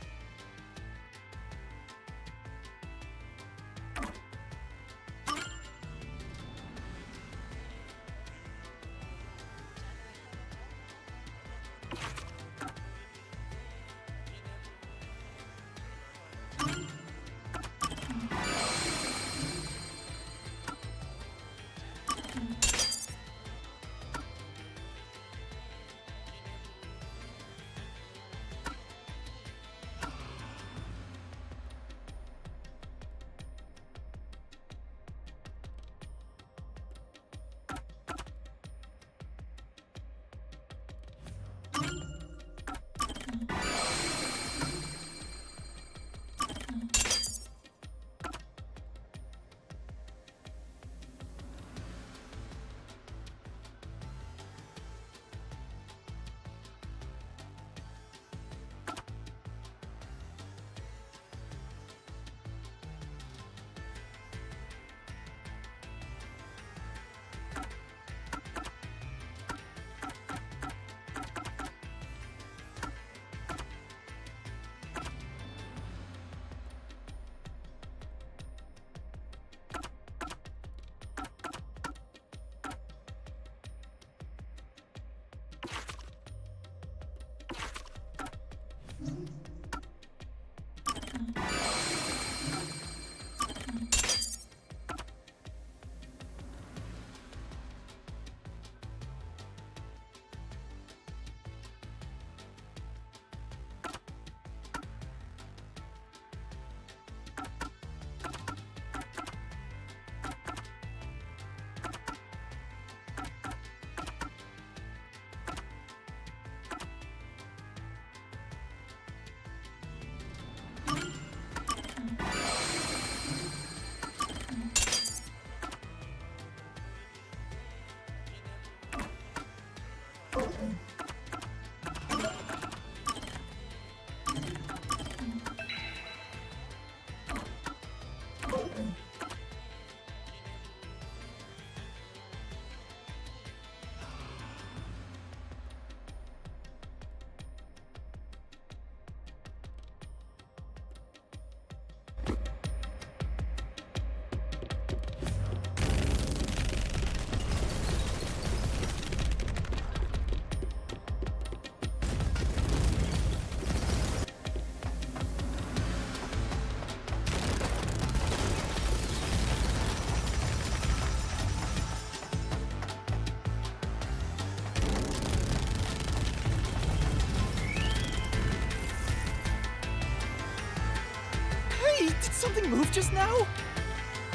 Did something move just now?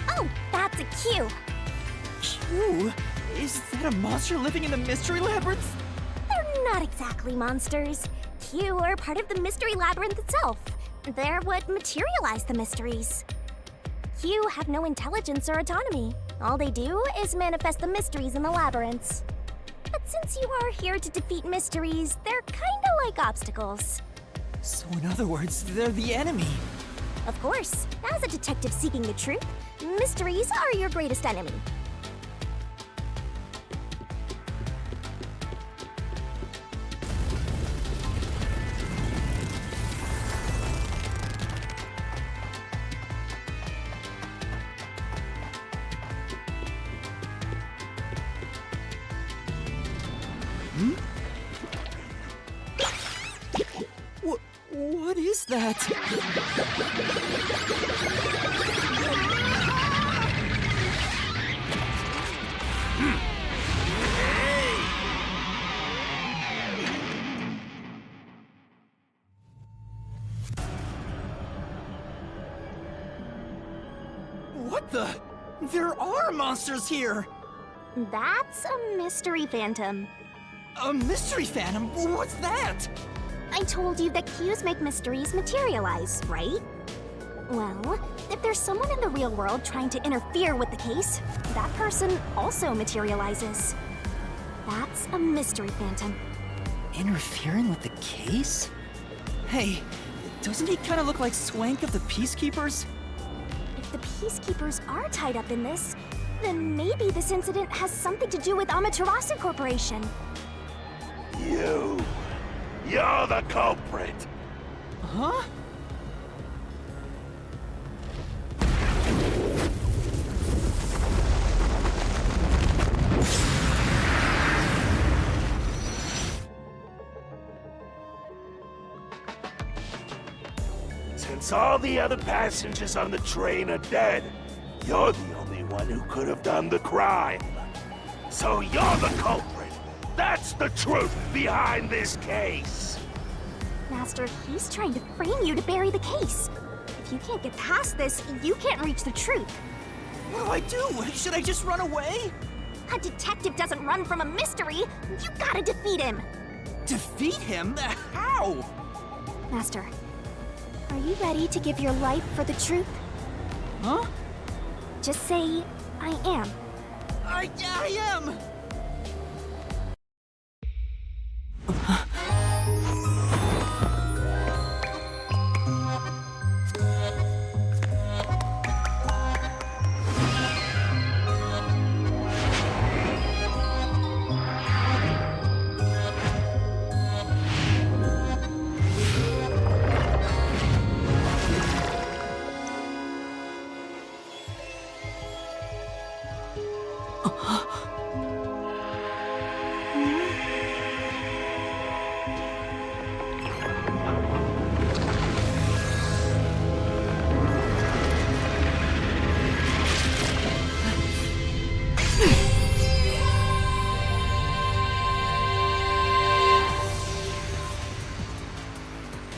Oh, that's a Q. Q? Is that a monster living in the Mystery Labyrinth? They're not exactly monsters. Q are part of the Mystery Labyrinth itself. They're what materialize the mysteries. Q have no intelligence or autonomy. All they do is manifest the mysteries in the labyrinths. But since you are here to defeat mysteries, they're kinda like obstacles. So in other words, they're the enemy. Of course, as a detective seeking the truth, mysteries are your greatest enemy. What is that? What the? There are monsters here! That's a mystery phantom. A mystery phantom? What's that? I told you that Qs make mysteries materialize, right? Well, if there's someone in the real world trying to interfere with the case, that person also materializes. That's a mystery phantom. Interfering with the case? Hey, doesn't he kind of look like Swank of the Peacekeepers? If the Peacekeepers are tied up in this, then maybe this incident has something to do with Amaterasu Corporation. You're the culprit! Huh? Since all the other passengers on the train are dead, you're the only one who could have done the crime. So you're the culprit! That's the truth behind this case! Master, he's trying to frame you to bury the case. If you can't get past this, you can't reach the truth. What do I do? Should I just run away? A detective doesn't run from a mystery. You gotta defeat him. Defeat him? How? Master, are you ready to give your life for the truth? Huh? Just say, I am. I am!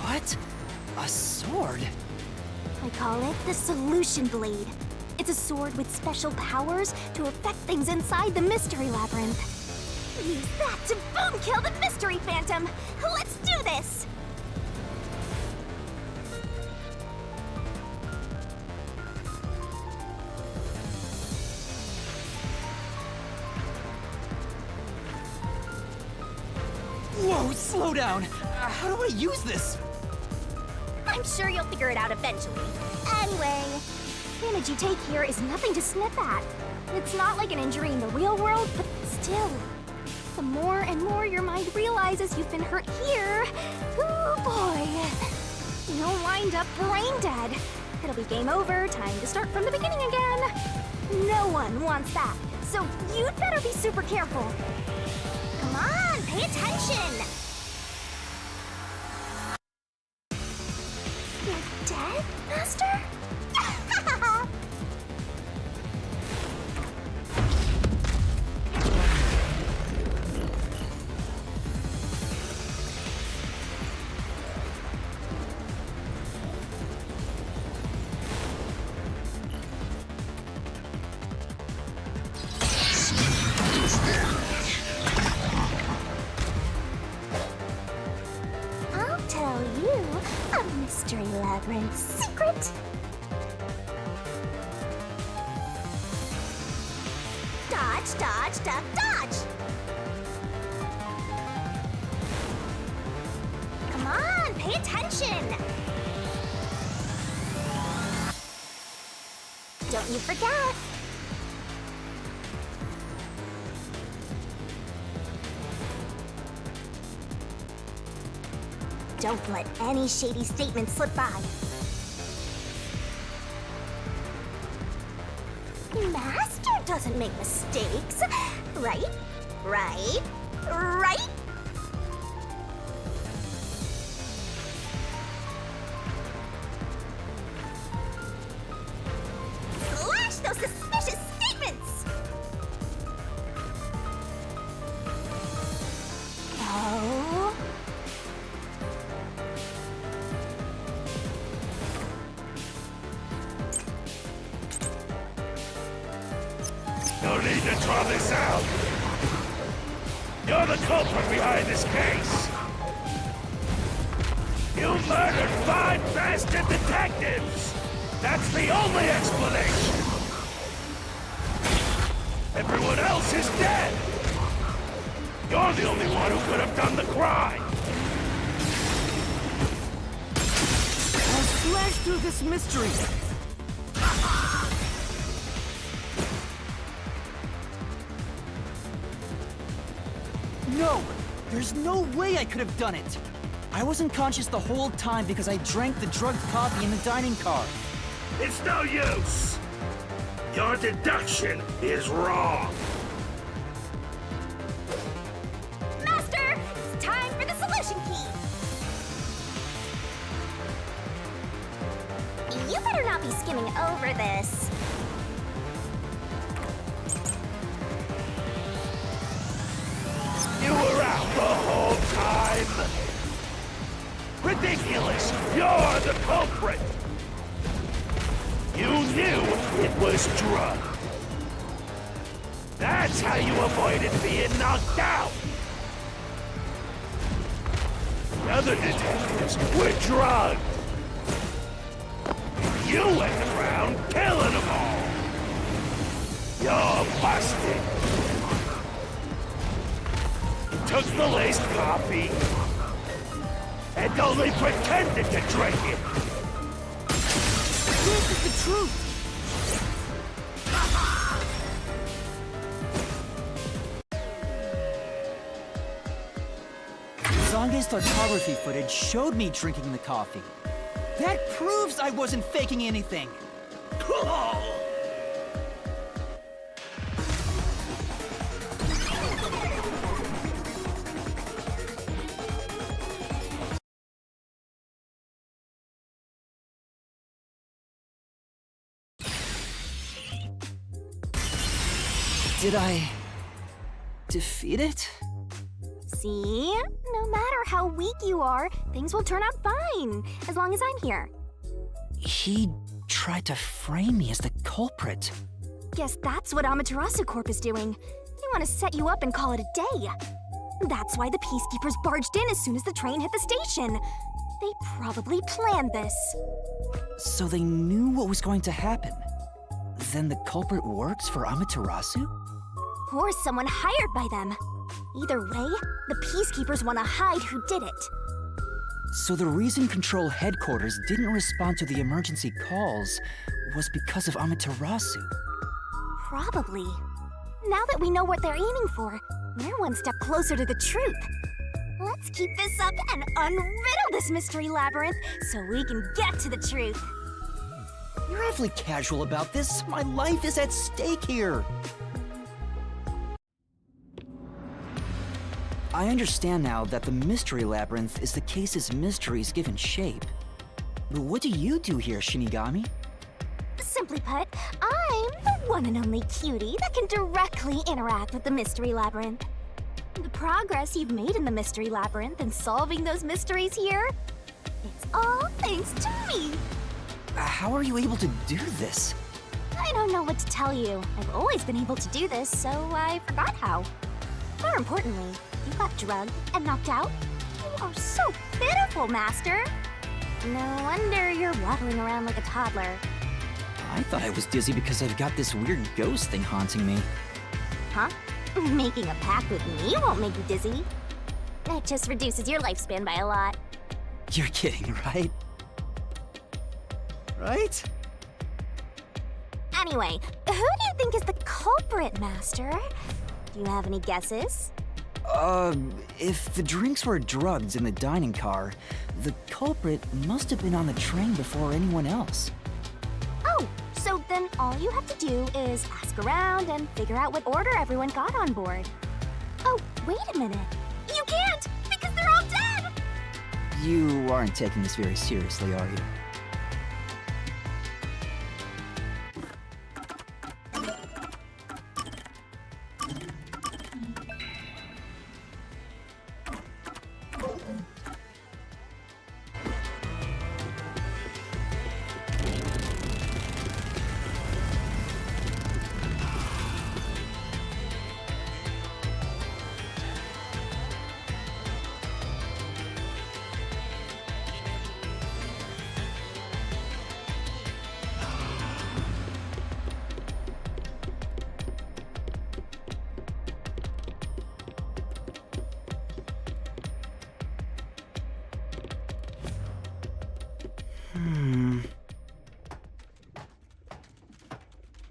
What? A sword? I call it the Solution Blade. It's a sword with special powers to affect things inside the Mystery Labyrinth. Use that to boom kill the Mystery Phantom! Let's do this! Whoa, slow down! How do I use this? I'm sure you'll figure it out eventually. Anyway, damage you take here is nothing to sniff at. It's not like an injury in the real world, but still. The more and more your mind realizes you've been hurt here, oh boy, you'll wind up brain dead. It'll be game over, time to start from the beginning again. No one wants that, so you'd better be super careful. Come on, pay attention! You're dead, Master? out! Dodge, dodge, duck, dodge! Come on, pay attention! Don't you forget! Don't let any shady statements slip by. Master doesn't make mistakes, right? Right? Right? Slash those suspicious statements! Oh... No need to draw this out! You're the culprit behind this case! You murdered 5 bastard detectives! That's the only explanation! Everyone else is dead! You're the only one who could have done the crime! I'll slash through this mystery! No! There's no way I could have done it! I wasn't conscious the whole time because I drank the drugged coffee in the dining car. It's no use! Your deduction is wrong! Master, it's time for the solution key! You better not be skimming over this. You were out the whole time! Ridiculous! You're the culprit! You knew it was drugged! That's how you avoided being knocked out! The other detectives were drugged! You went around killing them all! You're busted! Took the laced coffee and only pretended to drink it. This is the truth! Zange's photography footage showed me drinking the coffee. That proves I wasn't faking anything! Did I defeat it? See? No matter how weak you are, things will turn out fine, as long as I'm here. He tried to frame me as the culprit. Guess that's what Amaterasu Corp is doing. They want to set you up and call it a day. That's why the Peacekeepers barged in as soon as the train hit the station. They probably planned this. So they knew what was going to happen. Then the culprit works for Amaterasu? Or someone hired by them. Either way, the Peacekeepers want to hide who did it. So the reason Control Headquarters didn't respond to the emergency calls was because of Amaterasu. Probably. Now that we know what they're aiming for, we're one step closer to the truth. Let's keep this up and unriddle this mystery labyrinth so we can get to the truth. You're awfully casual about this. My life is at stake here. I understand now that the Mystery Labyrinth is the case's mysteries given shape. But what do you do here, Shinigami? Simply put, I'm the one and only cutie that can directly interact with the Mystery Labyrinth. The progress you've made in the Mystery Labyrinth and solving those mysteries here, it's all thanks to me. How are you able to do this? I don't know what to tell you. I've always been able to do this, so I forgot how. More importantly, you got drugged and knocked out. You are so pitiful, Master. No wonder you're waddling around like a toddler. I thought I was dizzy because I've got this weird ghost thing haunting me. Huh? Making a pact with me won't make you dizzy. It just reduces your lifespan by a lot. You're kidding, right? Right? Anyway, who do you think is the culprit, Master? Do you have any guesses? If the drinks were drugged in the dining car, the culprit must have been on the train before anyone else. Oh, so then all you have to do is ask around and figure out what order everyone got on board. Oh, wait a minute. You can't, because they're all dead! You aren't taking this very seriously, are you?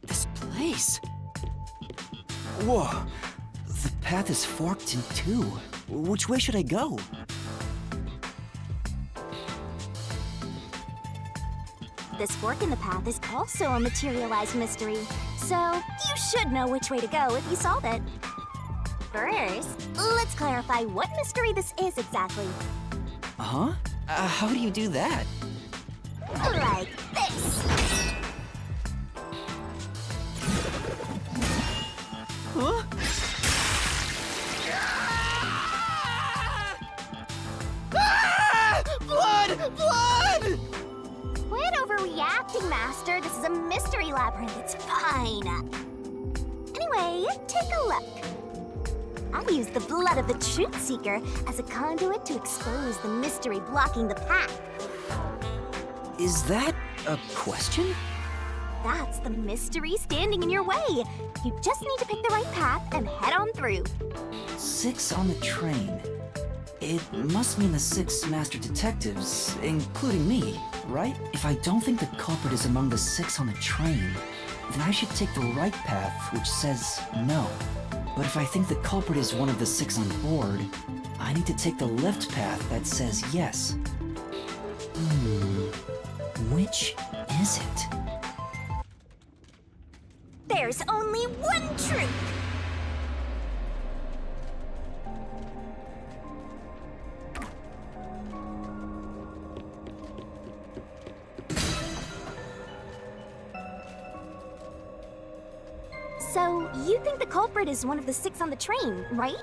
This place. Whoa. The path is forked in two. Which way should I go? This fork in the path is also a materialized mystery, so you should know which way to go if you solve it. First, let's clarify what mystery this is exactly. Huh? How do you do that? Like this. Huh? Ah! Blood! Blood! Quit overreacting, Master. This is a mystery labyrinth. It's fine. Anyway, take a look. I use the blood of the Truth Seeker as a conduit to expose the mystery blocking the path. Is that a question? That's the mystery standing in your way. You just need to pick the right path and head on through. 6 on the train. It must mean the 6 master detectives, including me, right? If I don't think the culprit is among the 6 on the train, then I should take the right path, which says no. But if I think the culprit is one of the 6 on board, I need to take the left path that says yes. Which is it? There's only one truth. So, you think the culprit is one of the 6 on the train, right?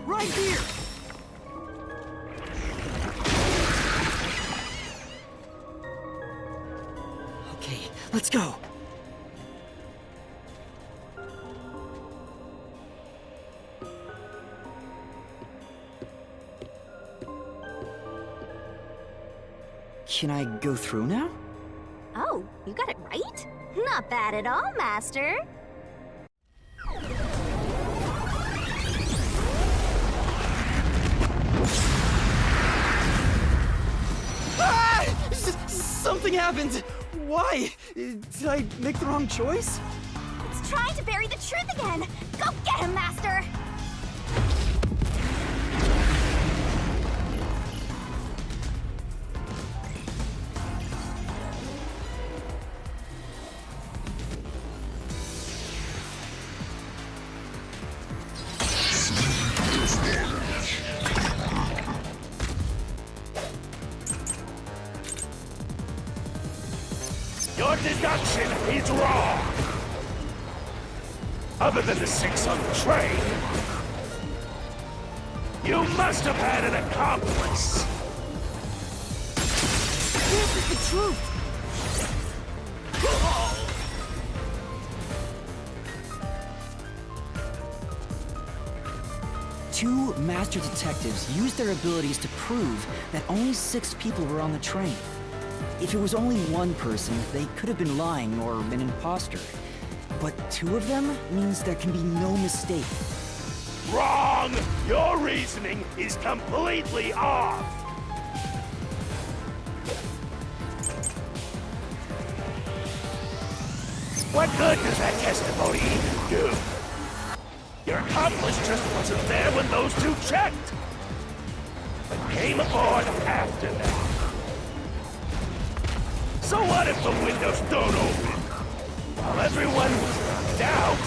Right here! Okay, let's go. Can I go through now? Oh, you got it right? Not bad at all, Master. Ah! Something happened! Why? Did I make the wrong choice? It's trying to bury the truth again! Go get him, Master! Your deduction is wrong! Other than the 6 on the train, you must have had an accomplice! This is the truth! 2 master detectives used their abilities to prove that only 6 people were on the train. If it was only one person, they could have been lying or an imposter. But 2 of them means there can be no mistake. Wrong! Your reasoning is completely off! What good does that testimony even do? Your accomplice just wasn't there when those 2 checked, but came aboard after that. So what if the windows don't open? While everyone was knocked out,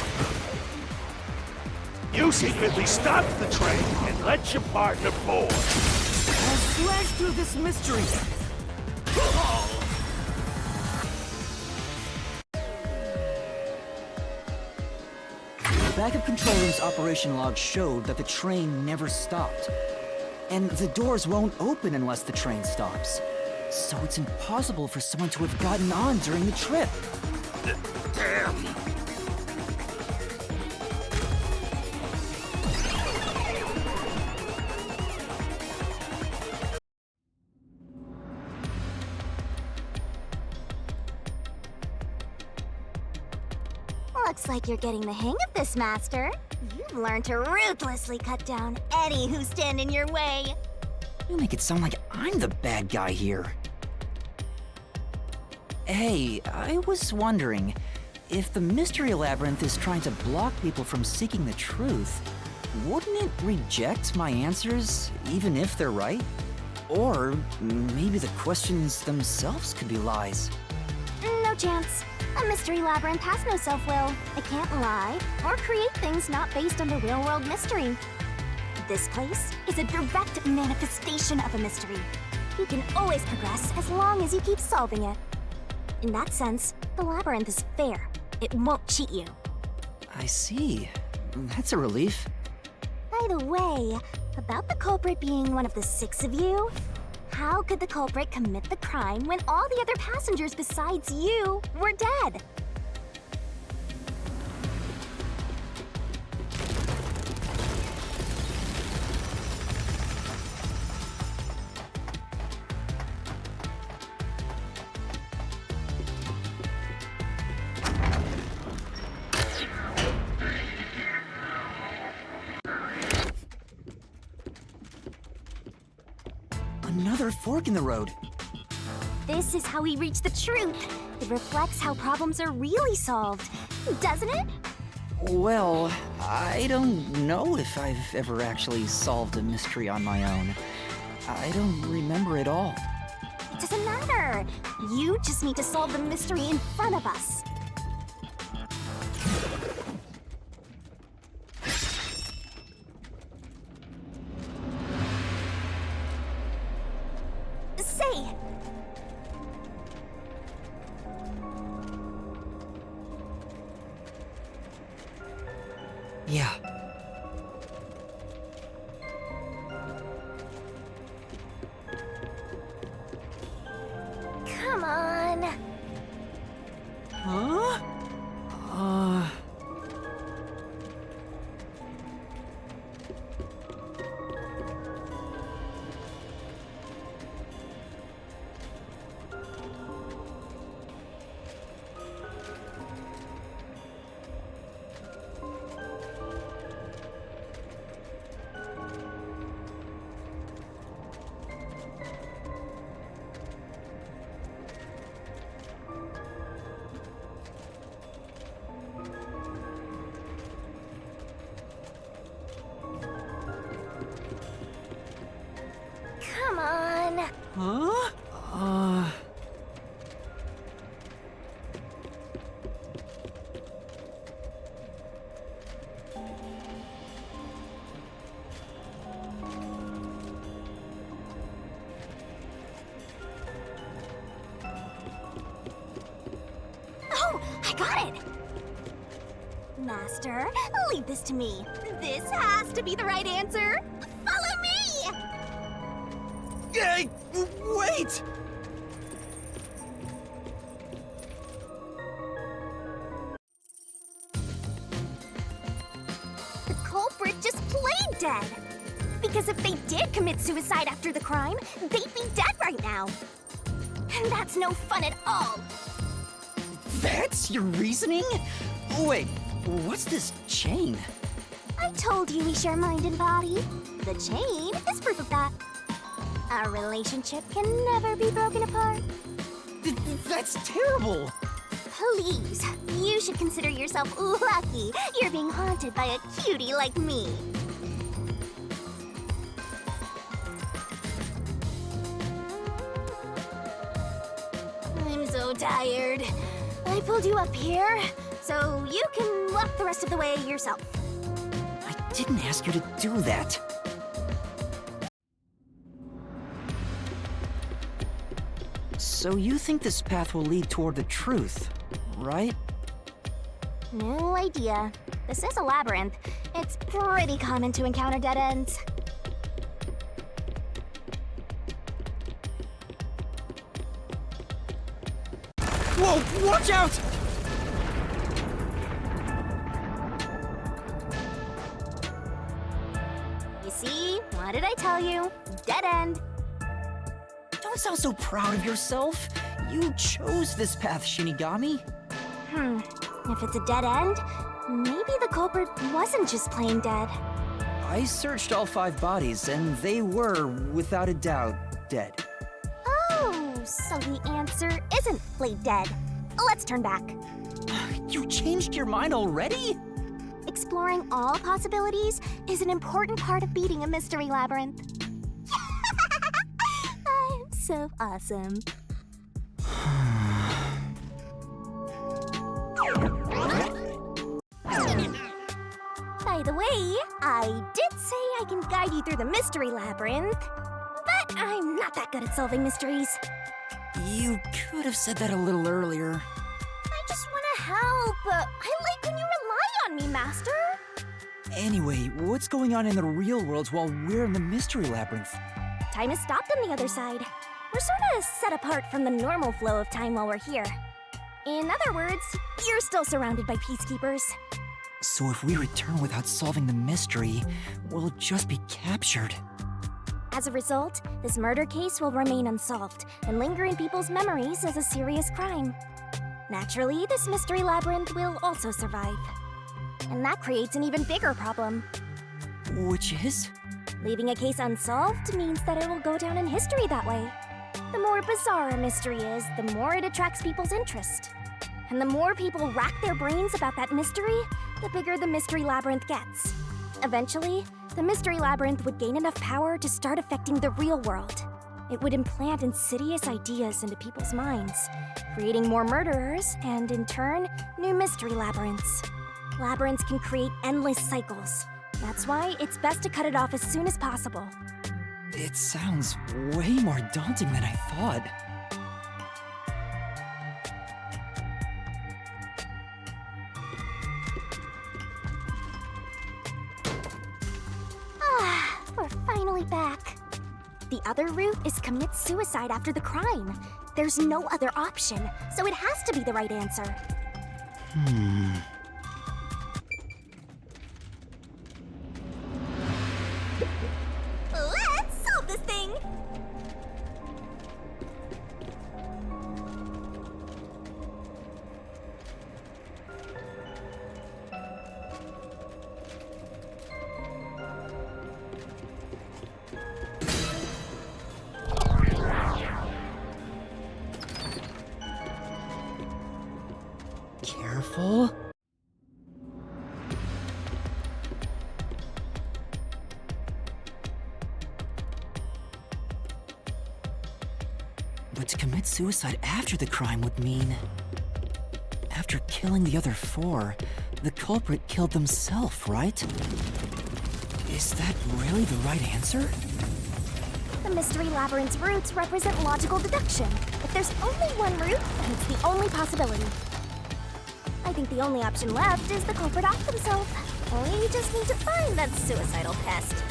you secretly stopped the train and let your partner board. I'll slash through this mystery! The backup control room's operation log showed that the train never stopped. And the doors won't open unless the train stops. So it's impossible for someone to have gotten on during the trip. Damn! Looks like you're getting the hang of this, Master. You've learned to ruthlessly cut down any who stand in your way. You make it sound like I'm the bad guy here. Hey, I was wondering, if the Mystery Labyrinth is trying to block people from seeking the truth, wouldn't it reject my answers, even if they're right? Or maybe the questions themselves could be lies. No chance. A Mystery Labyrinth has no self-will. It can't lie or create things not based on the real-world mystery. This place is a direct manifestation of a mystery. You can always progress as long as you keep solving it. In that sense, the labyrinth is fair. It won't cheat you. I see. That's a relief. By the way, about the culprit being one of the 6 of you, how could the culprit commit the crime when all the other passengers besides you were dead? Another fork in the road. This is how we reach the truth. It reflects how problems are really solved, doesn't it? Well, I don't know if I've ever actually solved a mystery on my own. I don't remember it all. It doesn't matter. You just need to solve the mystery in front of us. Say, yeah. come on. Huh? Come on. Huh? Oh, I got it! Master, leave this to me. This has to be the right answer. Follow me! Hey, wait! The culprit just played dead. Because if they did commit suicide after the crime, they'd be dead right now. And that's no fun at all. That's your reasoning? Wait, what's this chain? I told you we share mind and body. The chain is proof of that. Our relationship can never be broken apart. That's terrible! Please, you should consider yourself lucky you're being haunted by a cutie like me. I'm so tired. I pulled you up here, so you can walk the rest of the way yourself. I didn't ask you to do that. So you think this path will lead toward the truth, right? No idea. This is a labyrinth. It's pretty common to encounter dead ends. Whoa, watch out! You see? What did I tell you? Dead end. Don't sound so proud of yourself. You chose this path, Shinigami. If it's a dead end, maybe the culprit wasn't just plain dead. I searched all 5 bodies, and they were, without a doubt, dead. Oh, so the answer isn't plain dead. Let's turn back. You changed your mind already? Exploring all possibilities is an important part of beating a mystery labyrinth. I'm so awesome. By the way, I did say I can guide you through the mystery labyrinth, but I'm not that good at solving mysteries. You could have said that a little earlier. I just want to help. I like when you rely on me, Master. Anyway, what's going on in the real world while we're in the mystery labyrinth? Time has stopped on the other side. We're sort of set apart from the normal flow of time while we're here. In other words, you're still surrounded by peacekeepers. So if we return without solving the mystery, we'll just be captured. As a result, this murder case will remain unsolved and linger in people's memories as a serious crime. Naturally, this mystery labyrinth will also survive. And that creates an even bigger problem. Which is? Leaving a case unsolved means that it will go down in history that way. The more bizarre a mystery is, the more it attracts people's interest. And the more people rack their brains about that mystery, the bigger the mystery labyrinth gets. Eventually, the mystery labyrinth would gain enough power to start affecting the real world. It would implant insidious ideas into people's minds, creating more murderers and, in turn, new mystery labyrinths. Labyrinths can create endless cycles. That's why it's best to cut it off as soon as possible. It sounds way more daunting than I thought. We're finally back. The other route is commit suicide after the crime. There's no other option, so it has to be the right answer. Let's solve this thing! Careful. But to commit suicide after the crime would mean... After killing the other 4, the culprit killed themselves, right? Is that really the right answer? The mystery labyrinth's routes represent logical deduction. If there's only one route, then it's the only possibility. I think the only option left is the culprit off themselves. We just need to find that suicidal pest.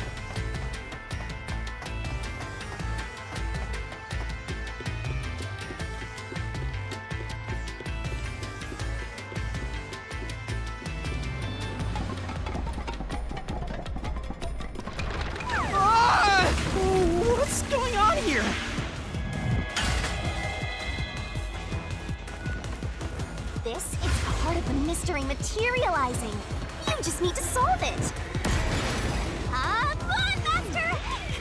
this is part of the mystery materializing. You just need to solve it. Come on, Master!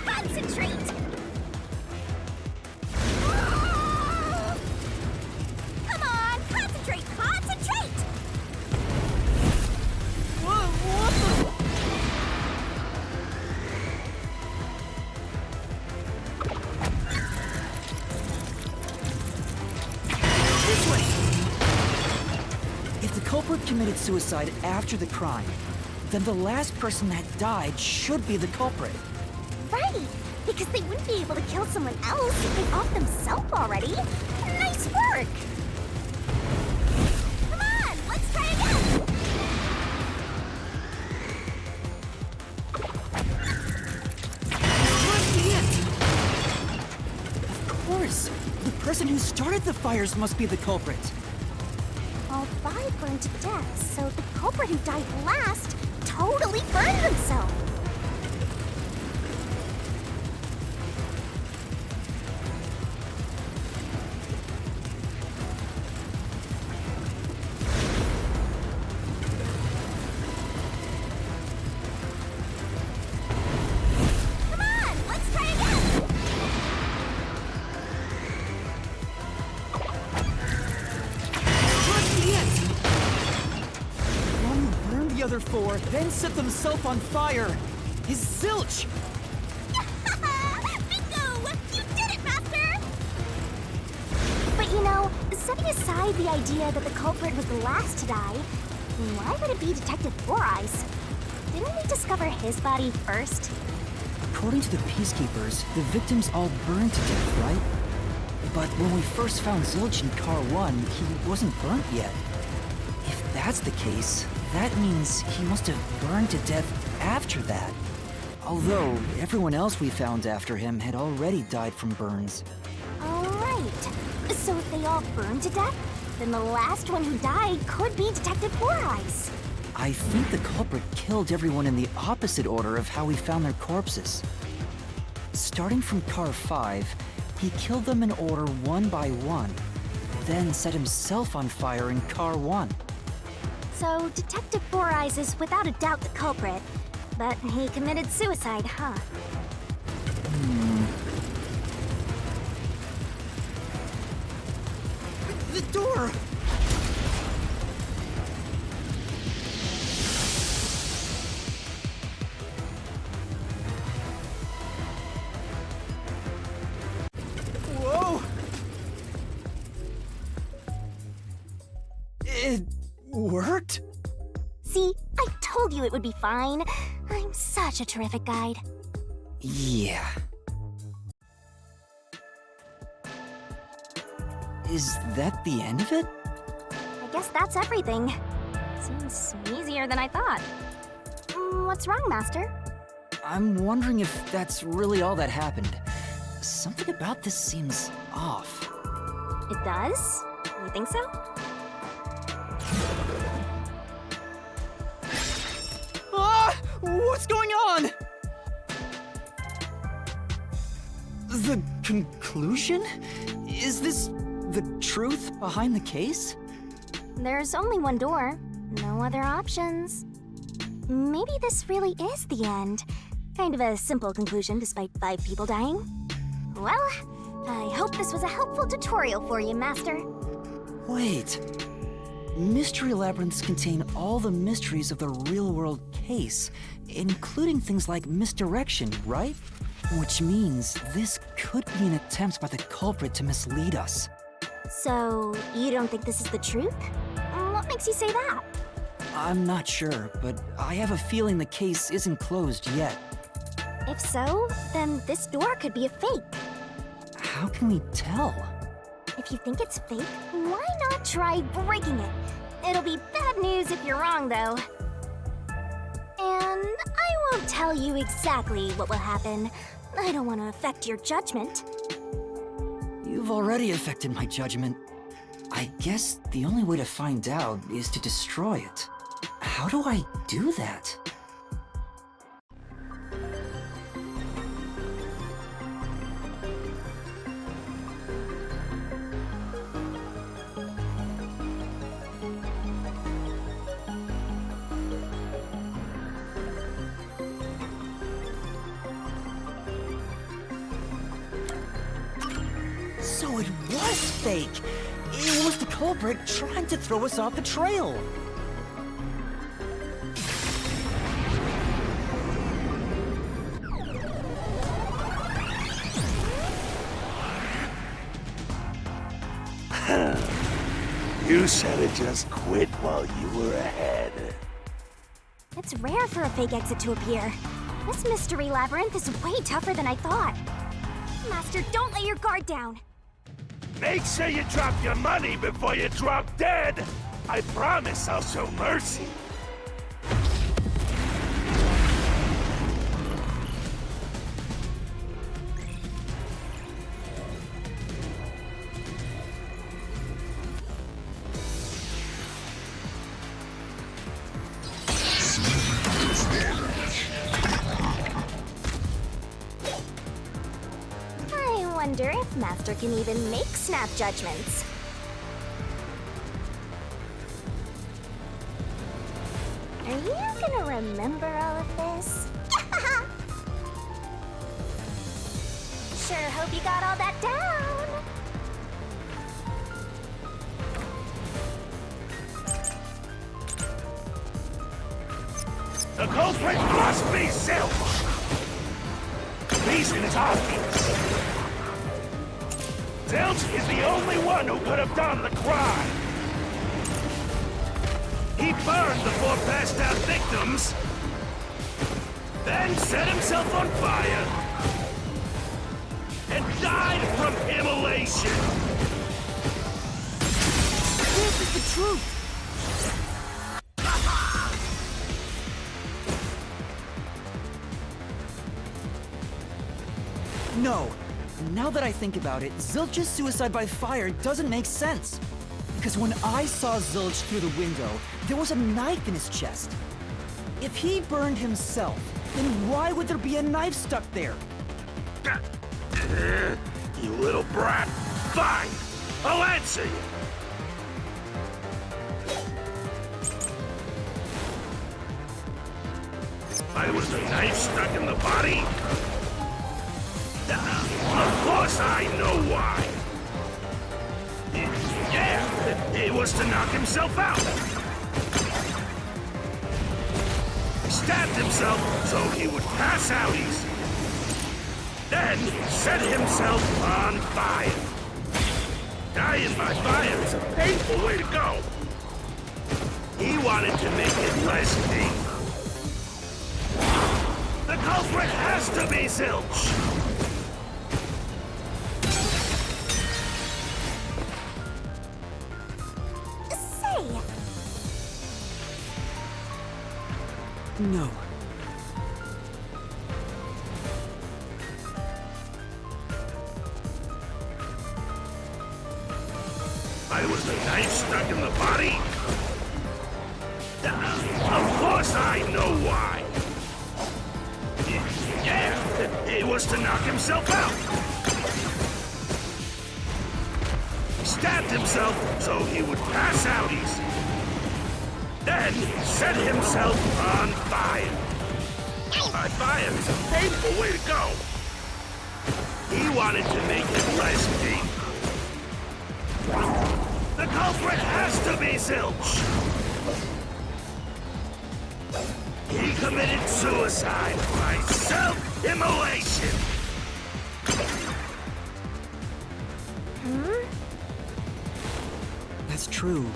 Concentrate! Come on, concentrate! Concentrate! This way! If the culprit committed suicide after the crime, then the last person that died should be the culprit. Right, because they wouldn't be able to kill someone else if they off themselves already. Nice work! Come on, let's try again! Must be it! Of course! The person who started the fires must be the culprit. All 5 burned to death, so the culprit who died last totally burned himself. Come on, let's try again! Must be it! One who burned the other 4, then set themselves on fire. Is Zilch! Bingo! You did it, Master! But you know, setting aside the idea that the culprit was the last to die, why would it be Detective Four Eyes? Didn't we discover his body first? According to the Peacekeepers, the victims all burned to death, right? But when we first found Zilch in Car 1, he wasn't burnt yet. If that's the case, that means he must have burned to death after that. Although, everyone else we found after him had already died from burns. Alright. So if they all burned to death, then the last one who died could be Detective Four Eyes. I think the culprit killed everyone in the opposite order of how we found their corpses. Starting from Car 5, he killed them in order one by one, then set himself on fire in Car 1. So Detective Four Eyes is without a doubt the culprit, but he committed suicide, huh? The door! Whoa! It worked? See, I told you it would be fine. I'm such a terrific guide. Yeah. Is that the end of it? I guess that's everything. Seems easier than I thought. What's wrong, Master? I'm wondering if that's really all that happened. Something about this seems off. It does? You think so? Ah! What's going on? The conclusion? Is this the truth behind the case? There's only one door. No other options. Maybe this really is the end. Kind of a simple conclusion despite 5 people dying. Well, I hope this was a helpful tutorial for you, Master. Wait. Mystery labyrinths contain all the mysteries of the real-world case, including things like misdirection, right? Which means this could be an attempt by the culprit to mislead us. So, you don't think this is the truth? What makes you say that? I'm not sure, but I have a feeling the case isn't closed yet. If so, then this door could be a fake. How can we tell? If you think it's fake, why not try breaking it? It'll be bad news if you're wrong, though. And I won't tell you exactly what will happen. I don't want to affect your judgment. You've already affected my judgment. I guess the only way to find out is to destroy it. How do I do that? was fake. It was the culprit trying to throw us off the trail. You should have just quit while you were ahead. It's rare for a fake exit to appear. This mystery labyrinth is way tougher than I thought. Master, don't lay your guard down. Make sure you drop your money before you drop dead. I promise I'll show mercy. I wonder if Master can even make snap judgments. Are you gonna remember all of this? Sure hope you got all that down. The culprit must be Zilch! These Kentuckians! Zilch is the only one who could have done the crime! He burned the 4 passed out victims, then set himself on fire, and died from immolation! This is the truth! No. Now that I think about it, Zilch's suicide by fire doesn't make sense. Because when I saw Zilch through the window, there was a knife in his chest. If he burned himself, then why would there be a knife stuck there? You little brat! Fine! I'll answer you! Why was the knife stuck in the body? Of course I know why! Yeah, it was to knock himself out! He stabbed himself so he would pass out easy. Then set himself on fire. Dying by fire is a painful way to go. He wanted to make it less painful. The culprit has to be Zilch! No. Why was the knife stuck in the body? Of course I know why. Yeah, it was to knock himself out. He stabbed himself so he would pass out easy. Then set himself on fire. By fire is a painful way to go. He wanted to make it less painful. The culprit has to be Zilch. He committed suicide by self-immolation. That's true.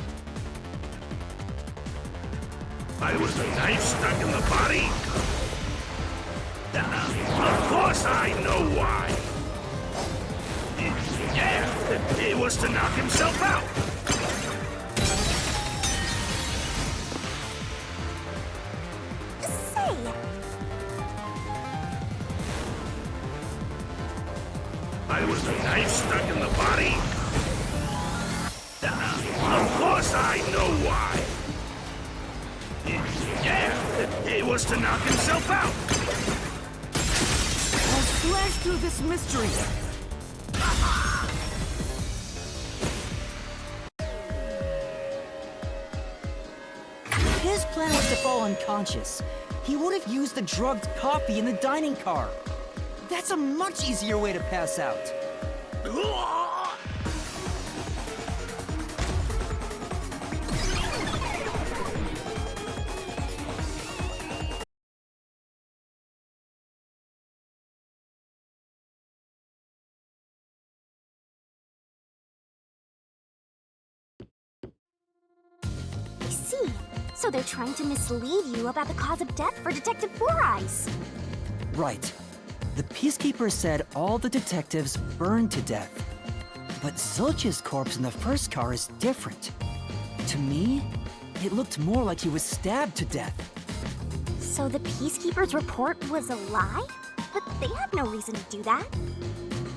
Why was the knife stuck in the body? Of course I know why. Yeah, it was to knock himself out. Say, Why was the knife stuck in the body? Of course I know why. Yeah, it was to knock himself out. I'll slash through this mystery. If his plan was to fall unconscious, he would have used the drugged coffee in the dining car. That's a much easier way to pass out. see. So they're trying to mislead you about the cause of death for Detective Four Eyes. Right. The Peacekeeper said all the detectives burned to death. But Zilch's corpse in the first car is different. To me, it looked more like he was stabbed to death. So the Peacekeeper's report was a lie? But they have no reason to do that.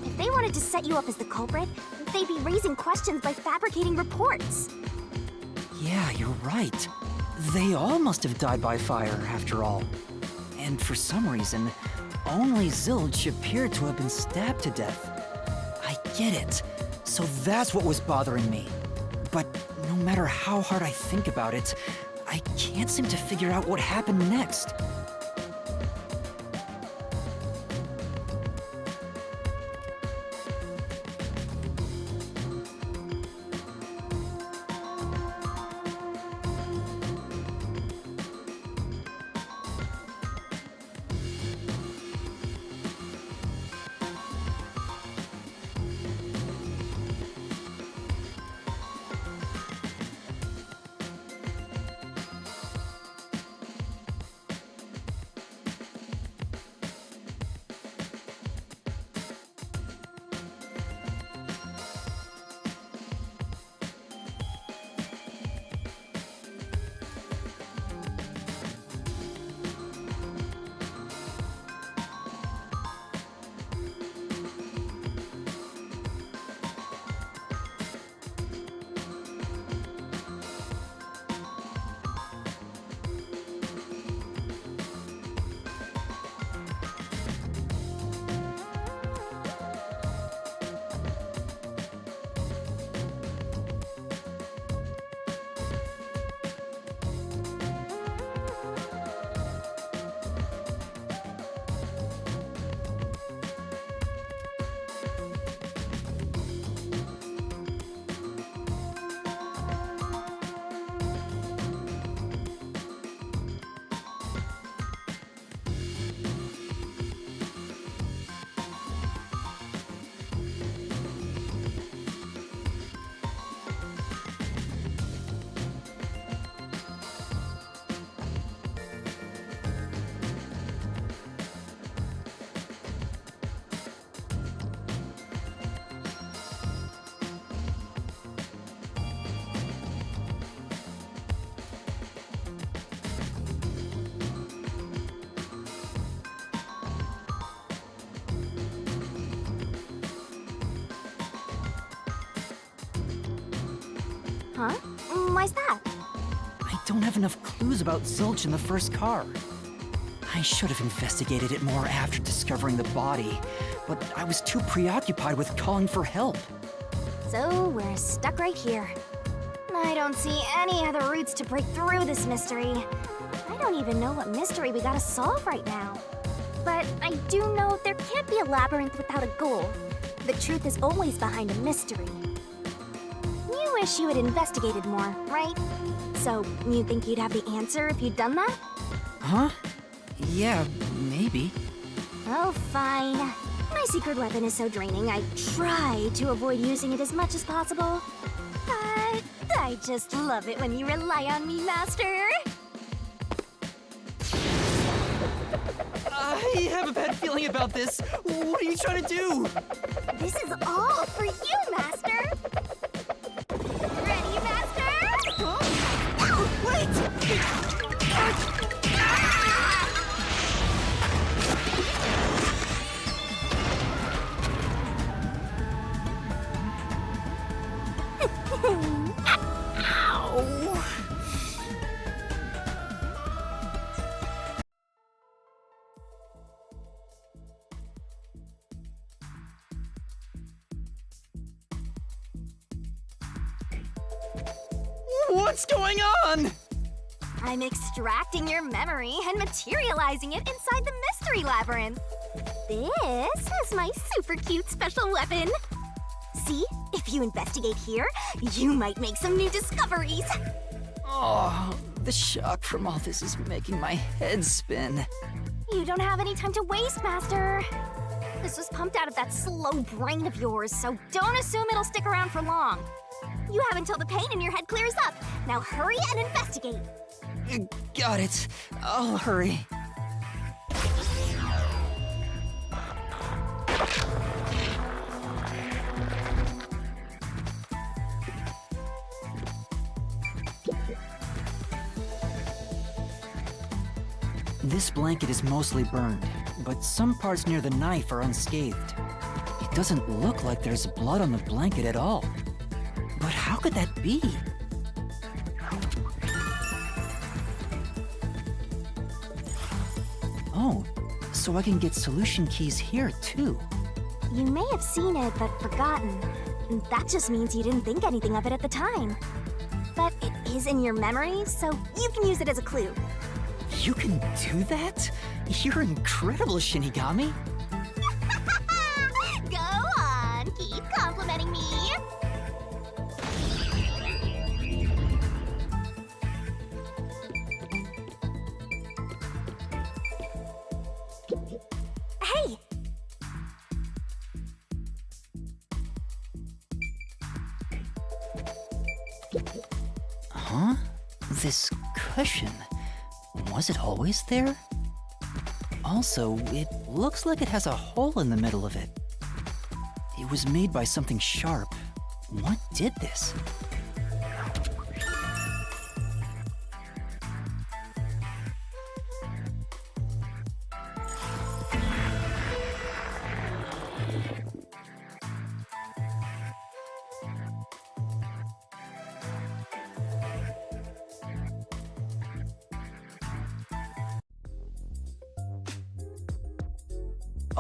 If they wanted to set you up as the culprit, they'd be raising questions by fabricating reports. Yeah, you're right. They all must have died by fire, after all. And for some reason, only Zilch appeared to have been stabbed to death. I get it. So that's what was bothering me. But no matter how hard I think about it, I can't seem to figure out what happened next. Huh? Why's that? I don't have enough clues about Zilch in the first car. I should have investigated it more after discovering the body, but I was too preoccupied with calling for help. So we're stuck right here. I don't see any other routes to break through this mystery. I don't even know what mystery we gotta solve right now. But I do know there can't be a labyrinth without a goal. The truth is always behind a mystery. You wish you had investigated more, right? So, you think you'd have the answer if you'd done that? Huh? Yeah, maybe. Oh, fine. My secret weapon is so draining, I try to avoid using it as much as possible. But I just love it when you rely on me, Master. I have a bad feeling about this. What are you trying to do? This is all for you, Master. Ready, Master? Wait! Ow! What's going on? I'm extracting your memory and materializing it inside the mystery labyrinth. This is my super cute special weapon. See, if you investigate here, you might make some new discoveries. Oh, the shock from all this is making my head spin. You don't have any time to waste, Master. This was pumped out of that slow brain of yours, so don't assume it'll stick around for long. You have until the pain in your head clears up. Now hurry and investigate. Got it. I'll hurry. This blanket is mostly burned, but some parts near the knife are unscathed. It doesn't look like there's blood on the blanket at all. But how could that be? Oh, so I can get solution keys here too. You may have seen it, but forgotten. That just means you didn't think anything of it at the time. But it is in your memory, so you can use it as a clue. You can do that? You're incredible, Shinigami. Go on, keep complimenting me. Hey! Huh? This cushion. Was it always there? Also, it looks like it has a hole in the middle of it. It was made by something sharp. What did this?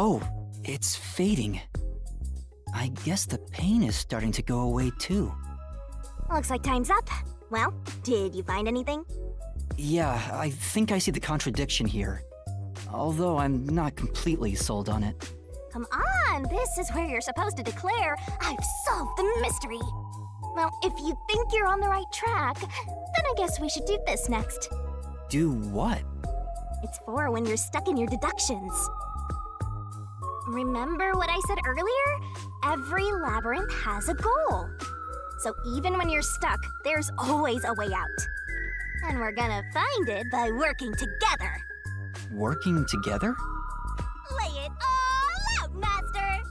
Oh, it's fading. I guess the pain is starting to go away too. Looks like time's up. Well, did you find anything? Yeah, I think I see the contradiction here. Although I'm not completely sold on it. Come on, this is where you're supposed to declare, I've solved the mystery. Well, if you think you're on the right track, then I guess we should do this next. Do what? It's for when you're stuck in your deductions. Remember what I said earlier? Every labyrinth has a goal. So even when you're stuck, there's always a way out. And we're gonna find it by working together. Working together? Lay it all out, Master!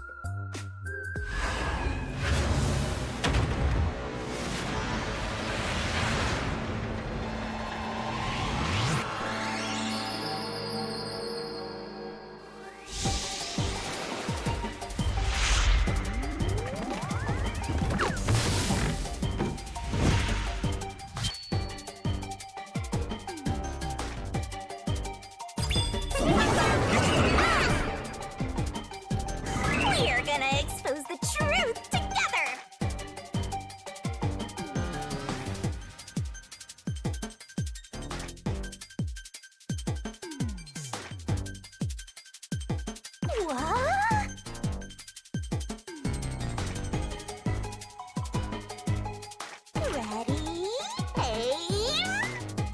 We're gonna expose the truth together! What? Ready, aim,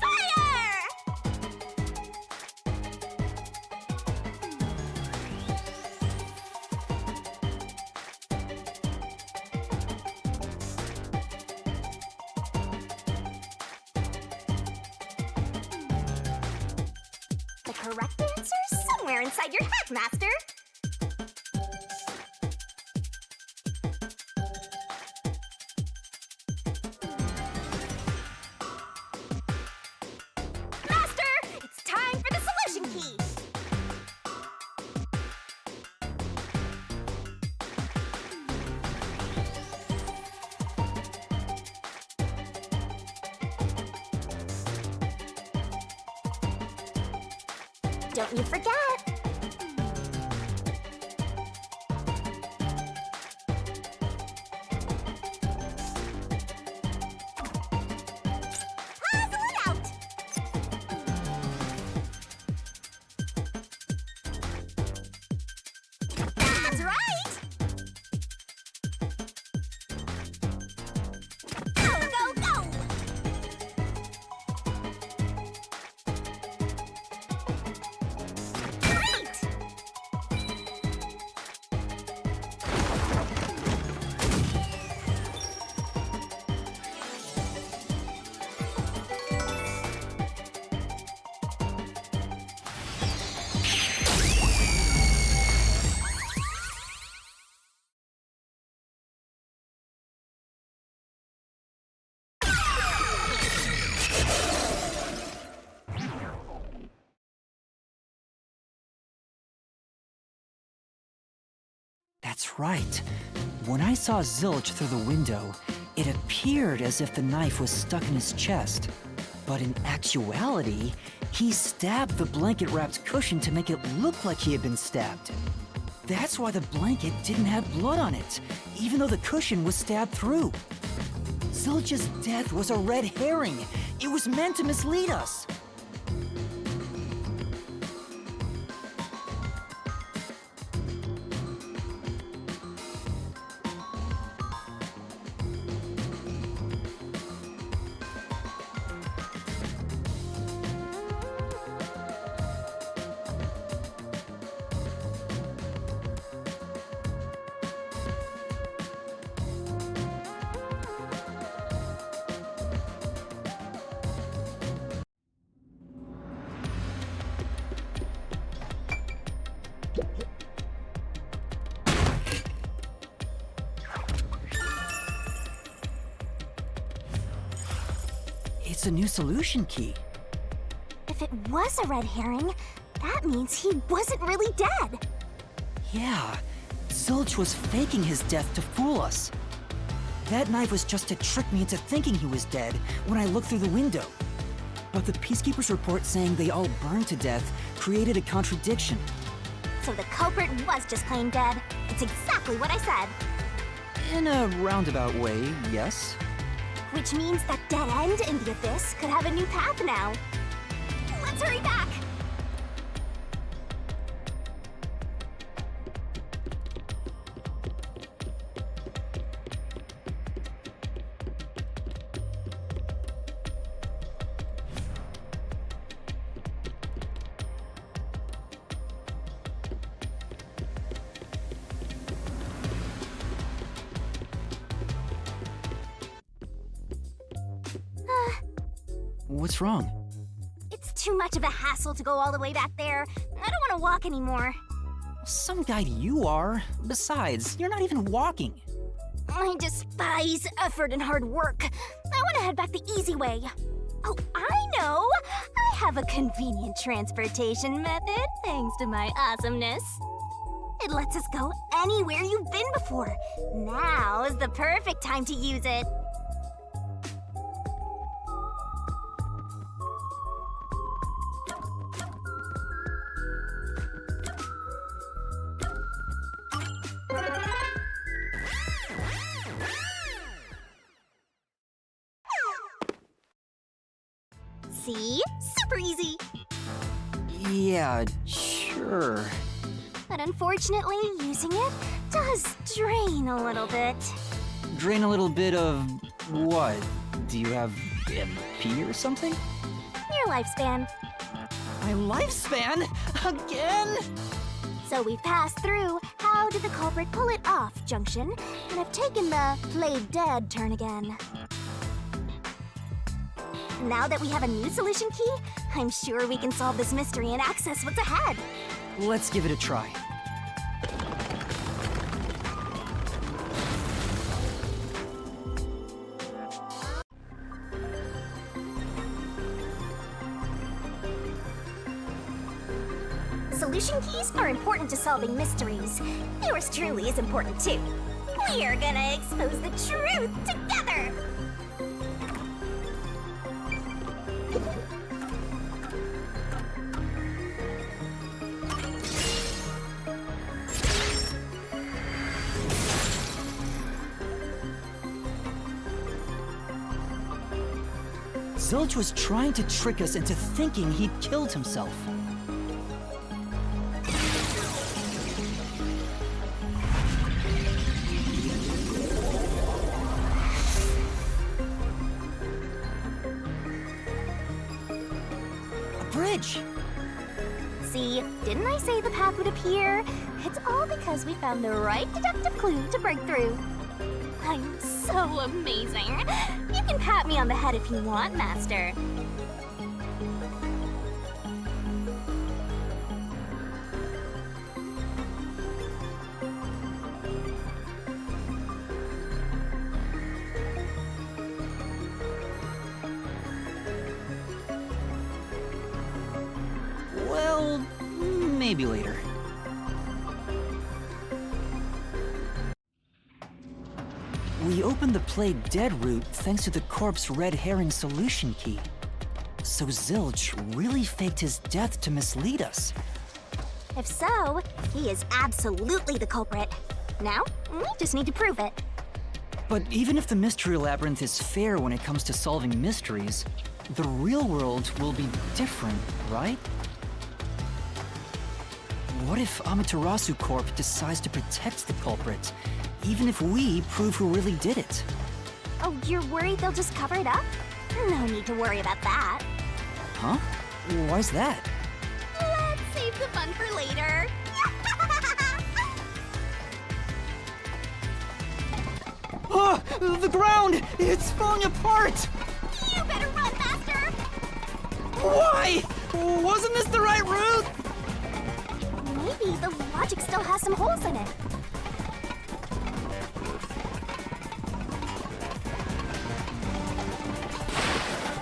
fire! The correct answer's somewhere inside your head, Master. Master, it's time for the solution key. Don't you forget. Puzzle it out. That's right. Go, go, go. That's right. When I saw Zilch through the window, it appeared as if the knife was stuck in his chest. But in actuality, he stabbed the blanket-wrapped cushion to make it look like he had been stabbed. That's why the blanket didn't have blood on it, even though the cushion was stabbed through. Zilch's death was a red herring. It was meant to mislead us. It's a new solution key. If it was a red herring, that means he wasn't really dead. Yeah, Zilch was faking his death to fool us. That knife was just to trick me into thinking he was dead when I looked through the window. But the Peacekeeper's report saying they all burned to death created a contradiction. So the culprit was just plain dead. It's exactly what I said. In a roundabout way, yes. Which means that dead end in the abyss could have a new path now. Let's hurry back! What's wrong? It's too much of a hassle to go all the way back there. I don't want to walk anymore. Some guide you are. Besides, you're not even walking. I despise effort and hard work. I want to head back the easy way. Oh, I know! I have a convenient transportation method, thanks to my awesomeness. It lets us go anywhere you've been before. Now is the perfect time to use it. See? Super easy. Yeah, sure. But unfortunately, using it does drain a little bit. Drain a little bit of what? Do you have MP or something? Your lifespan. My lifespan? Again? So we've passed through how did the culprit pull it off junction, and have taken the played dead turn again. Now that we have a new solution key, I'm sure we can solve this mystery and access what's ahead. Let's give it a try. Solution keys are important to solving mysteries. Yours truly is important too. We are gonna expose the truth together! Zilch was trying to trick us into thinking he'd killed himself. A bridge! See, didn't I say the path would appear? It's all because we found the right deductive clue to break through. I'm so amazing. You can pat me on the head if you want, Master. Well, maybe later. opened the Play Dead route thanks to the corpse red herring solution key. So Zilch really faked his death to mislead us. If so, he is absolutely the culprit. Now, we just need to prove it. But even if the Mystery Labyrinth is fair when it comes to solving mysteries, the real world will be different, right? What if Amaterasu Corp decides to protect the culprit, even if we prove who really did it? Oh, you're worried they'll just cover it up? No need to worry about that. Huh? Why's that? Let's save the fun for later. Oh, the ground! It's falling apart! You better run faster! Why? Wasn't this the right route? Maybe the logic still has some holes in it.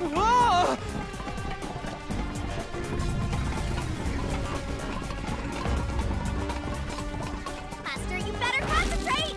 Whoa! Master, you better concentrate!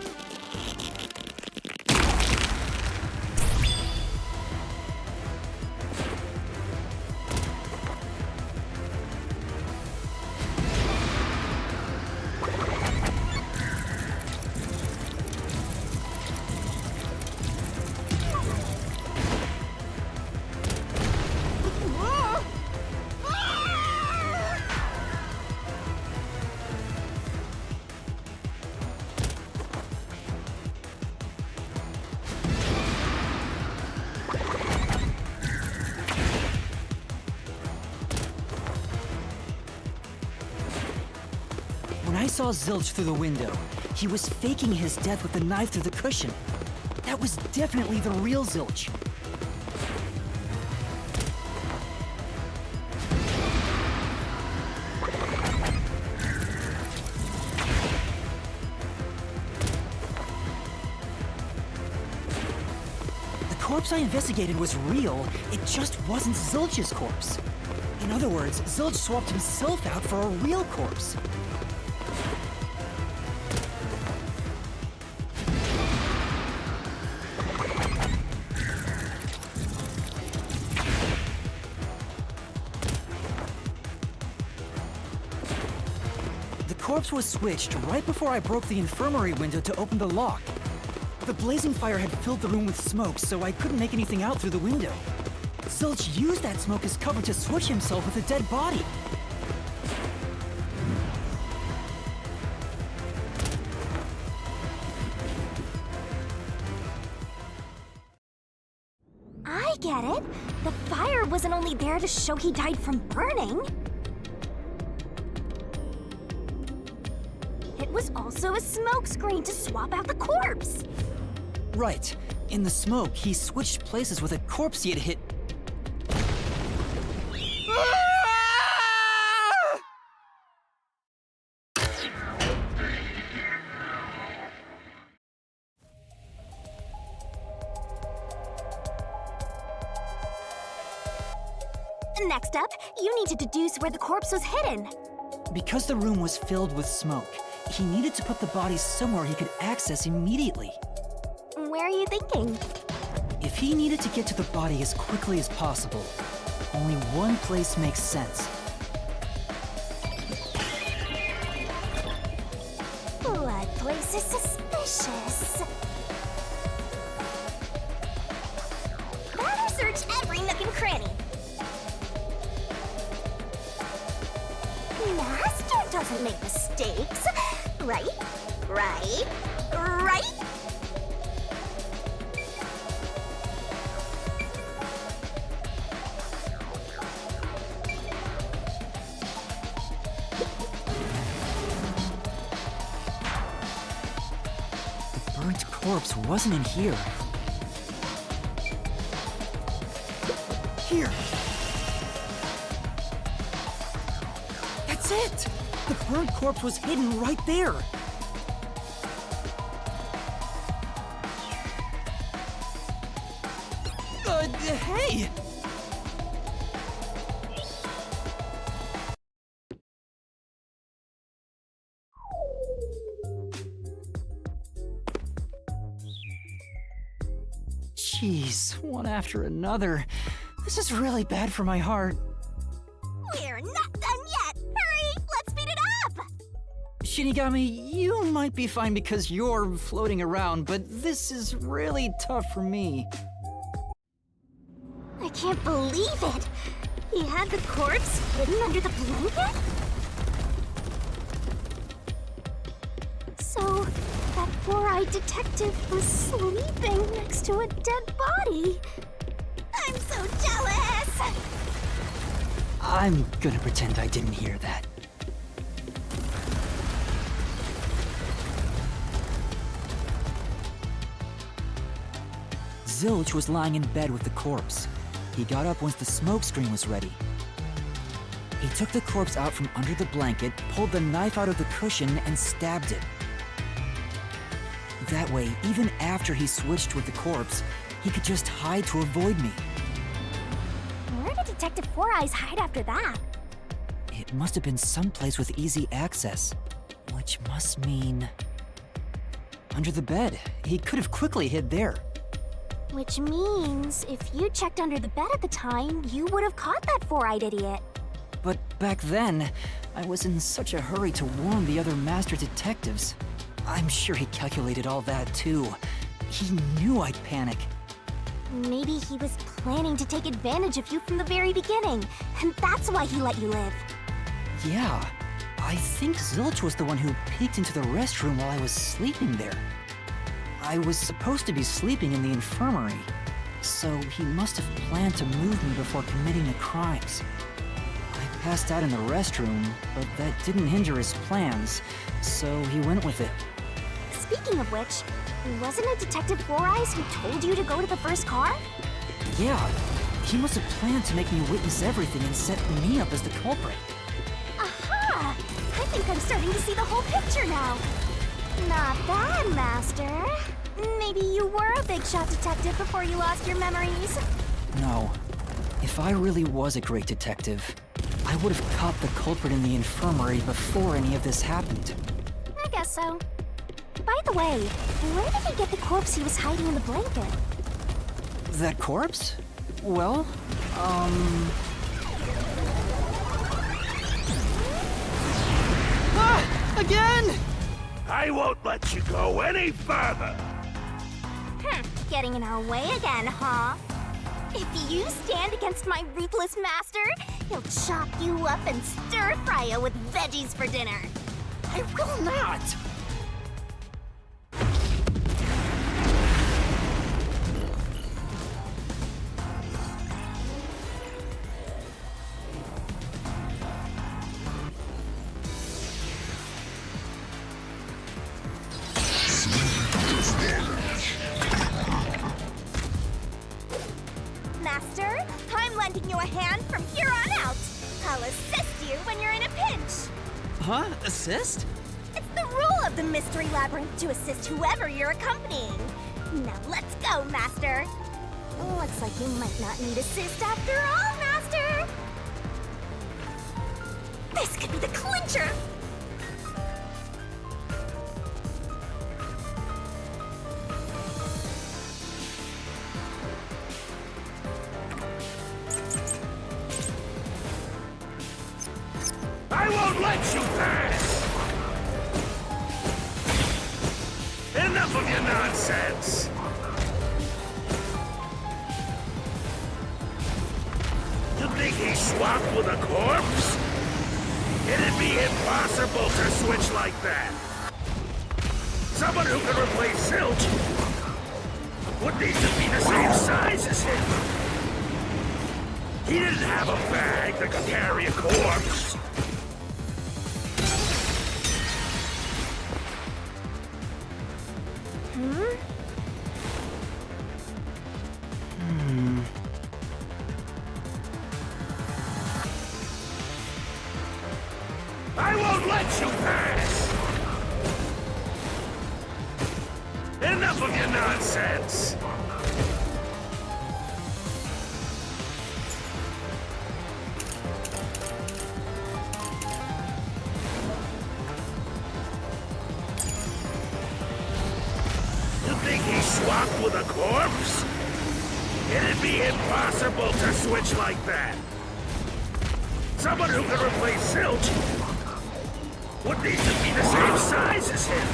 When I saw Zilch through the window, he was faking his death with the knife through the cushion. That was definitely the real Zilch. The corpse I investigated was real, it just wasn't Zilch's corpse. In other words, Zilch swapped himself out for a real corpse. The corpse was switched right before I broke the infirmary window to open the lock. The blazing fire had filled the room with smoke, so I couldn't make anything out through the window. Zilch used that smoke as cover to switch himself with a dead body. I get it. The fire wasn't only there to show he died from burning. It was also a smokescreen to swap out the corpse. Right. In the smoke, he switched places with a corpse he had hit. Next up, you need to deduce where the corpse was hidden. Because the room was filled with smoke, he needed to put the body somewhere he could access immediately. Where are you thinking? If he needed to get to the body as quickly as possible, only one place makes sense. Blood place is suspicious. Better search every nook and cranny. Master doesn't make mistakes. Right? Right? Right? The burnt corpse wasn't in here. Here! That's it! The burnt corpse was hidden right there! Hey! Jeez, one after another. This is really bad for my heart. We're not done yet! Hurry! Let's speed it up! Shinigami, you might be fine because you're floating around, but this is really tough for me. I can't believe it! He had the corpse hidden under the blanket? So, that four-eyed detective was sleeping next to a dead body. I'm so jealous! I'm gonna pretend I didn't hear that. Zilch was lying in bed with the corpse. He got up once the smoke screen was ready. He took the corpse out from under the blanket, pulled the knife out of the cushion, and stabbed it. That way, even after he switched with the corpse, he could just hide to avoid me. Where did Detective Four Eyes hide after that? It must have been someplace with easy access, which must mean... under the bed. He could have quickly hid there. Which means, if you checked under the bed at the time, you would have caught that four-eyed idiot. But back then, I was in such a hurry to warn the other master detectives. I'm sure he calculated all that too. He knew I'd panic. Maybe he was planning to take advantage of you from the very beginning, and that's why he let you live. Yeah, I think Zilch was the one who peeked into the restroom while I was sleeping there. I was supposed to be sleeping in the infirmary, so he must have planned to move me before committing the crimes. I passed out in the restroom, but that didn't hinder his plans, so he went with it. Speaking of which, wasn't it Detective Four Eyes who told you to go to the first car? Yeah, he must have planned to make me witness everything and set me up as the culprit. Aha! I think I'm starting to see the whole picture now. Not bad, Master. Maybe you were a big shot detective before you lost your memories. No. If I really was a great detective, I would have caught the culprit in the infirmary before any of this happened. I guess so. By the way, where did he get the corpse he was hiding in the blanket? That corpse? Well, Again! I won't let you go any further! Getting in our way again, huh? If you stand against my ruthless master, he'll chop you up and stir-fry you with veggies for dinner. I will not! Master, I'm lending you a hand from here on out. I'll assist you when you're in a pinch. Huh? Assist? It's the rule of the Mystery Labyrinth to assist whoever you're accompanying. Now let's go, Master. Looks like you might not need assist after all, Master. This could be the clincher. I won't let you pass! Enough of your nonsense! You think he swapped with a corpse? It'd be impossible to switch like that! Someone who can replace Zilch would need to be the same size as him! He didn't have a bag that could carry a corpse! I won't let you pass! Enough of your nonsense! You think he swapped with a corpse? It'd be impossible to switch like that. Someone who could replace Zilch would need to be the same size as him.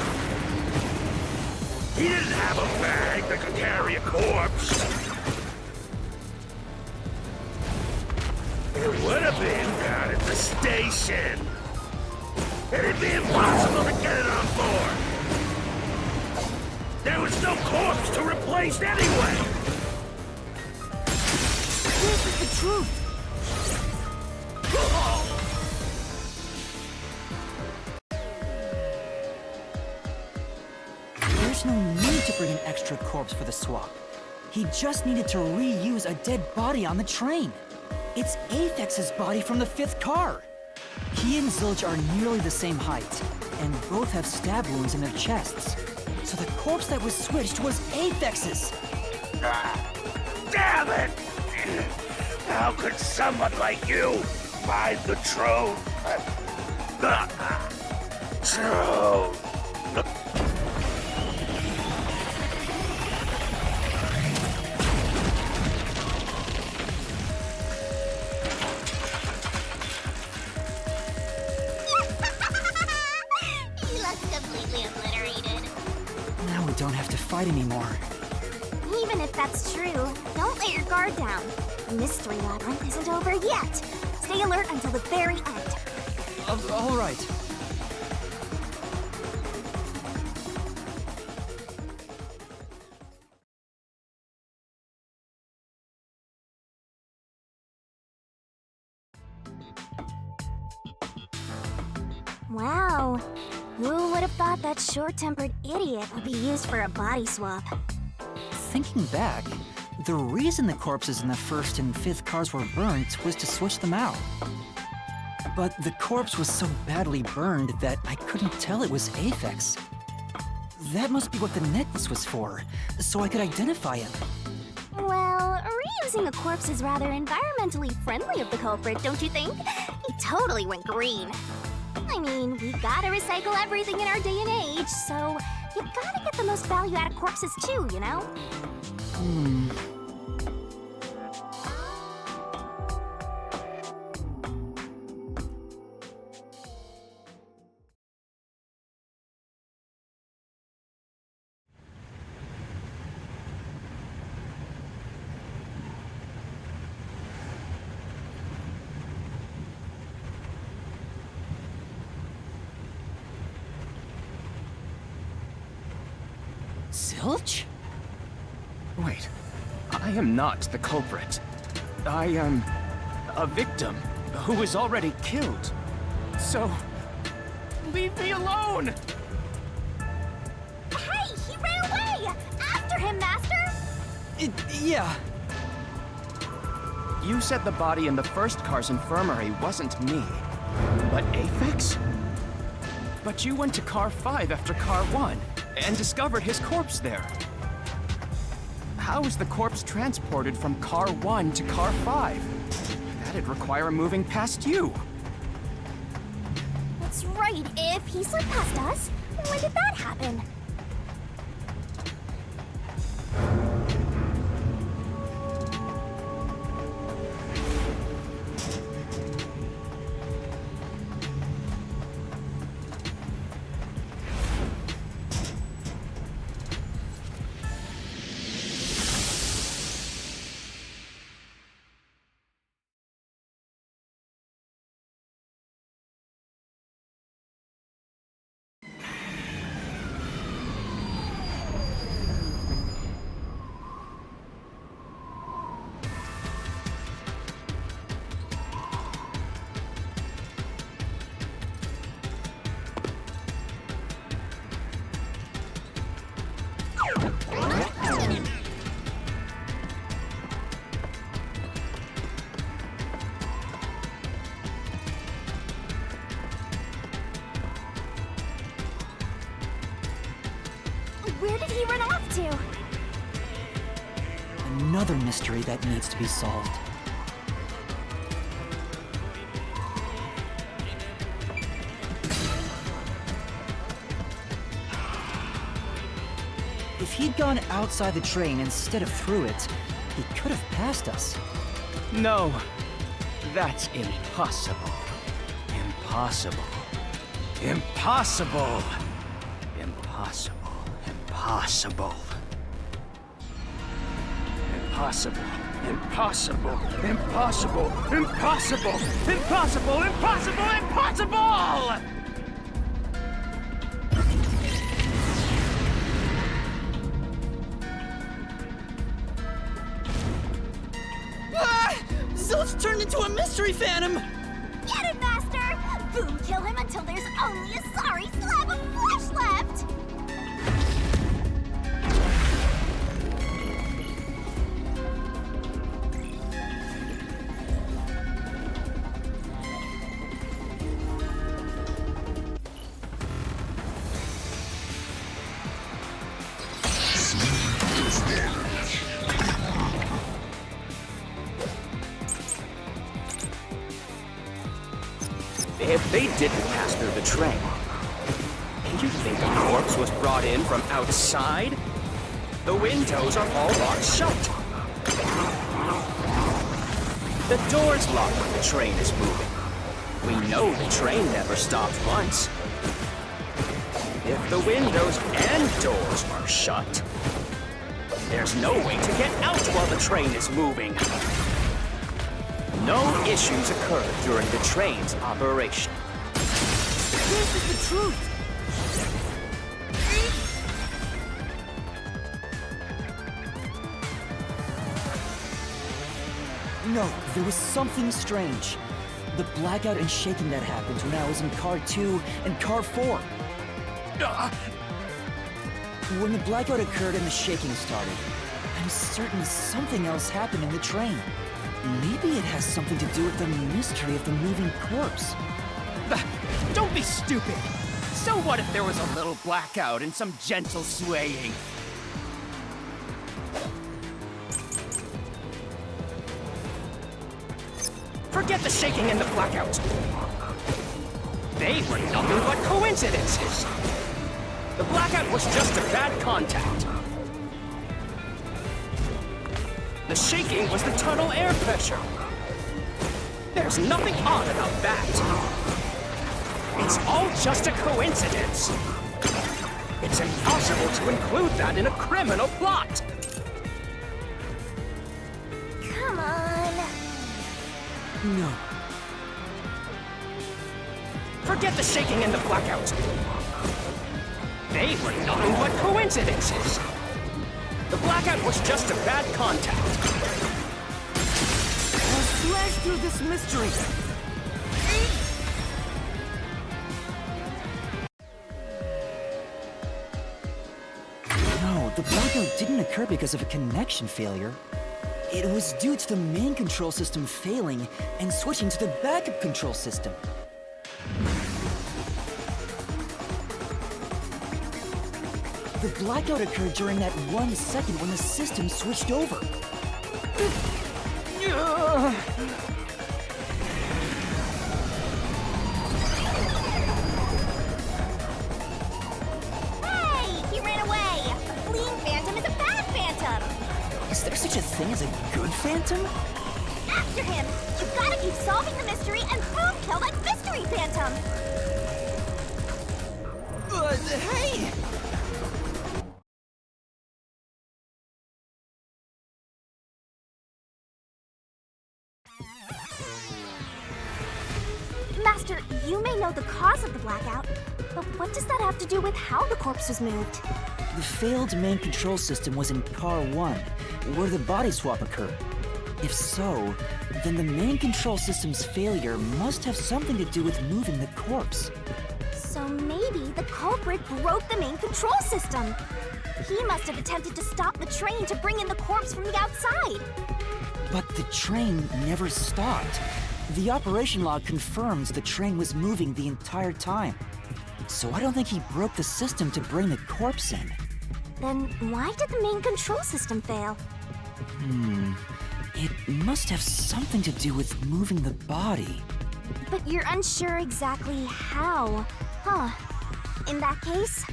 He didn't have a bag that could carry a corpse. It would have been down at the station. It'd be impossible to get it on board. There was no corpse to replace anyway. This is the truth. There's no need to bring an extra corpse for the swap. He just needed to reuse a dead body on the train. It's Aphex's body from the 5th car. He and Zilch are nearly the same height, and both have stab wounds in their chests. So the corpse that was switched was Aphex's. Damn it! How could someone like you find the truth? Truth! He looks completely obliterated. Now we don't have to fight anymore. Even if that's true, don't let your guard down. The mystery labyrinth isn't over yet. Stay alert until the very end. All right. Wow. Who would have thought that short-tempered idiot would be used for a body swap? Thinking back, the reason the corpses in the 1st and 5th cars were burnt was to switch them out. But the corpse was so badly burned that I couldn't tell it was Aphex. That must be what the necklace was for, so I could identify him. Well, reusing a corpse is rather environmentally friendly of the culprit, don't you think? He totally went green. I mean, we gotta recycle everything in our day and age, so you gotta get the most value out of corpses too, you know? Zilch? Wait, I am not the culprit. I am a victim who was already killed. So, leave me alone! Hey, he ran away! After him, Master! Yeah. You said the body in the 1st car's infirmary wasn't me, but Aphex? But you went to car 5 after car 1 and discovered his corpse there. How is the corpse transported from car 1 to car 5? That'd require moving past you. That's right, if he slipped past us, when did that happen? Where did he run off to? Another mystery that needs to be solved. If he'd gone outside the train instead of through it, He could have passed us. No, that's impossible. Impossible. Impossible. Impossible. Impossible. Impossible. Impossible. Impossible. Impossible. Impossible. Impossible. Impossible! Zilch turned into a mystery phantom! Get it, Master! Boom, kill him until there's only a sorry slab of flesh left! If they didn't pass through the train, you think a corpse was brought in from outside? The windows are all locked shut. The door's locked when the train is moving. We know the train never stopped once. If the windows and doors are shut, there's no way to get out while the train is moving. No issues occurred during the train's operation. This is the truth! No, there was something strange. The blackout and shaking that happened when I was in Car 2 and Car 4. When the blackout occurred and the shaking started, I'm certain something else happened in the train. Maybe it has something to do with the mystery of the moving corpse. Don't be stupid! So what if there was a little blackout and some gentle swaying? Forget the shaking and the blackout. They were nothing but coincidences. The blackout was just a bad contact. The shaking was the tunnel air pressure. There's nothing odd about that. It's all just a coincidence. It's impossible to include that in a criminal plot. Come on! No. Forget the shaking and the blackout. They were nothing but coincidences. The blackout was just a bad contact. Let's smash through this mystery! No, the blackout didn't occur because of a connection failure. It was due to the main control system failing and switching to the backup control system. The blackout occurred during that 1 second when the system switched over. Hey! He ran away! A fleeing phantom is a bad phantom! Is there such a thing as a good phantom? After him! You've gotta keep solving the mystery and boom, kill that mystery phantom! Hey! Master, you may know the cause of the blackout, but what does that have to do with how the corpse was moved? The failed main control system was in Car 1, where the body swap occurred. If so, then the main control system's failure must have something to do with moving the corpse. So maybe the culprit broke the main control system. He must have attempted to stop the train to bring in the corpse from the outside. But the train never stopped. The operation log confirms the train was moving the entire time. So I don't think he broke the system to bring the corpse in. Then why did the main control system fail? It must have something to do with moving the body. But you're unsure exactly how, huh? In that case...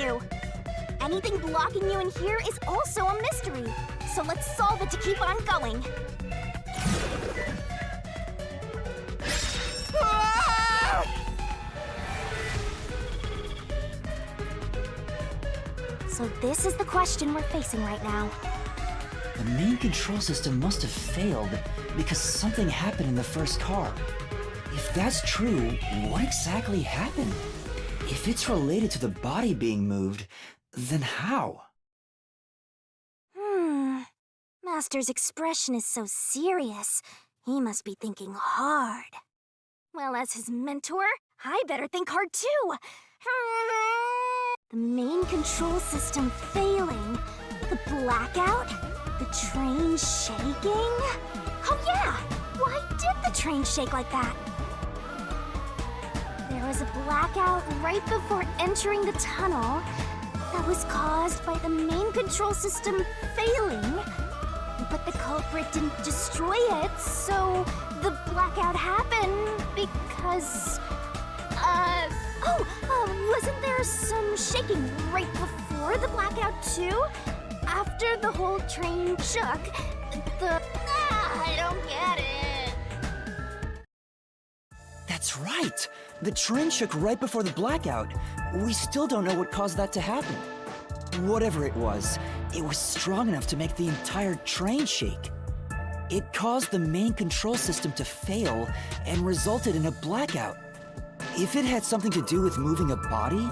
you. Anything blocking you in here is also a mystery. So let's solve it to keep on going. So this is the question we're facing right now. The main control system must have failed because something happened in the first car. If that's true, what exactly happened? If it's related to the body being moved, then how? Master's expression is so serious. He must be thinking hard. Well, as his mentor, I better think hard too. The main control system failing, the blackout, the train shaking. Oh yeah, why did the train shake like that? There was a blackout right before entering the tunnel that was caused by the main control system failing. But the culprit didn't destroy it, so the blackout happened because... wasn't there some shaking right before the blackout too? After the whole train shook, I don't get it. That's right! The train shook right before the blackout. We still don't know what caused that to happen. Whatever it was strong enough to make the entire train shake. It caused the main control system to fail and resulted in a blackout. If it had something to do with moving a body,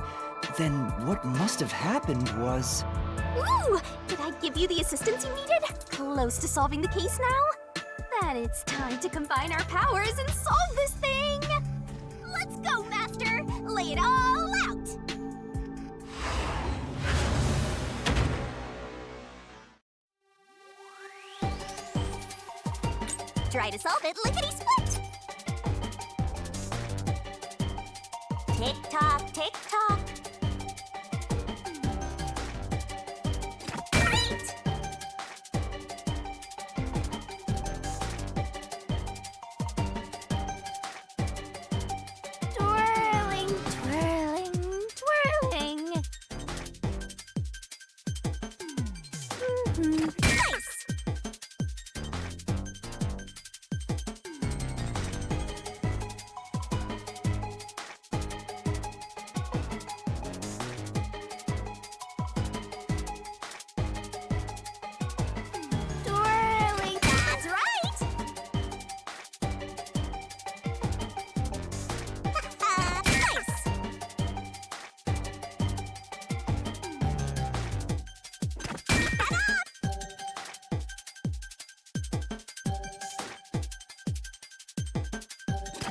then what must have happened was... Ooh! Did I give you the assistance you needed? Close to solving the case now? Then it's time to combine our powers and solve this thing! Let's go, Master! Lay it all out! Try to solve it lickety-split! Tick-tock, tick-tock. Great! Twirling, twirling, twirling. Nice! Twirling, that's right! Nice!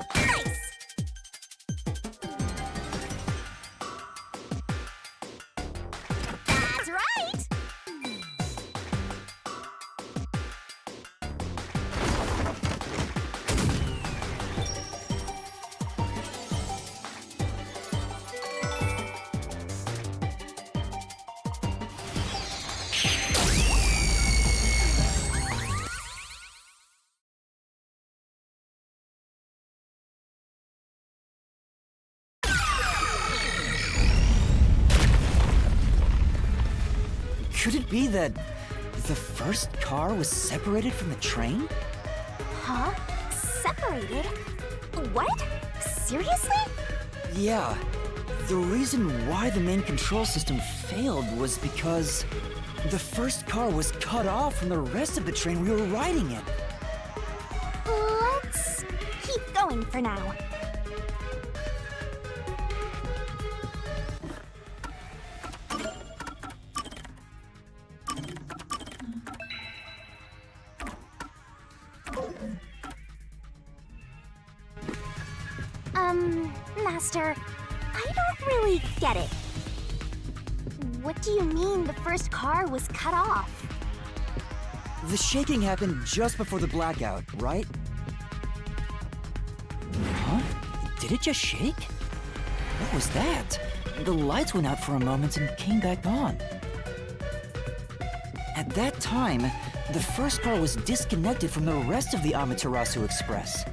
Nice! That's right! Could it be that the first car was separated from the train? Huh? Separated? What? Seriously? Yeah. The reason why the main control system failed was because the first car was cut off from the rest of the train we were riding in. Let's keep going for now. Master, I don't really get it. What do you mean the first car was cut off? The shaking happened just before the blackout, right? Huh? Did it just shake? What was that? The lights went out for a moment and came back on. At that time, the first car was disconnected from the rest of the Amaterasu Express.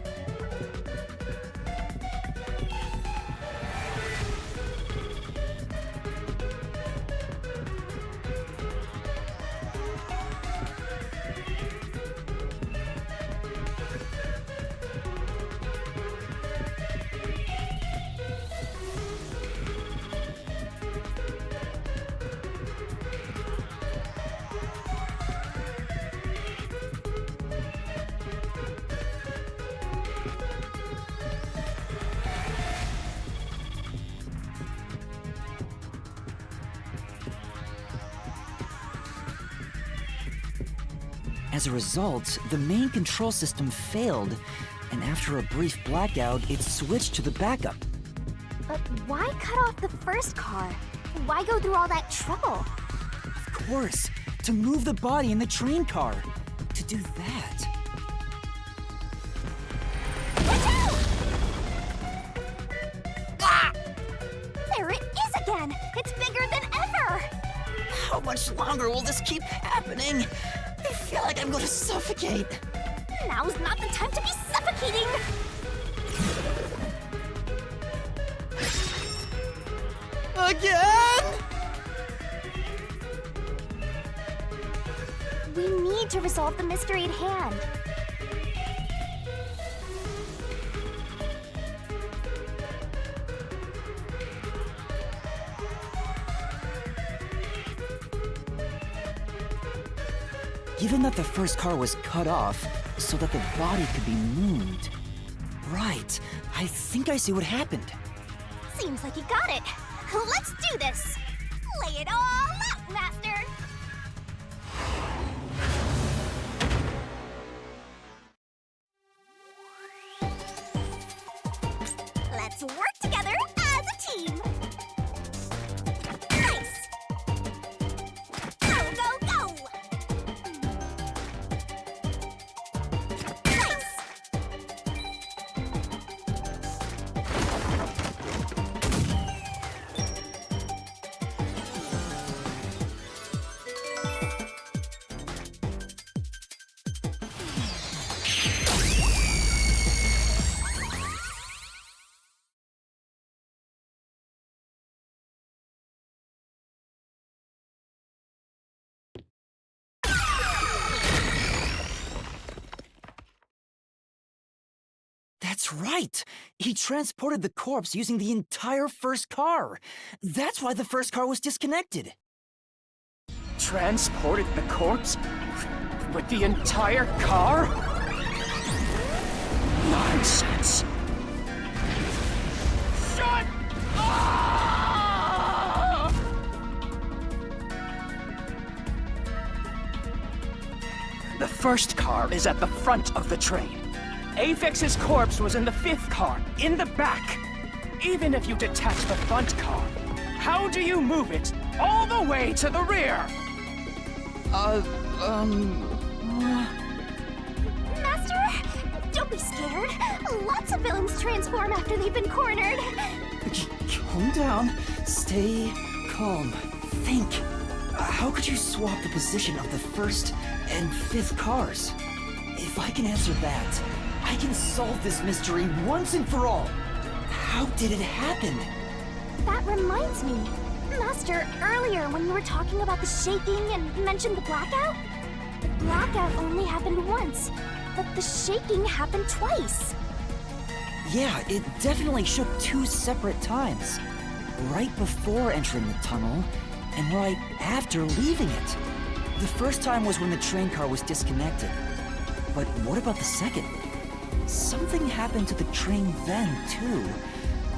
As a result, the main control system failed, and after a brief blackout, it switched to the backup. But why cut off the first car? Why go through all that trouble? Of course, to move the body in the train car. To do that. Watch out! Ah! There it is again! It's bigger than ever! How much longer will this keep happening? I feel like I'm going to suffocate. Now's not the time to be suffocating! Again? We need to resolve the mystery at hand. Given that the first car was cut off so that the body could be moved. Right, I think I see what happened. Seems like you got it. Let's do this! Lay it all out, Master! Let's work together as a team! Nice! Go, go, go! Nice! That's right! He transported the corpse using the entire first car. That's why the first car was disconnected. Transported the corpse? With the entire car? Nonsense. Shut up! The first car is at the front of the train. Apex's corpse was in the fifth car, in the back. Even if you detach the front car, how do you move it all the way to the rear? Master, don't be scared. Lots of villains transform after they've been cornered. Calm down. Stay calm. Think. How could you swap the position of the first and fifth cars? If I can answer that, I can solve this mystery once and for all. How did it happen? That reminds me. Master, earlier when you were talking about the shaking and mentioned the blackout, the blackout only happened once, but the shaking happened twice. Yeah, it definitely shook 2 separate times. Right before entering the tunnel, and right after leaving it. The first time was when the train car was disconnected. But what about the second? Something happened to the train then, too.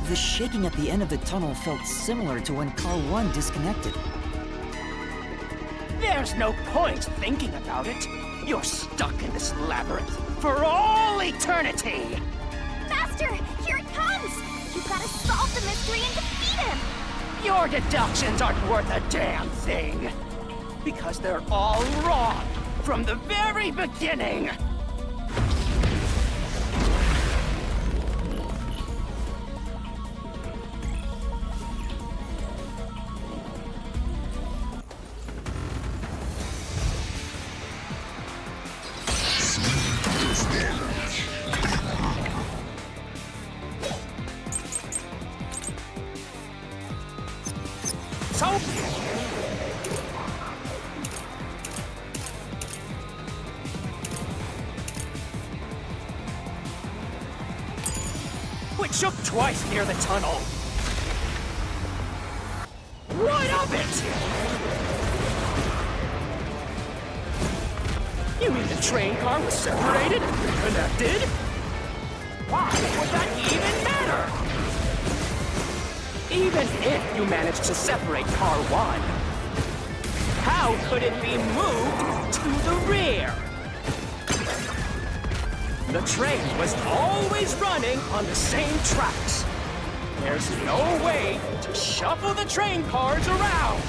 The shaking at the end of the tunnel felt similar to when Car 1 disconnected. There's no point thinking about it. You're stuck in this labyrinth for all eternity! Master, here it comes! You've got to solve the mystery and defeat him! Your deductions aren't worth a damn thing! Because they're all wrong from the very beginning! It shook twice near the tunnel. What of it? You mean the train car was separated? Connected? Why would that even matter? Even if you managed to separate car 1, how could it be moved to the rear? The train was always running on the same tracks. There's no way to shuffle the train cars around.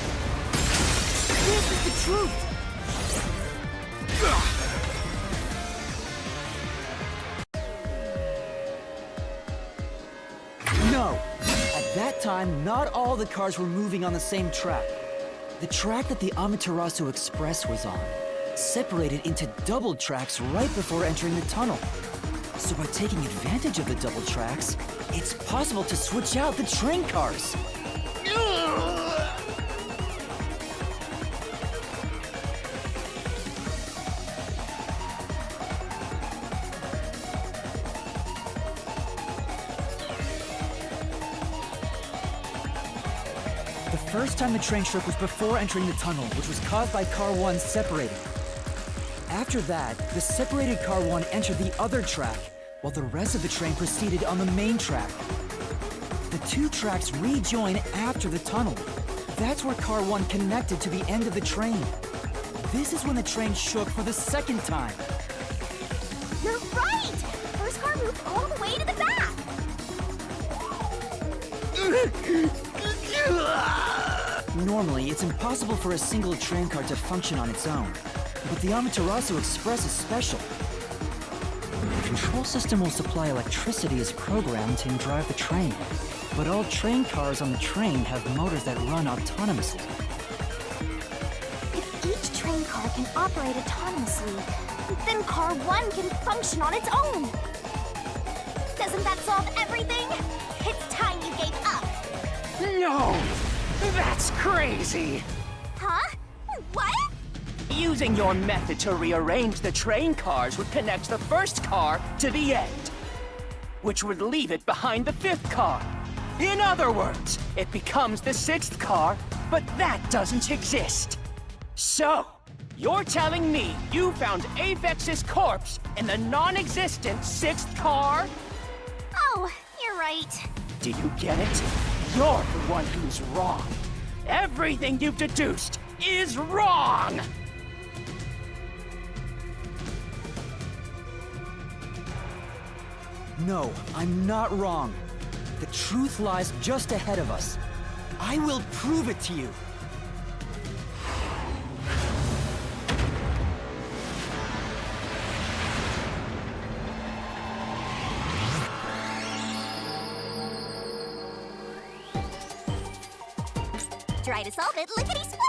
This is the truth. No! At that time, not all the cars were moving on the same track. The track that the Amaterasu Express was on separated into double tracks right before entering the tunnel. So by taking advantage of the double tracks, it's possible to switch out the train cars. The first time the train shook was before entering the tunnel, which was caused by Car 1 separating. After that, the separated Car 1 entered the other track, while the rest of the train proceeded on the main track. The two tracks rejoin after the tunnel. That's where Car 1 connected to the end of the train. This is when the train shook for the second time. You're right! First car moved all the way to the back! Normally, it's impossible for a single train car to function on its own. But the Amaterasu Express is special. The control system will supply electricity as programmed and drive the train. But all train cars on the train have motors that run autonomously. If each train car can operate autonomously, then Car 1 can function on its own! Doesn't that solve everything? It's time you gave up! No! That's crazy! Huh? What? Using your method to rearrange the train cars would connect the first car to the end, which would leave it behind the fifth car. In other words, it becomes the sixth car, but that doesn't exist. So, you're telling me you found Aphex's corpse in the non-existent sixth car? Oh, you're right. Do you get it? You're the one who's wrong. Everything you've deduced is wrong! No, I'm not wrong. The truth lies just ahead of us. I will prove it to you. Try to solve it lickety-split!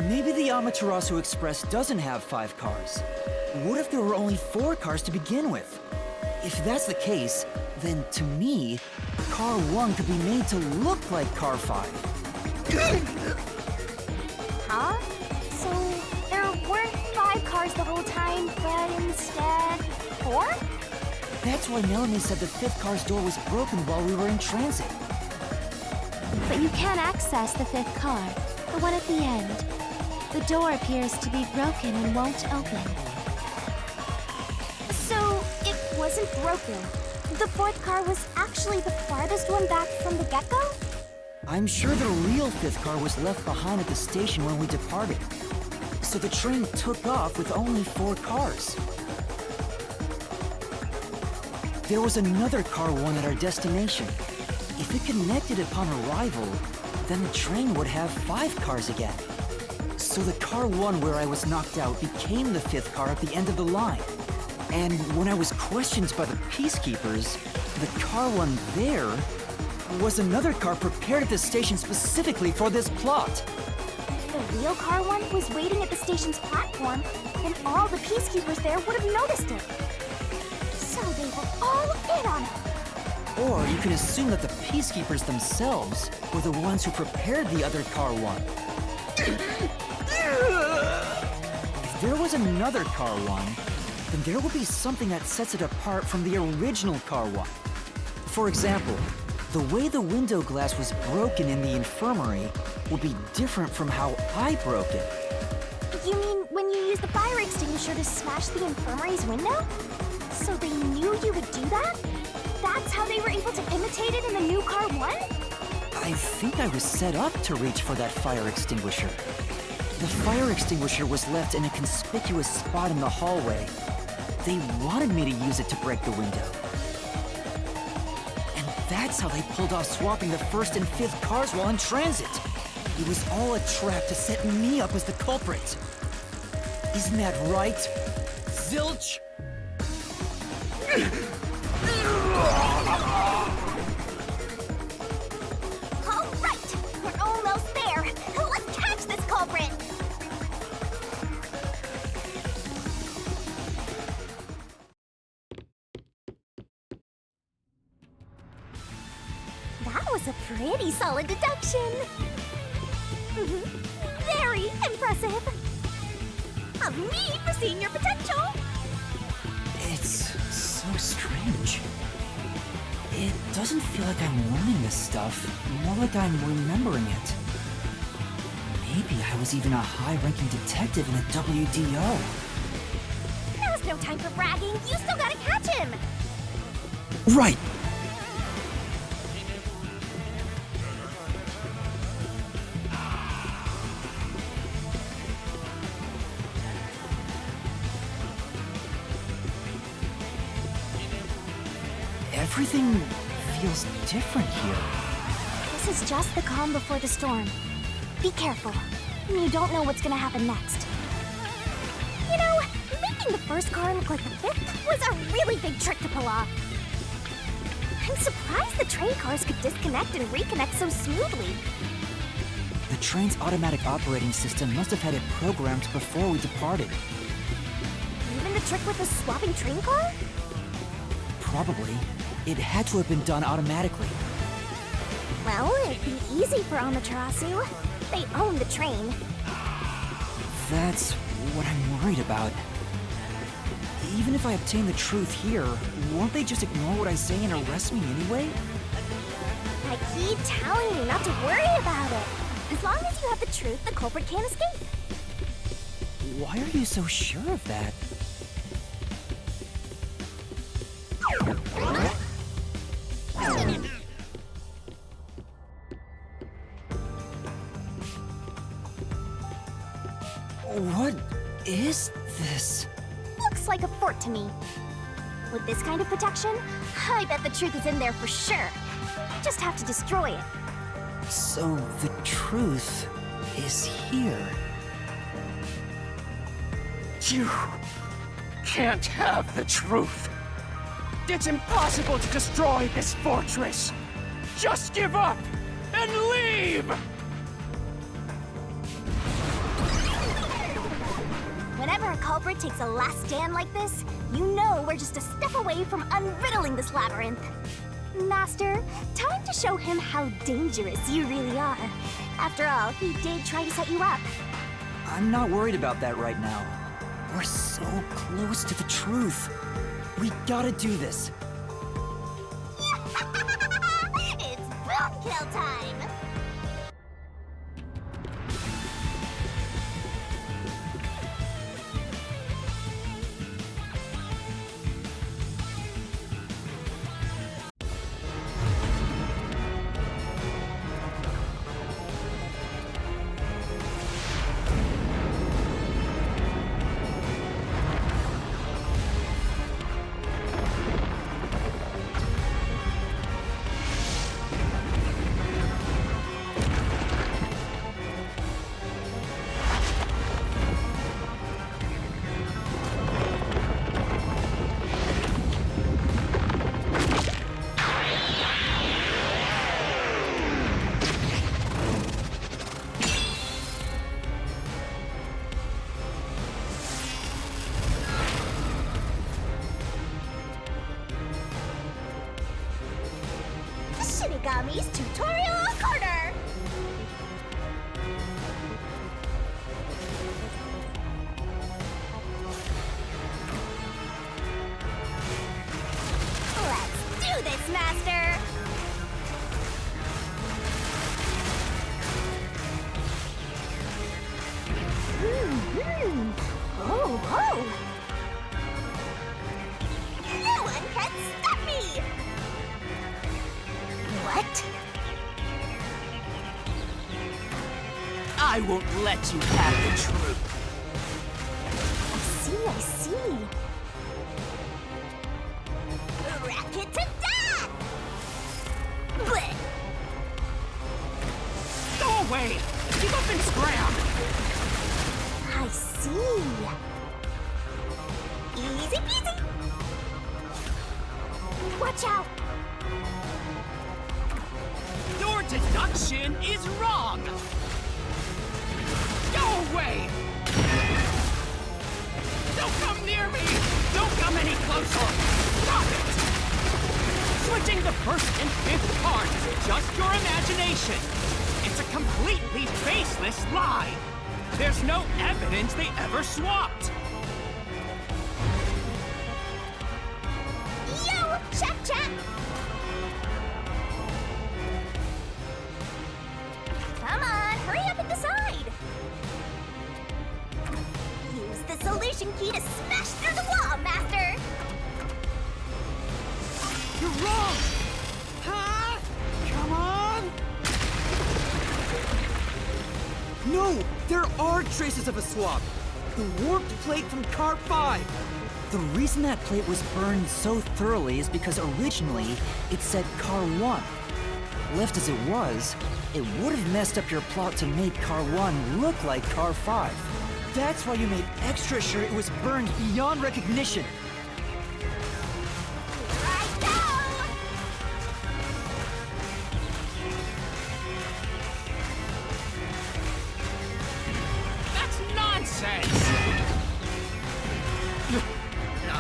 Maybe the Amaterasu Express doesn't have 5 cars. What if there were only 4 cars to begin with? If that's the case, then to me, Car 1 could be made to look like Car 5. Huh? So, there weren't 5 cars the whole time, but instead 4? That's why Melanie said the 5th car's door was broken while we were in transit. But you can't access the fifth car, the one at the end. The door appears to be broken and won't open. So, it wasn't broken. The 4th car was actually the farthest one back from the get-go? I'm sure the real 5th car was left behind at the station when we departed. So the train took off with only 4 cars. There was another Car 1 at our destination. If it connected upon arrival, then the train would have 5 cars again. So the Car 1 where I was knocked out became the 5th car at the end of the line. And when I was questioned by the Peacekeepers, the Car 1 there was another car prepared at the station specifically for this plot. The real Car 1 was waiting at the station's platform, and all the Peacekeepers there would have noticed it. So they were all in on it. Or you can assume that the Peacekeepers themselves were the ones who prepared the other Car 1. If there was another Car 1, then there will be something that sets it apart from the original Car 1. For example, the way the window glass was broken in the infirmary will be different from how I broke it. You mean when you used the fire extinguisher to smash the infirmary's window? So they knew you would do that? That's how they were able to imitate it in the new Car 1? I think I was set up to reach for that fire extinguisher. The fire extinguisher was left in a conspicuous spot in the hallway. They wanted me to use it to break the window. And that's how they pulled off swapping the 1st and 5th cars while in transit. It was all a trap to set me up as the culprit. Isn't that right, Zilch? All right, we're almost there. Let's catch this culprit. That was a pretty solid deduction. Very impressive. Of me for seeing your potential. It's so strange. It doesn't feel like I'm learning this stuff, more like I'm remembering it. Maybe I was even a high-ranking detective in the WDO. Now's no time for bragging. You still gotta catch him. Right! Everything feels different here. This is just the calm before the storm. Be careful. You don't know what's gonna happen next. You know, making the first car look like the 5th was a really big trick to pull off. I'm surprised the train cars could disconnect and reconnect so smoothly. The train's automatic operating system must have had it programmed before we departed. Even the trick with the swapping train car? Probably. It had to have been done automatically. Well, it'd be easy for Amaterasu. They own the train. That's what I'm worried about. Even if I obtain the truth here, won't they just ignore what I say and arrest me anyway? I keep telling you not to worry about it. As long as you have the truth, the culprit can't escape. Why are you so sure of that? What is this? Looks like a fort to me. With this kind of protection, I bet the truth is in there for sure. Just have to destroy it. So the truth is here. You can't have the truth. It's impossible to destroy this fortress. Just give up and leave! Whenever a culprit takes a last stand like this, you know we're just a step away from unriddling this labyrinth. Master, time to show him how dangerous you really are. After all, he did try to set you up. I'm not worried about that right now. We're so close to the truth. We gotta do this. It's boom kill time! Shinigami's Tutorial Corner! Master! Oh, oh! No one can stop me! What? I won't let you have the truth. I see. Racket to death! Blech! Go away! Give up and scram! I see. Easy peasy. Watch out. Your deduction is wrong! Go away! Don't come near me! Don't come any closer! Stop it! Switching the first and fifth cards is just your imagination. It's a completely baseless lie. There's no evidence they ever swapped. Yo, chap. Come on, hurry up and decide. Use the solution key to smash through the wall, Master. You're wrong! Huh? Come on! No! There are traces of a swap! The warped plate from Car 5! The reason that plate was burned so thoroughly is because originally it said Car 1. Left as it was, it would have messed up your plot to make Car 1 look like Car 5. That's why you made extra sure it was burned beyond recognition.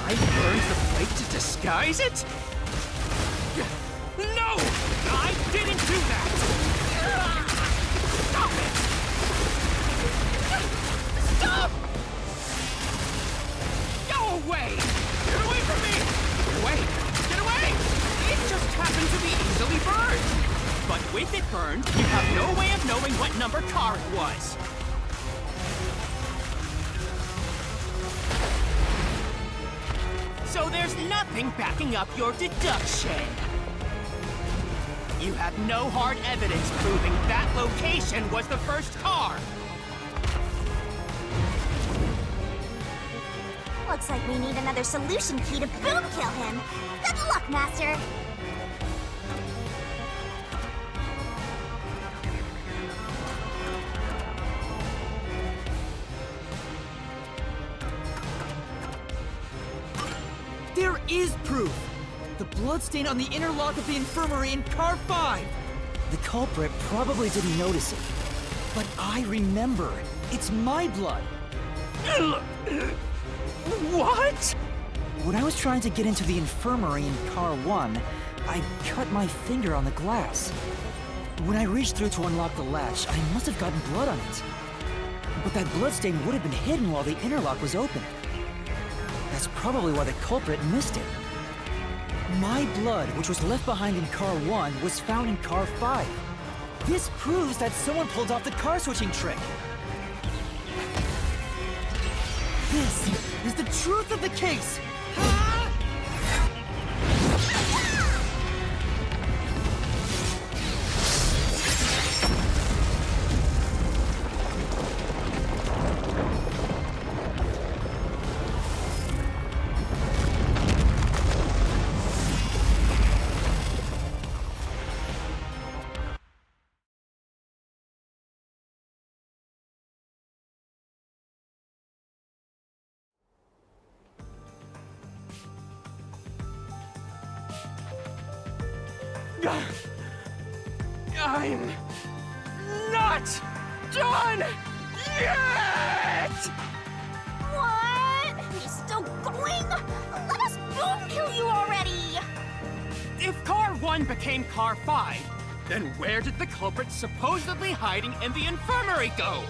I burned the plate to disguise it? No! I didn't do that! Stop it! Stop! Go away! Get away from me! Get away! Get away! It just happened to be easily burned! But with it burned, you have no way of knowing what number car it was. So there's nothing backing up your deduction. You have no hard evidence proving that location was the first car. Looks like we need another solution key to boom kill him. Good luck, Master. There is proof! The bloodstain on the inner lock of the infirmary in Car 5! The culprit probably didn't notice it. But I remember. It's my blood! What? When I was trying to get into the infirmary in Car 1, I cut my finger on the glass. When I reached through to unlock the latch, I must have gotten blood on it. But that bloodstain would have been hidden while the inner lock was open. That's probably why the culprit missed it. My blood, which was left behind in Car 1, was found in Car 5. This proves that someone pulled off the car switching trick. This is the truth of the case! I'm not done yet! What? He's still going? Let us boom kill you already! If Car 1 became Car 5, then where did the culprit supposedly hiding in the infirmary go?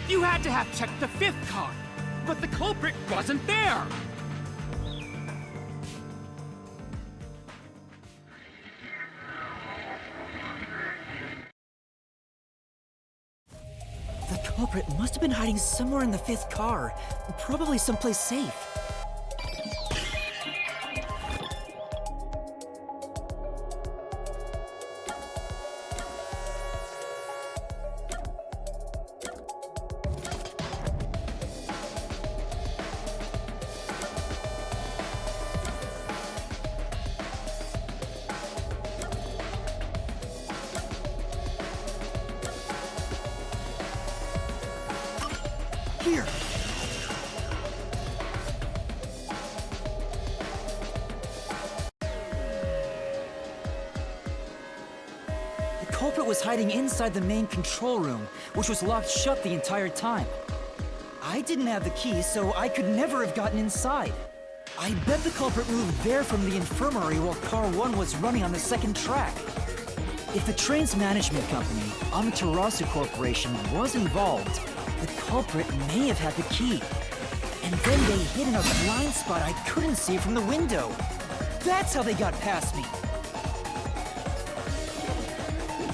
You had to have checked the 5th car, but the culprit wasn't there! culprit must have been hiding somewhere in the 5th car, probably someplace safe. Here! The culprit was hiding inside the main control room, which was locked shut the entire time. I didn't have the key, so I could never have gotten inside. I bet the culprit moved there from the infirmary while Car 1 was running on the 2nd track. If the train's management company, Amaterasu Corporation, was involved, the culprit may have had the key. And then they hid in a blind spot I couldn't see from the window. That's how they got past me.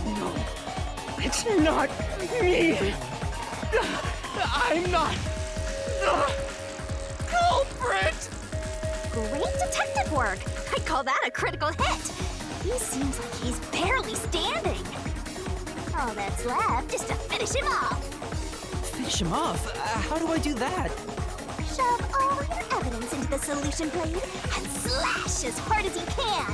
No, it's not me. I'm not the culprit. Great detective work! I'd call that a critical hit! He seems like he's barely standing. All that's left is to finish him off. Finish him off? How do I do that? Shove all your evidence into the solution blade and slash as hard as you can.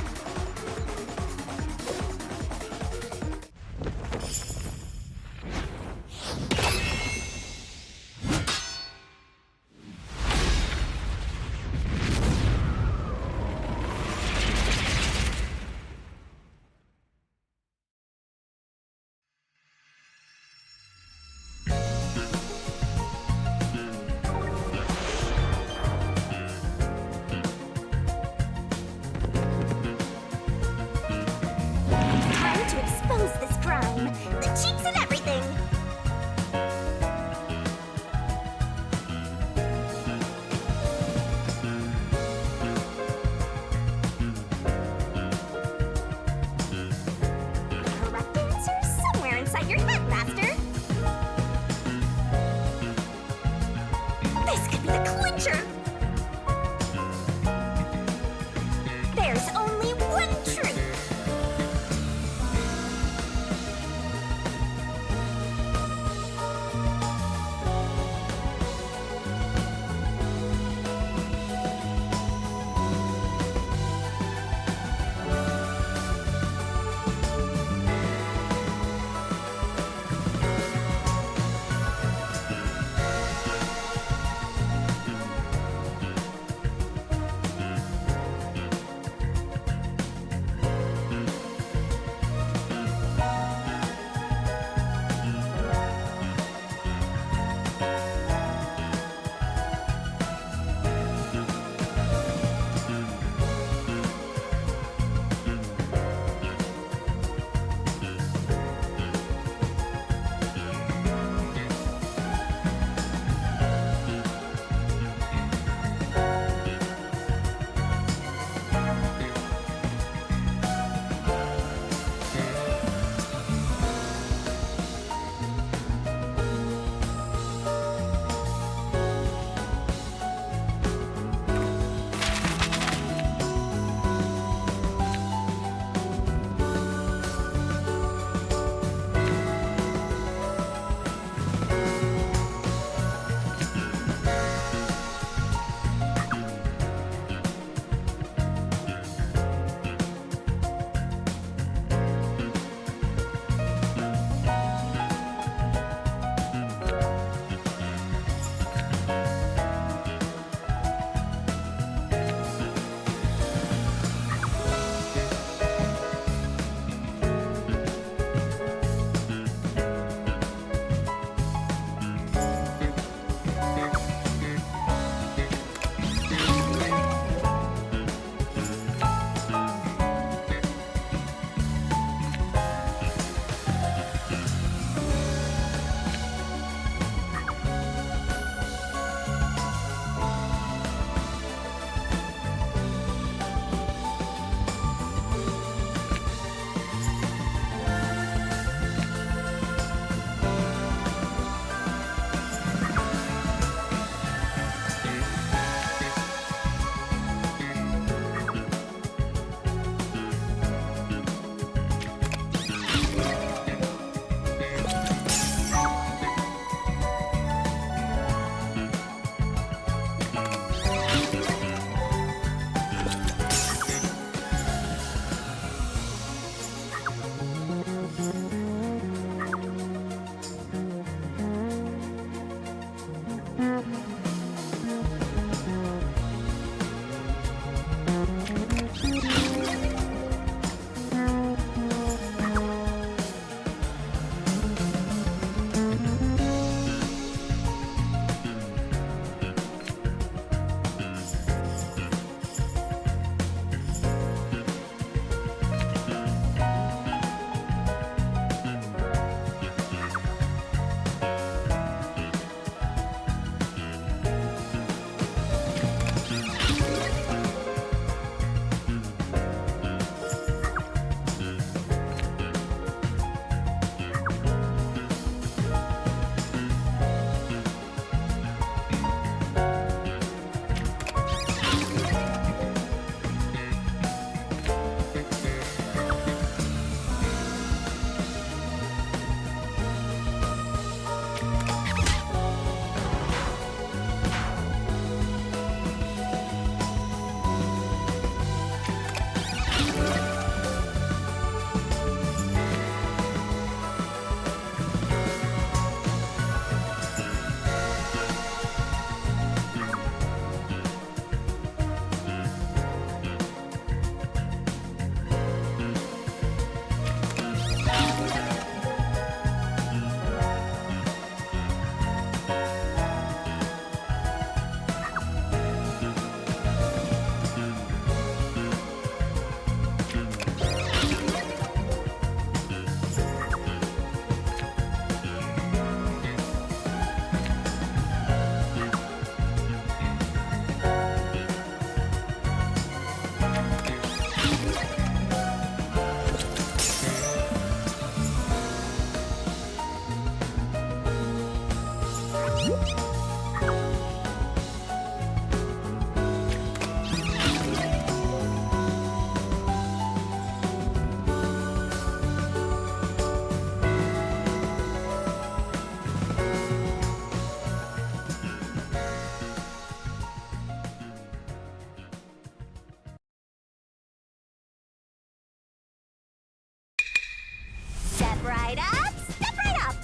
right up, step right up!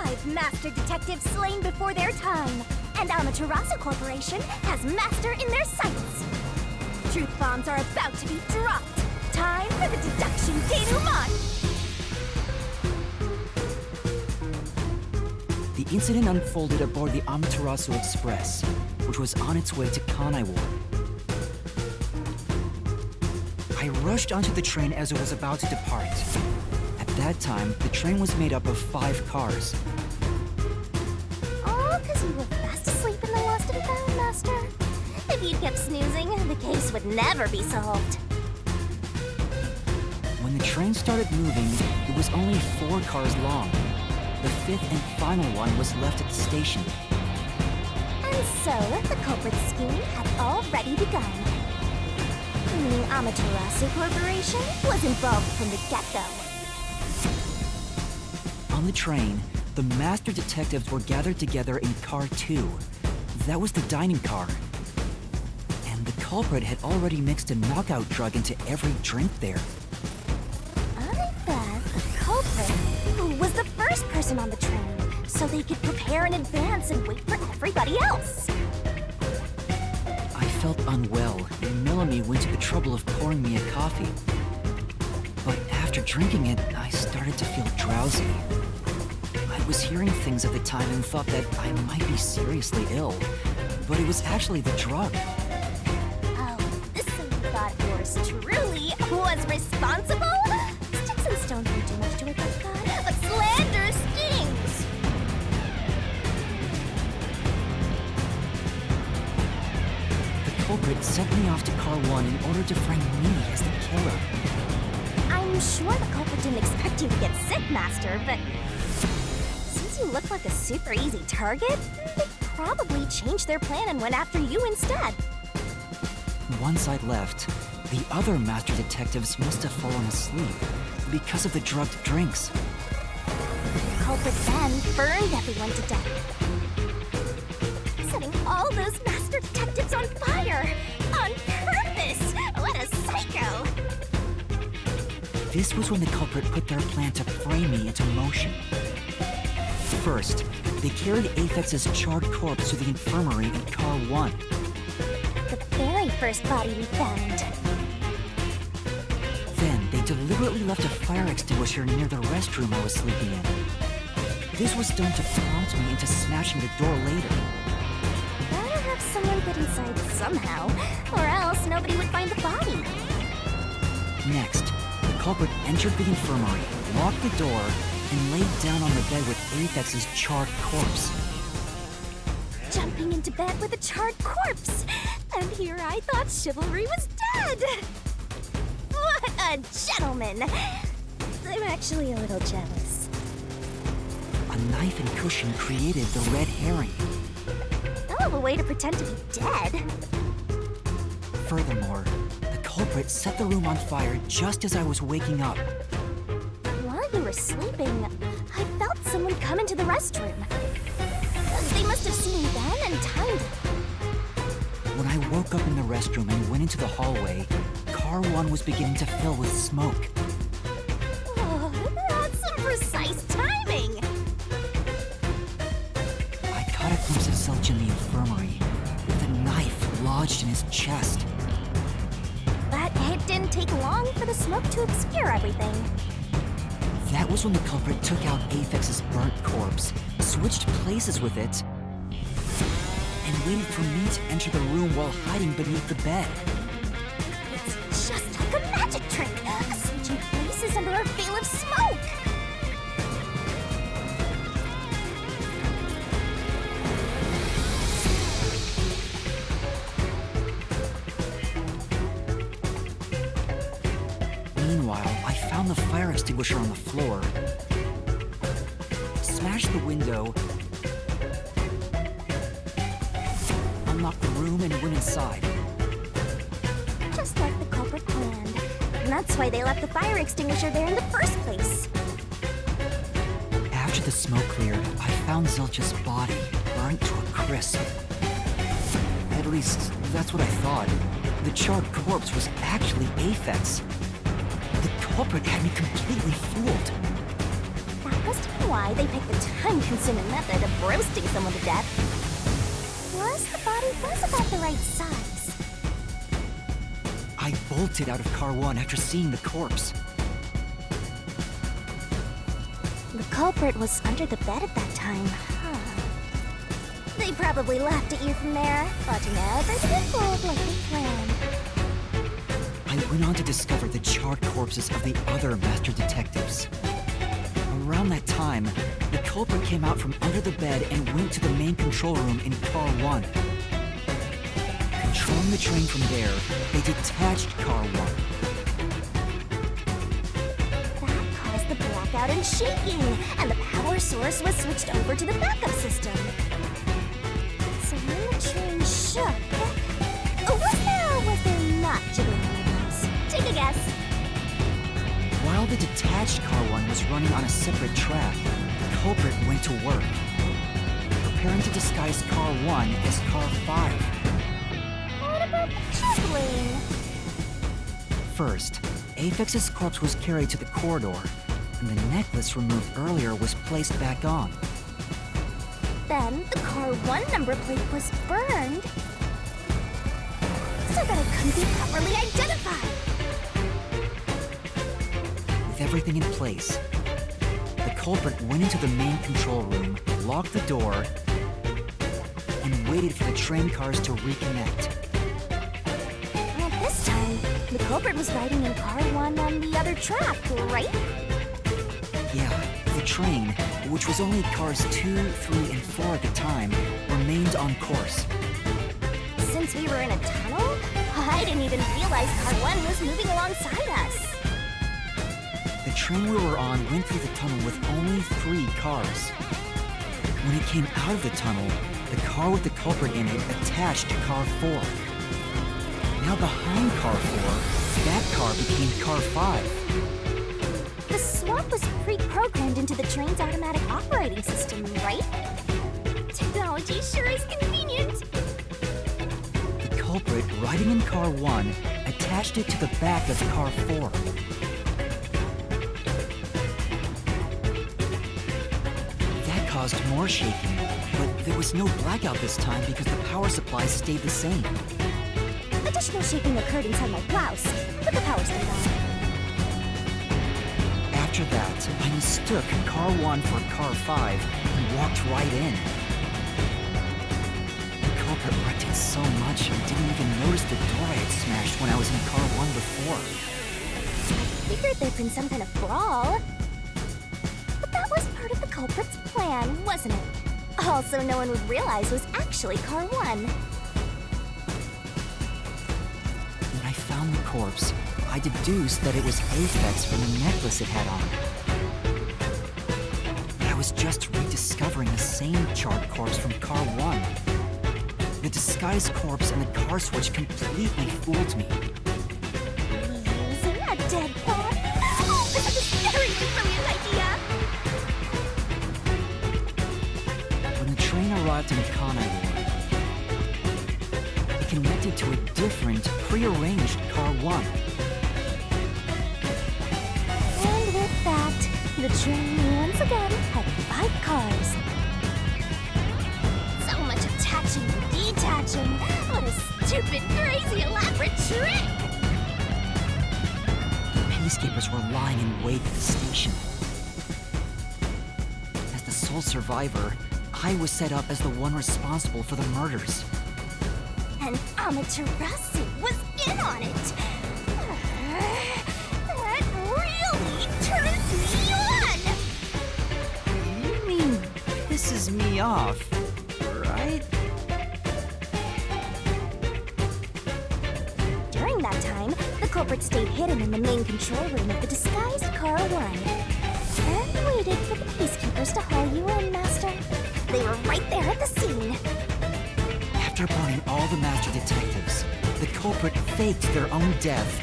5 master detectives slain before their time, and Amaterasu Corporation has master in their sights. Truth bombs are about to be dropped. Time for the deduction denouement! The incident unfolded aboard the Amaterasu Express, which was on its way to Kanai Ward. I rushed onto the train as it was about to depart. At that time, the train was made up of 5 cars. All because you were fast asleep in the lost and found, Master. If you kept snoozing, the case would never be solved. When the train started moving, it was only 4 cars long. The 5th and final one was left at the station. And so, the culprit scheme had already begun. Meaning Amaterasu Corporation was involved from the get-go. On the train, the master detectives were gathered together in Car 2. That was the dining car. And the culprit had already mixed a knockout drug into every drink there. I bet the culprit was the first person on the train, so they could prepare in advance and wait for everybody else. I felt unwell, and Melanie went to the trouble of pouring me a coffee. But after drinking it, I started to feel drowsy. I was hearing things at the time and thought that I might be seriously ill, but it was actually the drug. Oh, so you thought yours truly was responsible? Sticks and stones don't do much to a good guy, but slander stings! The culprit sent me off to Car 1 in order to frame me as the killer. I'm sure the culprit didn't expect you to get sick, Master, but since you look like a super easy target, they probably changed their plan and went after you instead. Once I left, the other master detectives must have fallen asleep because of the drugged drinks. The culprit then burned everyone to death, setting all those master detectives on fire! On purpose! What a psycho! This was when the culprit put their plan to frame me into motion. First, they carried Apex's charred corpse to the infirmary in Car 1. The very first body we found. Then, they deliberately left a fire extinguisher near the restroom I was sleeping in. This was done to prompt me into smashing the door later. Gotta have someone get inside somehow, or else nobody would find the body. Next, the culprit entered the infirmary, locked the door, and laid down on the bed with Apex's charred corpse. Jumping into bed with a charred corpse! And here I thought chivalry was dead! What a gentleman! I'm actually a little jealous. A knife and cushion created the red herring. Hell of a way to pretend to be dead. Furthermore, the culprit set the room on fire just as I was waking up. While you were sleeping, I felt someone come into the restroom. They must have seen me then and timed it. When I woke up in the restroom and went into the hallway, Car 1 was beginning to fill with smoke. Oh, that's some precise timing! I caught a glimpse of Zilch in the infirmary, with a knife lodged in his chest. But it didn't take long for the smoke to obscure everything. That was when the culprit took out Apex's burnt corpse, switched places with it, and waited for me to enter the room while hiding beneath the bed. It's just like a magic trick, switching places under a veil of smoke. Meanwhile, I found the fire extinguisher on the floor, smashed the window, unlocked the room, and went inside. Just like the culprit planned. And that's why they left the fire extinguisher there in the first place. After the smoke cleared, I found Zilch's body, burnt to a crisp. At least, that's what I thought. The charred corpse was actually Aphex. The culprit had me completely fooled. That must be why they picked the time-consuming method of roasting someone to death. Plus, the body was about the right size. I bolted out of Car 1 after seeing the corpse. The culprit was under the bed at that time, huh? They probably laughed at you from there, watching everything unfold like they planned. I went on to discover the charred corpses of the other master detectives. Around that time, the culprit came out from under the bed and went to the main control room in Car 1. Controlling the train from there, they detached Car 1. That caused the blackout and shaking, and the power source was switched over to the backup system. So when the train shook, was there or was there not jiggling wheels? Take a guess. While the detached Car 1 was running on a separate track, the culprit went to work, preparing to disguise Car 1 as Car 5. What about the juggling? First, Apex's corpse was carried to the corridor, and the necklace removed earlier was placed back on. Then the Car 1 number plate was burned, so that it couldn't be properly identified. With everything in place, the culprit went into the main control room, locked the door, and waited for the train cars to reconnect. At this time, the culprit was riding in Car 1 on the other track, right? Yeah, the train, which was only cars 2, 3, and 4 at the time, remained on course. Since we were in a tunnel, I didn't even realize Car 1 was moving alongside us. The train we were on went through the tunnel with only 3 cars. When it came out of the tunnel, the car with the culprit in it attached to Car 4. Now behind Car 4, that car became Car 5. The swap was pre-programmed into the train's automatic operating system, right? Technology sure is convenient. The culprit, riding in Car 1, attached it to the back of Car 4. That caused more shaking, but there was no blackout this time because the power supply stayed the same. Additional shaking occurred inside my blouse, but the power stayed on. After that, I mistook Car 1 for Car 5 and walked right in. The culprit wrecked it so much I didn't even notice the door I had smashed when I was in Car 1 before. I figured there'd been some kind of brawl. But that was part of the culprit's plan, wasn't it? Also, no one would realize was actually Car 1. When I found the corpse, I deduced that it was Aphex from the necklace it had on. But I was just rediscovering the same charred corpse from Car 1. The disguised corpse and the car switch completely fooled me. Using a dead body? Oh, this is a very brilliant idea! When the train arrived in Kanai Ward, it connected to a different, prearranged Car 1. And with that, the train once again had 5 cars. So much attaching and detaching. What a stupid, crazy, elaborate trick! The peacekeepers were lying in wait at the station. As the sole survivor, I was set up as the one responsible for the murders. And Amaterasu was in on it! That really turns me on! You mean pisses me off, right? During that time, the culprit stayed hidden in the main control room of the disguised Car 1. And waited for the peacekeepers to haul you in, Master. They were right there at the scene. After burning all the master detectives, the culprit faked their own death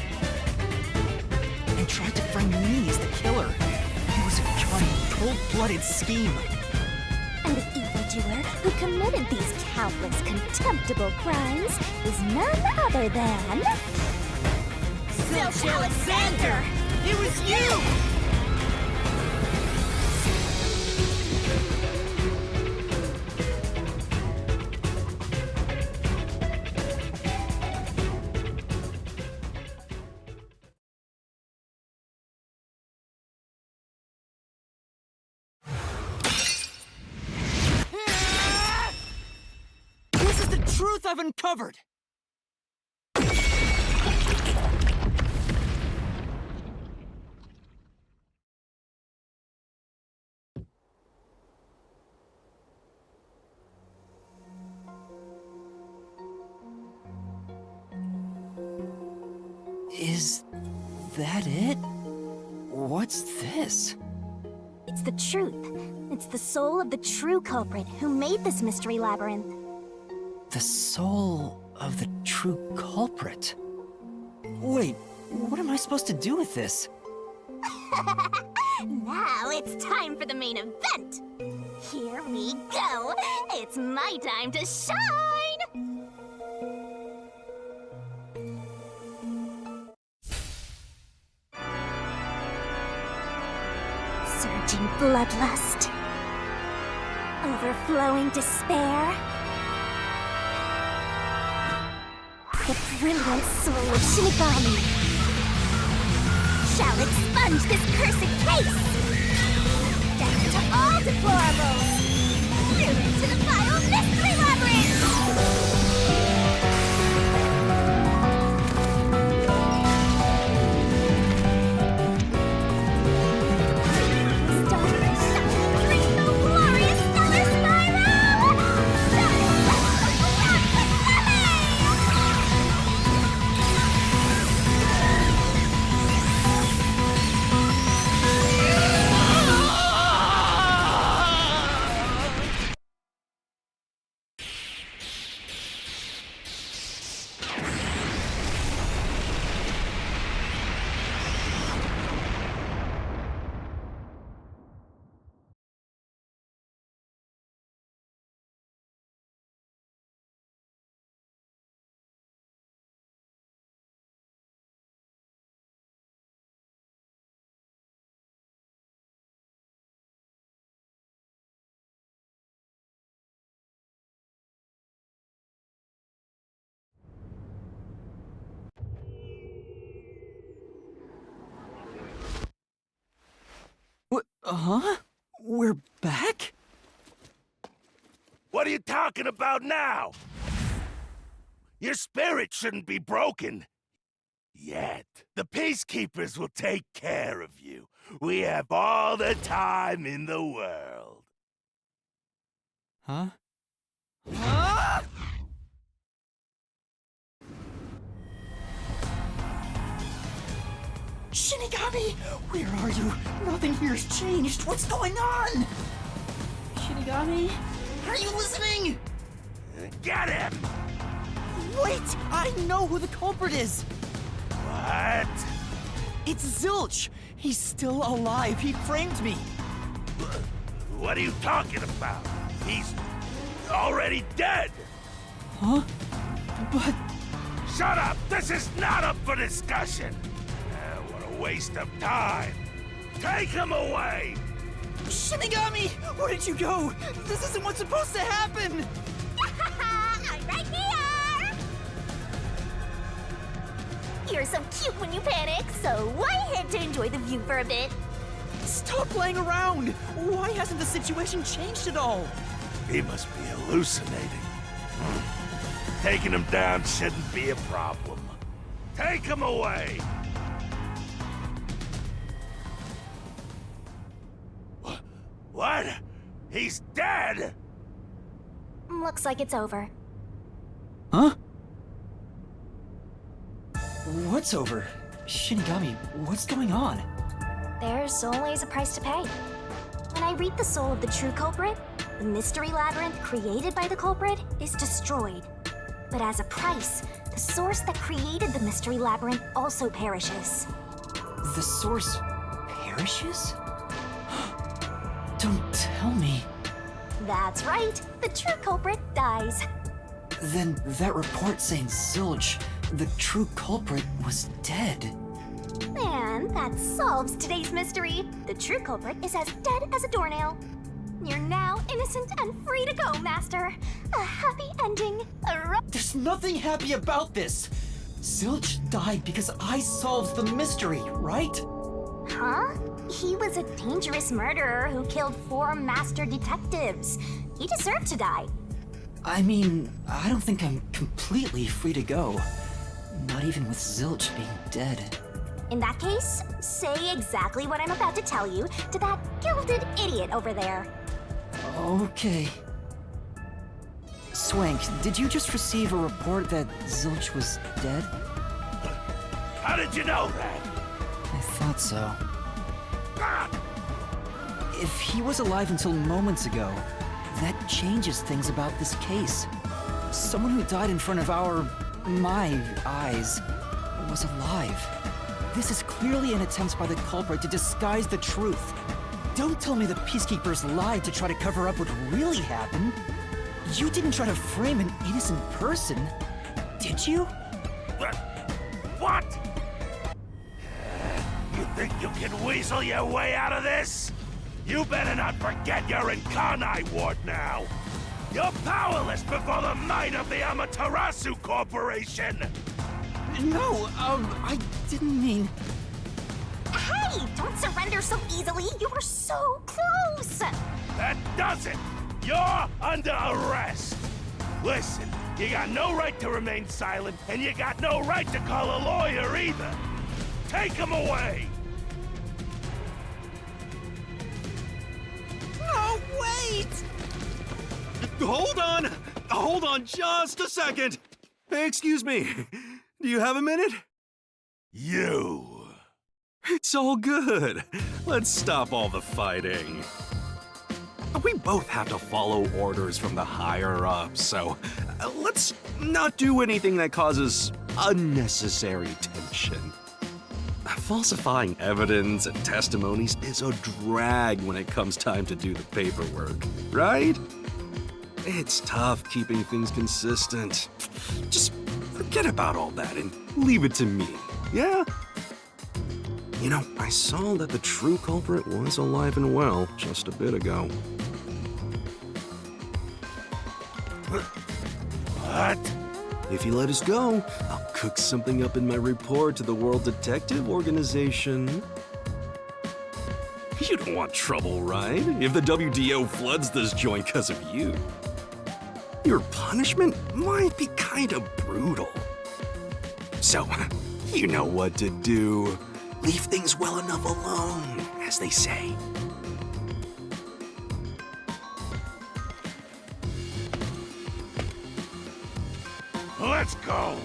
and tried to frame me as the killer. It was a cunning, cold-blooded scheme. And the evildoer who committed these countless contemptible crimes is none other than... Zilch Alexander! It was truth I've uncovered! Is that it? What's this? It's the truth. It's the soul of the true culprit who made this mystery labyrinth. The soul of the true culprit? Wait, what am I supposed to do with this? Now it's time for the main event! Here we go! It's my time to shine! Surging bloodlust. Overflowing despair. The brilliant soul of Shinigami shall expunge this cursed case! Death to all deplorables! Through to the final mystery labyrinth! Huh? We're back? What are you talking about now? Your spirit shouldn't be broken. Yet. The Peacekeepers will take care of you. We have all the time in the world. Huh? Ah! Shinigami! Where are you? Nothing here's changed. What's going on? Shinigami? Are you listening? Get him! Wait! I know who the culprit is! What? It's Zilch! He's still alive. He framed me. What are you talking about? He's already dead! Huh? But... Shut up! This is not up for discussion! What a waste of time! Take him away! Shinigami! Where did you go? This isn't what's supposed to happen! I'm right here! You're so cute when you panic, so why head to enjoy the view for a bit? Stop playing around! Why hasn't the situation changed at all? He must be hallucinating. Taking him down shouldn't be a problem. Take him away! What? He's dead? Looks like it's over. Huh? What's over? Shinigami, what's going on? There's always a price to pay. When I read the soul of the true culprit, the mystery labyrinth created by the culprit is destroyed. But as a price, the source that created the mystery labyrinth also perishes. The source perishes? Don't tell me. That's right. The true culprit dies. Then that report saying Zilch, the true culprit, was dead. And that solves today's mystery. The true culprit is as dead as a doornail. You're now innocent and free to go, Master. A happy ending. There's nothing happy about this. Zilch died because I solved the mystery, right? Huh? He was a dangerous murderer who killed 4 master detectives. He deserved to die. I mean, I don't think I'm completely free to go. Not even with Zilch being dead. In that case, say exactly what I'm about to tell you to that gilded idiot over there. Okay. Swank, did you just receive a report that Zilch was dead? How did you know that? I thought so. If he was alive until moments ago, that changes things about this case. Someone who died in front of my eyes, was alive. This is clearly an attempt by the culprit to disguise the truth. Don't tell me the Peacekeepers lied to try to cover up what really happened. You didn't try to frame an innocent person, did you? What? You think you can weasel your way out of this? You better not forget you're in Kanai Ward now. You're powerless before the might of the Amaterasu Corporation! No, I didn't mean... Hey, don't surrender so easily. You were so close. That does it! You're under arrest! Listen, you got no right to remain silent, and you got no right to call a lawyer either! Take him away! No, wait! Hold on just a second! Hey, excuse me. Do you have a minute? You! It's all good. Let's stop all the fighting. We both have to follow orders from the higher-ups, so let's not do anything that causes unnecessary tension. Falsifying evidence and testimonies is a drag when it comes time to do the paperwork, right? It's tough keeping things consistent. Just forget about all that and leave it to me, yeah? You know, I saw that the true culprit was alive and well just a bit ago. What? If you let us go, I'll cook something up in my report to the World Detective Organization. You don't want trouble, right? If the WDO floods this joint because of you. Your punishment might be kind of brutal. So, you know what to do. Leave things well enough alone, as they say. Let's go!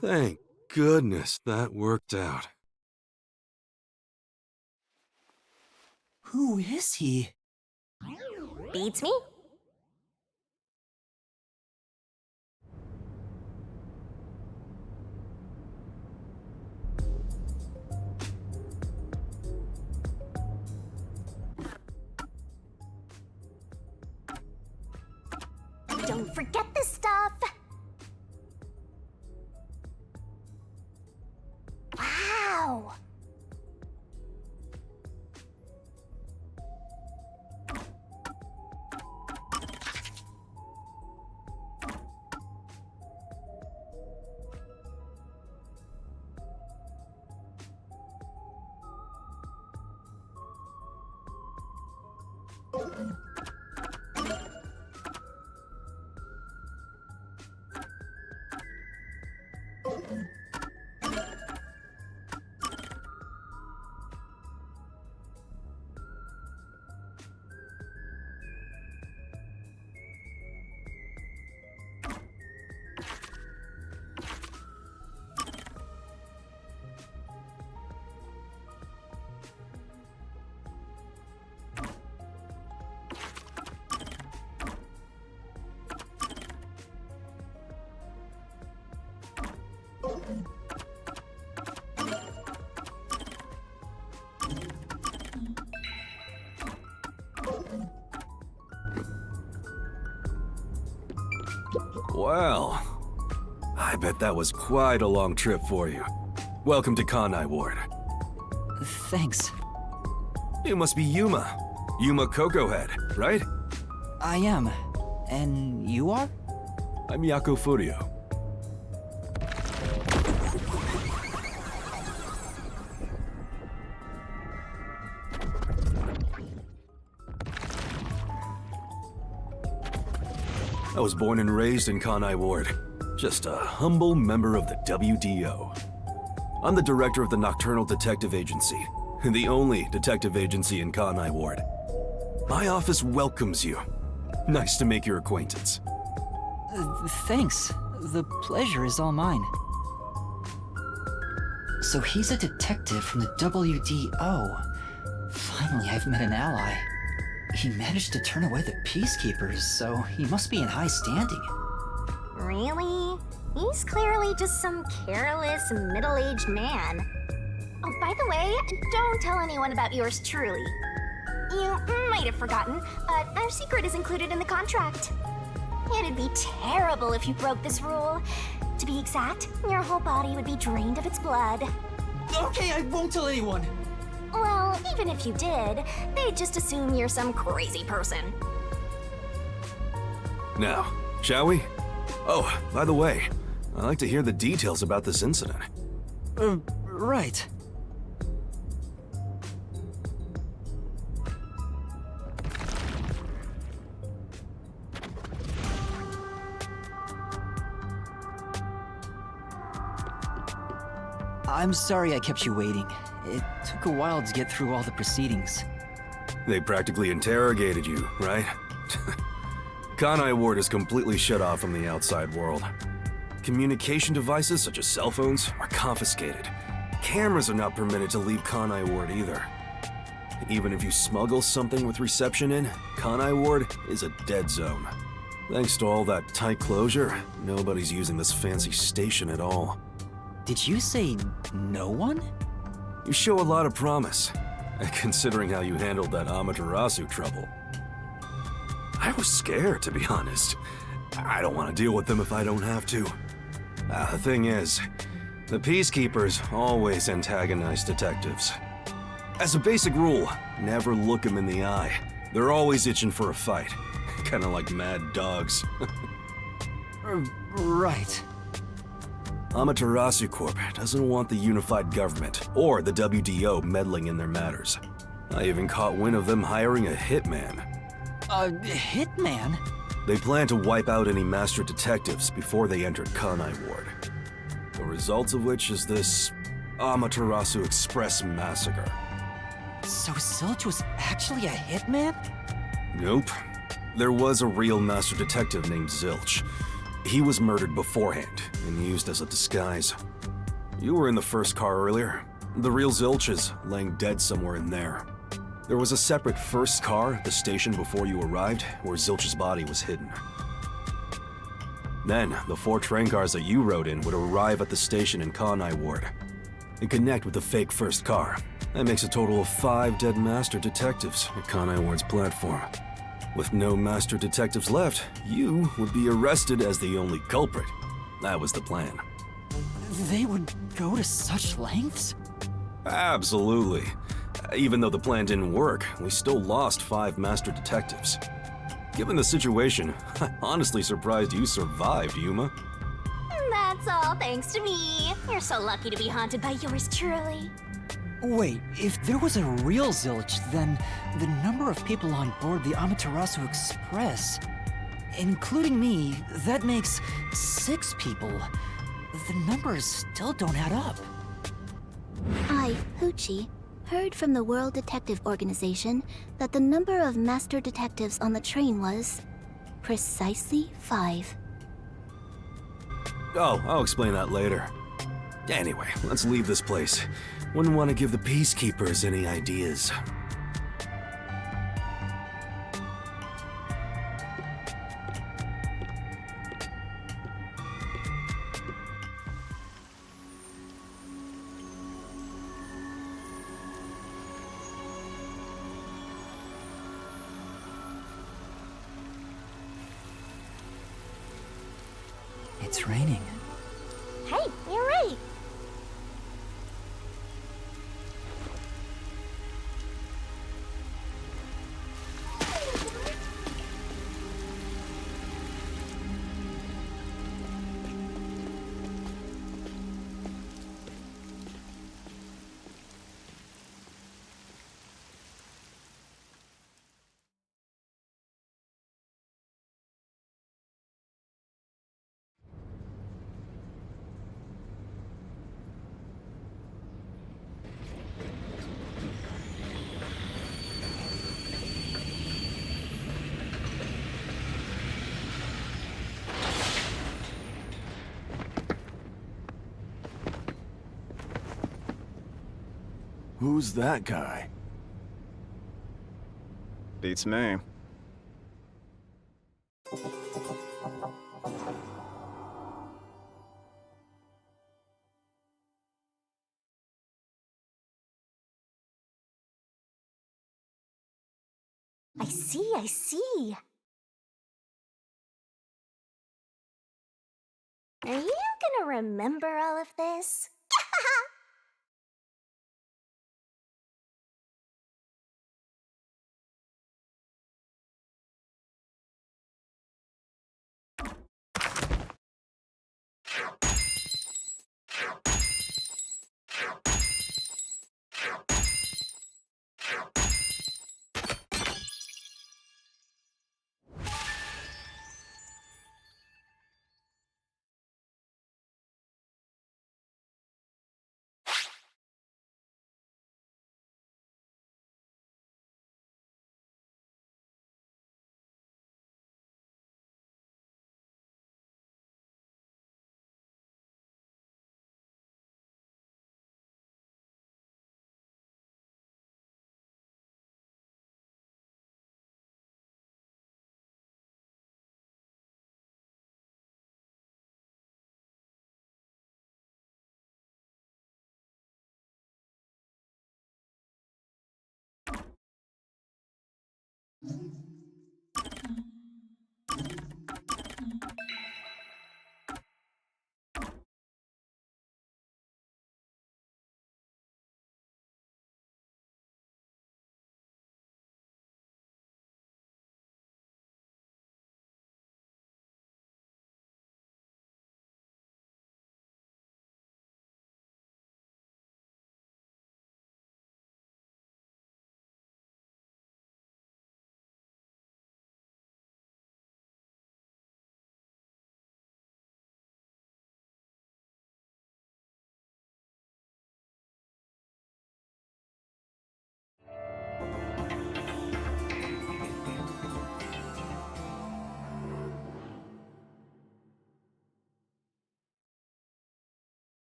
Thank goodness that worked out. Who is he? Beats me? Don't forget this stuff! Wow! Well, I bet that was quite a long trip for you. Welcome to Kanai Ward. Thanks. You must be Yuma. Yuma Cocohead, right? I am. And you are? I'm Yako Furio. I was born and raised in Kanai Ward. Just a humble member of the WDO. I'm the director of the Nocturnal Detective Agency, the only detective agency in Kanai Ward. My office welcomes you. Nice to make your acquaintance. Thanks. The pleasure is all mine. So he's a detective from the WDO. Finally, I've met an ally. He managed to turn away the Peacekeepers, so he must be in high standing. Really? He's clearly just some careless, middle-aged man. Oh, by the way, don't tell anyone about yours truly. You might have forgotten, but our secret is included in the contract. It'd be terrible if you broke this rule. To be exact, your whole body would be drained of its blood. Okay, I won't tell anyone. Well, even if you did, they'd just assume you're some crazy person. Now, shall we? Oh, by the way, I'd like to hear the details about this incident. Right. I'm sorry I kept you waiting. It took a while to get through all the proceedings. They practically interrogated you, right? Kanai Ward is completely shut off from the outside world. Communication devices such as cell phones are confiscated. Cameras are not permitted to leave Kanai Ward either. Even if you smuggle something with reception in, Kanai Ward is a dead zone. Thanks to all that tight closure, nobody's using this fancy station at all. Did you say no one? You show a lot of promise, considering how you handled that Amaterasu trouble. I was scared, to be honest. I don't want to deal with them if I don't have to. The thing is, the Peacekeepers always antagonize detectives. As a basic rule, never look them in the eye. They're always itching for a fight. Kinda like mad dogs. Right. Amaterasu Corp doesn't want the unified government or the WDO meddling in their matters. I even caught wind of them hiring a hitman. A hitman? They plan to wipe out any master detectives before they entered Kanai Ward. The results of which is this Amaterasu Express massacre. So Zilch was actually a hitman? Nope. There was a real master detective named Zilch. He was murdered beforehand and used as a disguise. You were in the first car earlier. The real Zilch is laying dead somewhere in there. There was a separate first car at the station before you arrived where Zilch's body was hidden. Then, the 4 train cars that you rode in would arrive at the station in Kanai Ward and connect with the fake first car. That makes a total of 5 dead master detectives at Kanai Ward's platform. With no master detectives left, you would be arrested as the only culprit. That was the plan. They would go to such lengths? Absolutely. Even though the plan didn't work, we still lost 5 master detectives. Given the situation, I'm honestly surprised you survived, Yuma. That's all thanks to me. You're so lucky to be haunted by yours truly. Wait, if there was a real Zilch, then the number of people on board the Amaterasu Express, including me, that makes 6 people. The numbers still don't add up. I, Hoochie, heard from the World Detective Organization that the number of master detectives on the train was precisely 5. Oh, I'll explain that later. Anyway, let's leave this place. Wouldn't want to give the Peacekeepers any ideas. It's raining. Hey, you're right. Who's that guy? Beats me. I see, I see. Are you gonna remember all of this?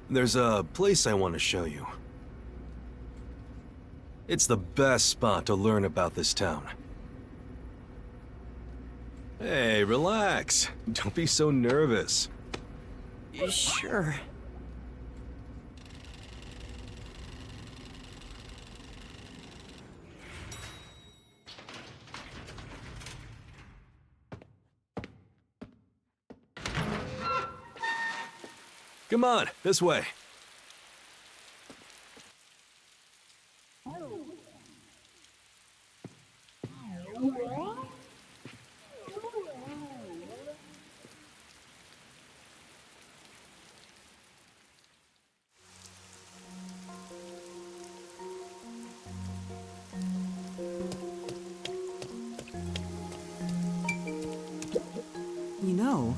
There's a place I want to show you. It's the best spot to learn about this town. Hey, relax. Don't be so nervous. Sure. Come on, this way. You know,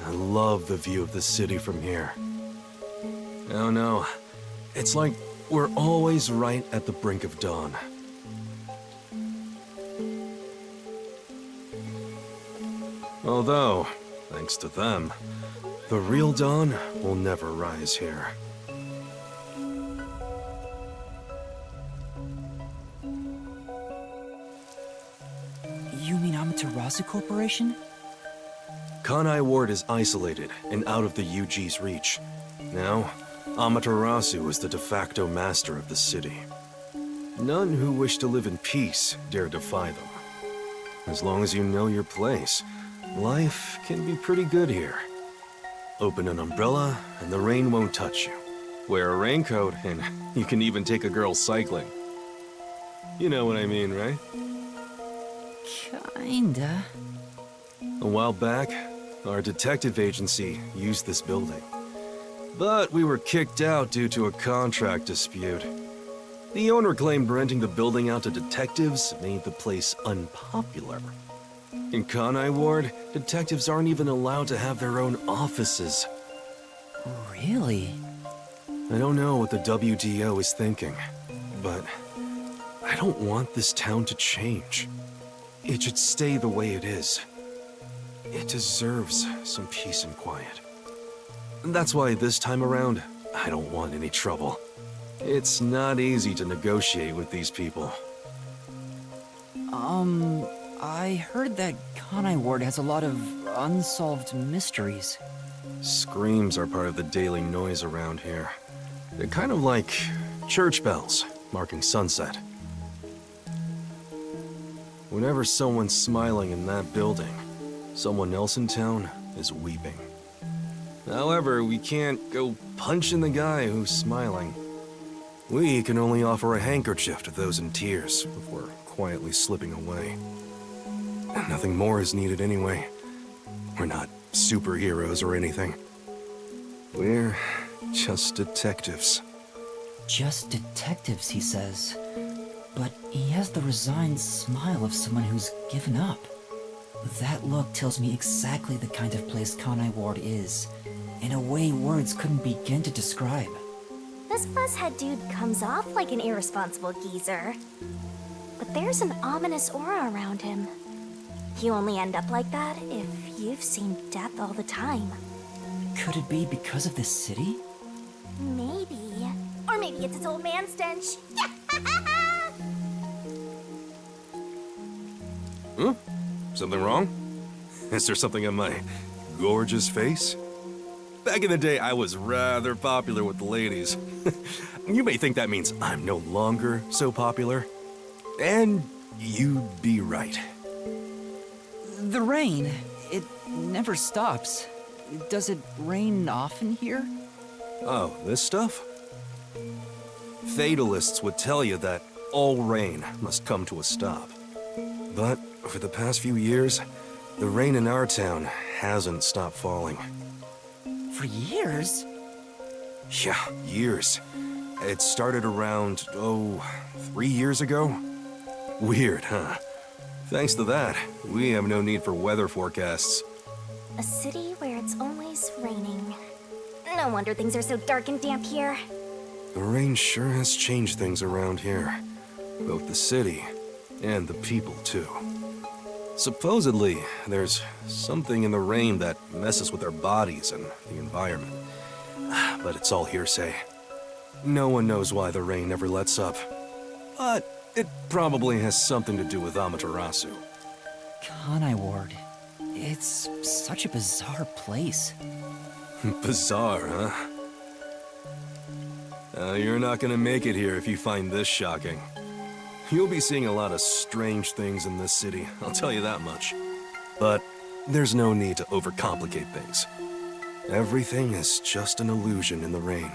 I love the view of the city from here. Oh no, it's like we're always right at the brink of dawn. Although, thanks to them, the real dawn will never rise here. Amaterasu Corporation? Kanai Ward is isolated and out of the UG's reach. Now, Amaterasu is the de facto master of the city. None who wish to live in peace dare defy them. As long as you know your place, life can be pretty good here. Open an umbrella and the rain won't touch you. Wear a raincoat and you can even take a girl cycling. You know what I mean, right? Kinda. A while back, our detective agency used this building. But we were kicked out due to a contract dispute. The owner claimed renting the building out to detectives made the place unpopular. In Kanai Ward, detectives aren't even allowed to have their own offices. Really? I don't know what the WDO is thinking, but I don't want this town to change. It should stay the way it is. It deserves some peace and quiet. That's why this time around, I don't want any trouble. It's not easy to negotiate with these people. I heard that Kanai Ward has a lot of unsolved mysteries. Screams are part of the daily noise around here. They're kind of like church bells marking sunset. Whenever someone's smiling in that building, someone else in town is weeping. However, we can't go punching the guy who's smiling. We can only offer a handkerchief to those in tears before quietly slipping away. And nothing more is needed anyway. We're not superheroes or anything. We're just detectives. Just detectives, he says. But he has the resigned smile of someone who's given up. That look tells me exactly the kind of place Kanai Ward is, in a way words couldn't begin to describe. This fuzzhead dude comes off like an irresponsible geezer. But there's an ominous aura around him. You only end up like that if you've seen death all the time. Could it be because of this city? Maybe. Or maybe it's its old man stench. Huh? Something wrong? Is there something on my gorgeous face? Back in the day, I was rather popular with the ladies. You may think that means I'm no longer so popular. And you'd be right. The rain, it never stops. Does it rain often here? Oh, this stuff? Fatalists would tell you that all rain must come to a stop. But for the past few years, the rain in our town hasn't stopped falling. For years? Yeah, years. It started around, 3 years ago? Weird, huh? Thanks to that, we have no need for weather forecasts. A city where it's always raining. No wonder things are so dark and damp here. The rain sure has changed things around here. Both the city and the people, too. Supposedly, there's something in the rain that messes with our bodies and the environment. But it's all hearsay. No one knows why the rain never lets up. But it probably has something to do with Amaterasu. Kanai Ward. It's such a bizarre place. Bizarre, huh? You're not gonna make it here if you find this shocking. You'll be seeing a lot of strange things in this city, I'll tell you that much. But there's no need to overcomplicate things. Everything is just an illusion in the rain.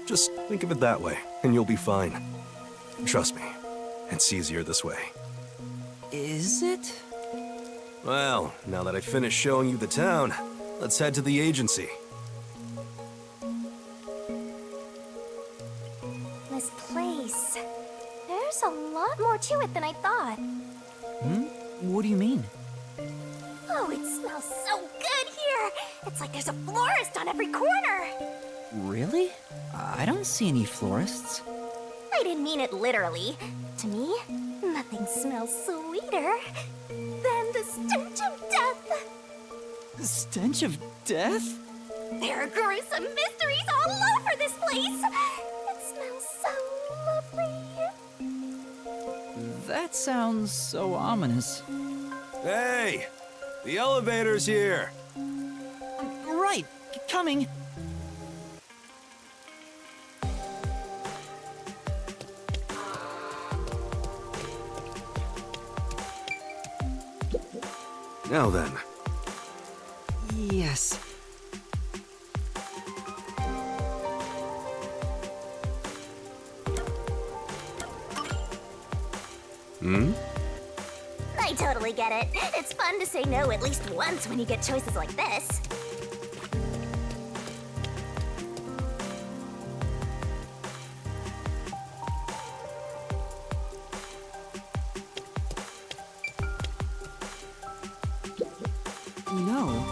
Just think of it that way, and you'll be fine. Trust me, it's easier this way. Is it? Well, now that I've finished showing you the town, let's head to the agency. This place. There's a lot more to it than I thought. What do you mean? Oh, it smells so good here! It's like there's a florist on every corner! Really? I don't see any florists. I didn't mean it literally. To me, nothing smells sweeter than the stench of death. The stench of death? There are gruesome mysteries all over this place. It smells so lovely. That sounds so ominous. Hey! The elevator's here! Right, coming. Now then. Yes. Hmm? I totally get it. It's fun to say no at least once when you get choices like this. No.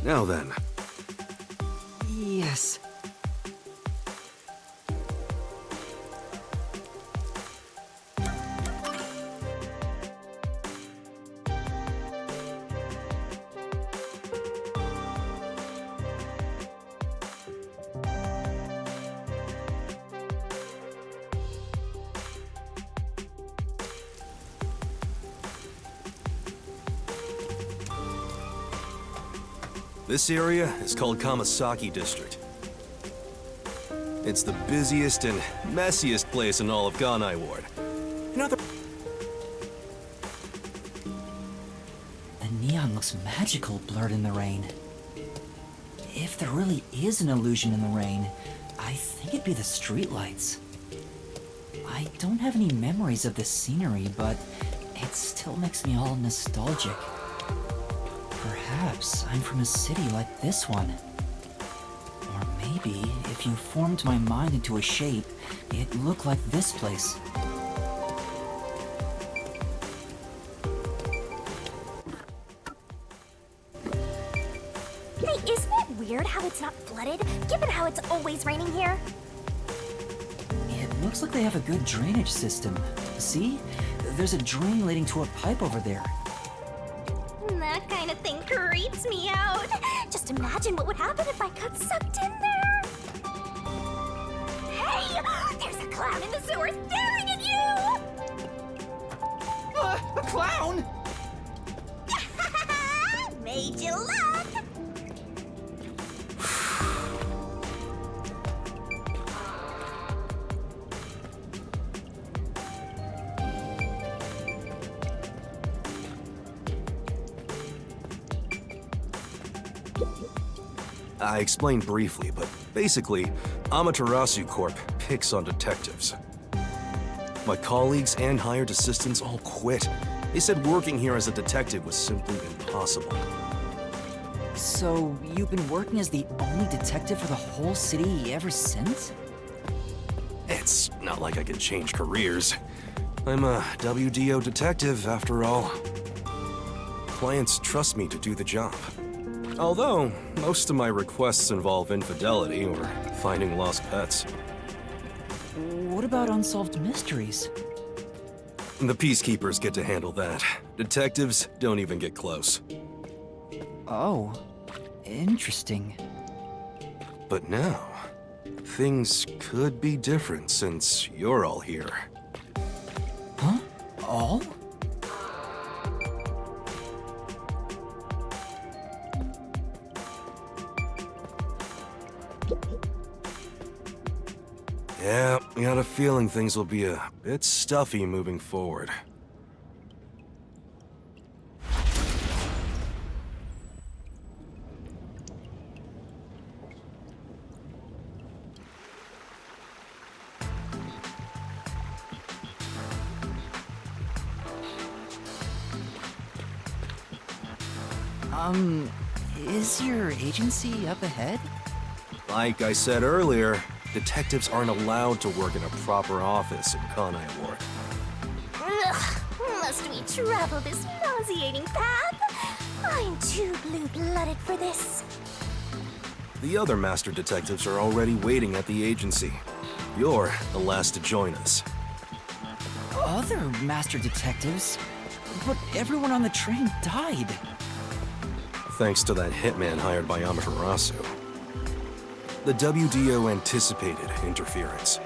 Now then. Yes. This area is called Kamasaki District. It's the busiest and messiest place in all of Ganai Ward. The neon looks magical blurred in the rain. If there really is an illusion in the rain, I think it'd be the streetlights. I don't have any memories of this scenery, but it still makes me all nostalgic. Perhaps I'm from a city like this one. Or maybe, if you formed my mind into a shape, it looked like this place. Hey, isn't it weird how it's not flooded, given how it's always raining here? It looks like they have a good drainage system. See? There's a drain leading to a pipe over there. That kind of thing creeps me out. Just imagine what would happen if I got sucked in there. Hey! There's a clown in the sewer staring at you! A clown? Made you laugh! I explained briefly, but basically, Amaterasu Corp picks on detectives. My colleagues and hired assistants all quit. They said working here as a detective was simply impossible. So, you've been working as the only detective for the whole city ever since? It's not like I can change careers. I'm a WDO detective, after all. Clients trust me to do the job. Although, most of my requests involve infidelity or finding lost pets. What about unsolved mysteries? The Peacekeepers get to handle that. Detectives don't even get close. Oh, interesting. But now, things could be different since you're all here. Huh? All? Yeah, I got a feeling things will be a bit stuffy moving forward. Is your agency up ahead? Like I said earlier, detectives aren't allowed to work in a proper office in Kanai Ward. Ugh, must we travel this nauseating path? I'm too blue-blooded for this. The other master detectives are already waiting at the agency. You're the last to join us. Other master detectives? But everyone on the train died. Thanks to that hitman hired by Amaterasu. The WDO anticipated interference.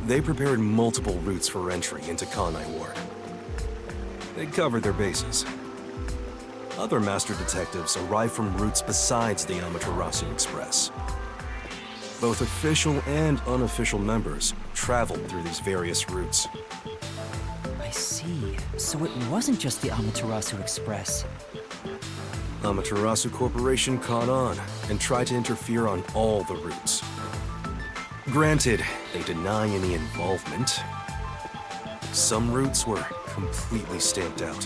They prepared multiple routes for entry into Kanai Ward. They covered their bases. Other master detectives arrived from routes besides the Amaterasu Express. Both official and unofficial members traveled through these various routes. I see. So it wasn't just the Amaterasu Express. Amaterasu Corporation caught on and tried to interfere on all the routes. Granted, they deny any involvement. Some routes were completely stamped out.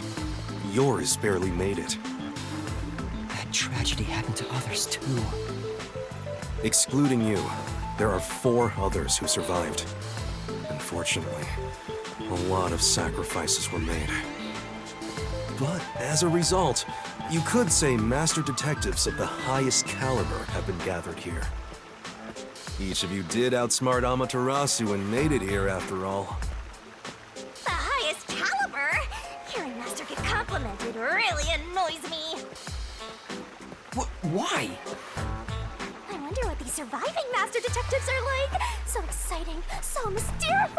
Yours barely made it. That tragedy happened to others too. Excluding you, there are 4 others who survived. Unfortunately, a lot of sacrifices were made. But as a result, you could say master detectives of the highest caliber have been gathered here. Each of you did outsmart Amaterasu and made it here after all. The highest caliber? Hearing Master get complimented really annoys me. Why? I wonder what these surviving Master Detectives are like. So exciting, so mysterious.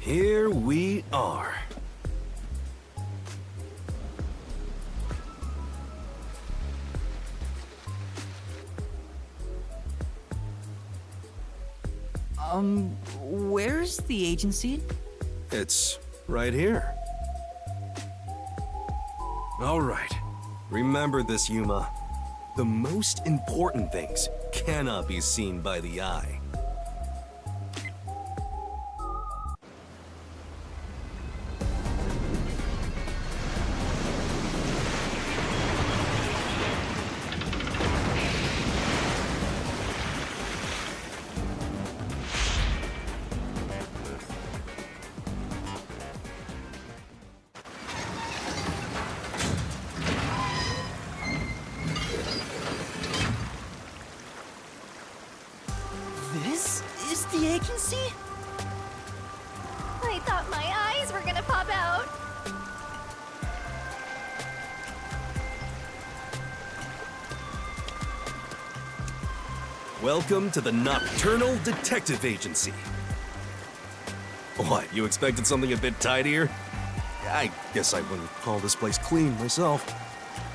Here we are. Where's the agency? It's right here. All right. Remember this, Yuma. The most important things cannot be seen by the eye. This is the agency? I thought my eyes were gonna pop out. Welcome to the Nocturnal Detective Agency. What, you expected something a bit tidier? I guess I wouldn't call this place clean myself.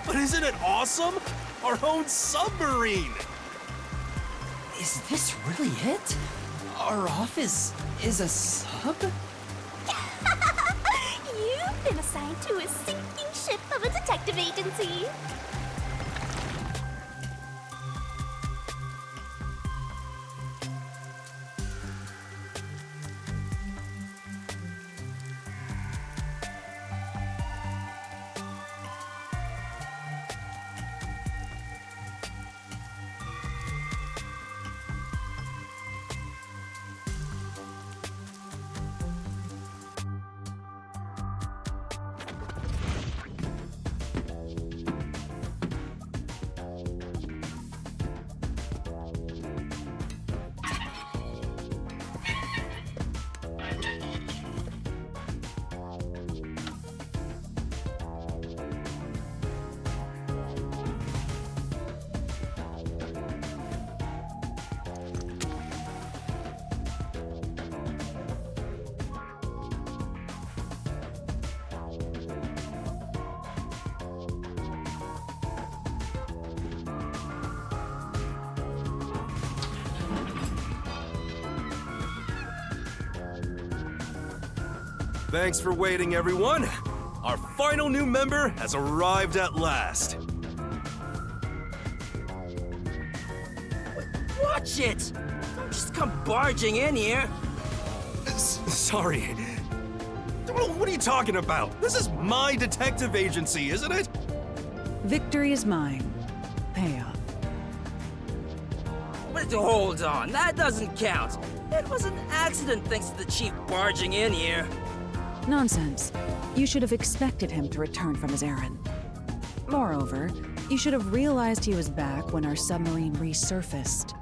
But isn't it awesome? Our own submarine! Is this really it? Our office is a sub? You've been assigned to a sinking ship of a detective agency. Thanks for waiting, everyone. Our final new member has arrived at last. Watch it! Don't just come barging in here. Sorry. What are you talking about? This is my detective agency, isn't it? Victory is mine. Pay up. But hold on, that doesn't count. It was an accident thanks to the chief barging in here. Nonsense. You should have expected him to return from his errand. Moreover, you should have realized he was back when our submarine resurfaced.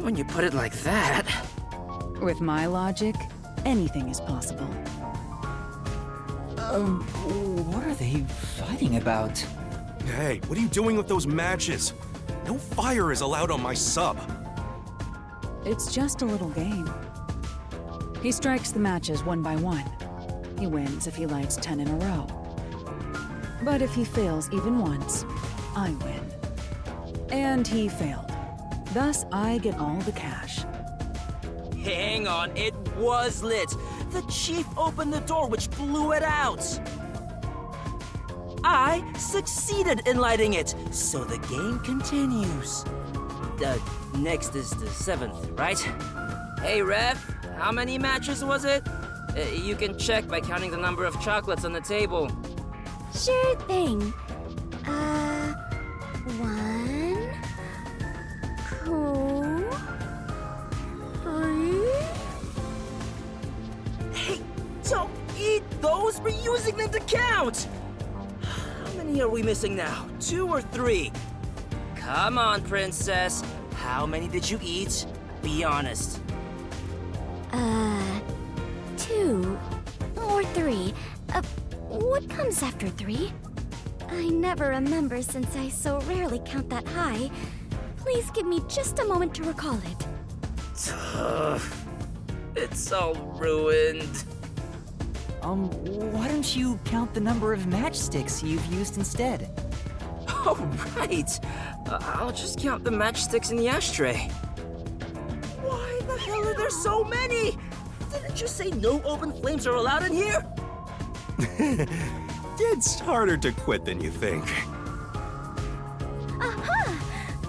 When you put it like that... With my logic, anything is possible. What are they fighting about? Hey, what are you doing with those matches? No fire is allowed on my sub. It's just a little game. He strikes the matches one by one. He wins if he lights 10 in a row. But if he fails even once, I win. And he failed. Thus, I get all the cash. Hang on, it was lit. The chief opened the door, which blew it out. I succeeded in lighting it, so the game continues. Next is the 7th, right? Hey, Ref, how many matches was it? You can check by counting the number of chocolates on the table. Sure thing. 1, 2, 3. Hey, don't eat those! We're using them to count! How many are we missing now? 2 or 3? Come on, princess. How many did you eat? Be honest. 2 or 3. What comes after 3? I never remember since I so rarely count that high. Please give me just a moment to recall it. It's all ruined. Why don't you count the number of matchsticks you've used instead? Oh, right. I'll just count the matchsticks in the ashtray. Why the hell are there so many? Didn't you say no open flames are allowed in here? It's harder to quit than you think. Aha!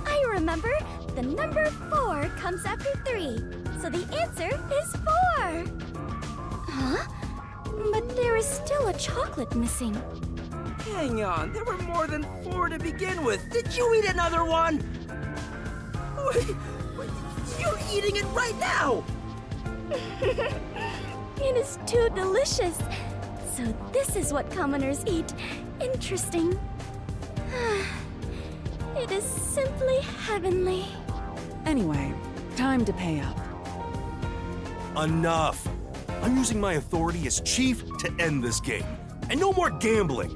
I remember. The number 4 comes after 3. So the answer is 4. Huh? But there is still a chocolate missing. Hang on, there were more than 4 to begin with. Did you eat another one? Wait, you're eating it right now! It is too delicious. So this is what commoners eat. Interesting. It is simply heavenly. Anyway, time to pay up. Enough! I'm using my authority as chief to end this game. And no more gambling!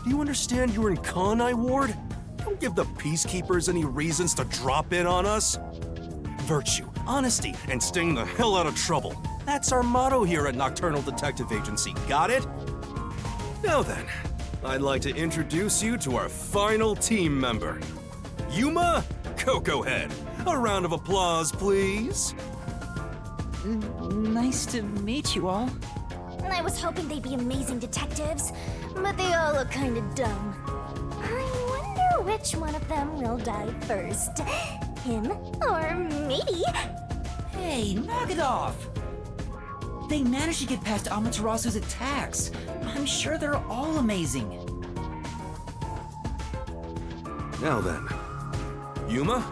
Do you understand you're in Kanai Ward? Don't give the Peacekeepers any reasons to drop in on us. Virtue, honesty, and staying the hell out of trouble. That's our motto here at Nocturnal Detective Agency, got it? Now then, I'd like to introduce you to our final team member, Yuma Cocohead. A round of applause, please. Nice to meet you all. I was hoping they'd be amazing detectives, but they all look kind of dumb. I wonder which one of them will die first. Him or me? Hey, knock it off! They managed to get past Amaterasu's attacks. I'm sure they're all amazing. Now then, Yuma,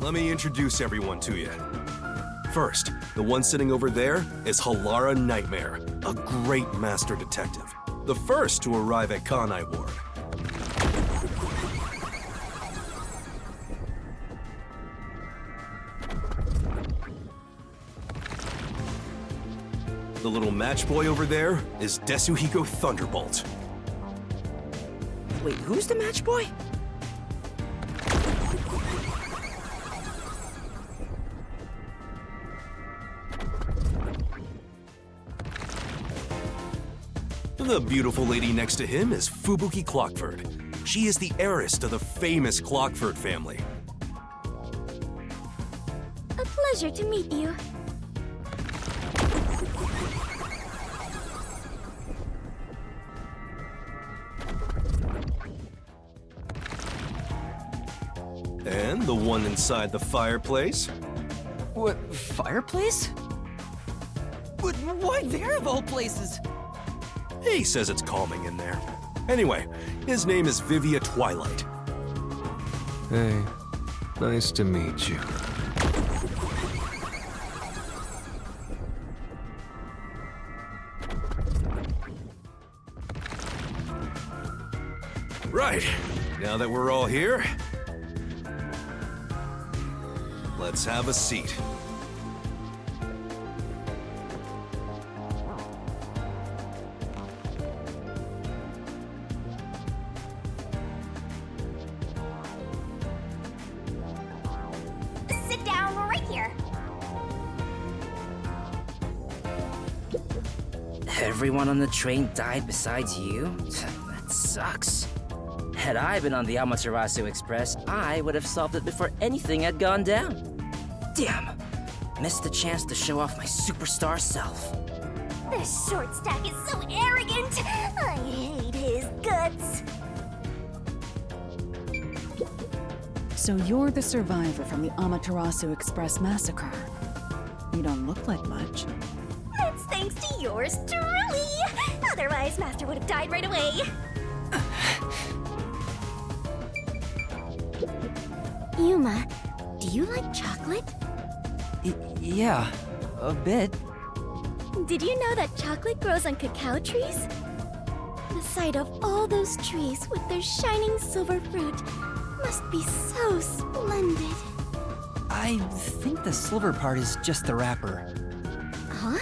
let me introduce everyone to you. First, the one sitting over there is Halara Nightmare, a great master detective. The first to arrive at Kanai Ward. The little match boy over there is Desuhiko Thunderbolt. Wait, who's the match boy? The beautiful lady next to him is Fubuki Clockford. She is the heiress to the famous Clockford family. A pleasure to meet you. The one inside the fireplace? What, fireplace? But why there of all places? He says it's calming in there. Anyway, his name is Vivia Twilight. Hey, nice to meet you. Right, now that we're all here, let's have a seat. Sit down right here. Everyone on the train died besides you? That sucks. Had I been on the Amaterasu Express, I would have solved it before anything had gone down. Damn! Missed the chance to show off my superstar self. This short stack is so arrogant. I hate his guts. So you're the survivor from the Amaterasu Express massacre. You don't look like much. That's thanks to yours truly. Otherwise, Master would have died right away. Yuma, do you like chocolate? Yeah, a bit. Did you know that chocolate grows on cacao trees? The sight of all those trees with their shining silver fruit must be so splendid. I think the silver part is just the wrapper. Huh?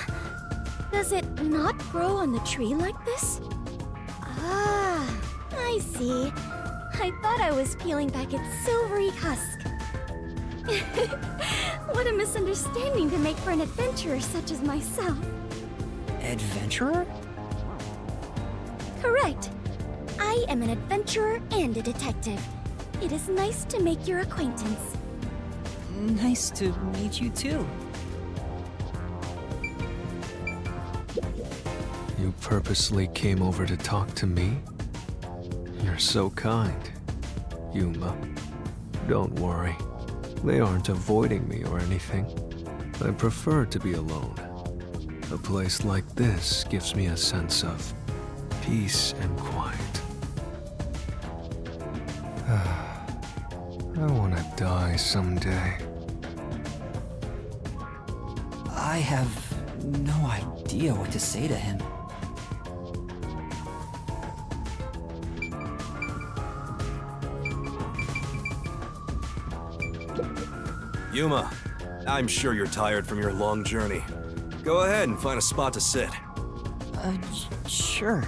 Does it not grow on the tree like this? Ah, I see. I thought I was peeling back its silvery husk. What a misunderstanding to make for an adventurer such as myself. Adventurer? Correct. I am an adventurer and a detective. It is nice to make your acquaintance. Nice to meet you too. You purposely came over to talk to me? You're so kind, Yuma. Don't worry. They aren't avoiding me or anything. I prefer to be alone. A place like this gives me a sense of peace and quiet. I want to die someday. I have no idea what to say to him. Yuma, I'm sure you're tired from your long journey. Go ahead and find a spot to sit. Sure.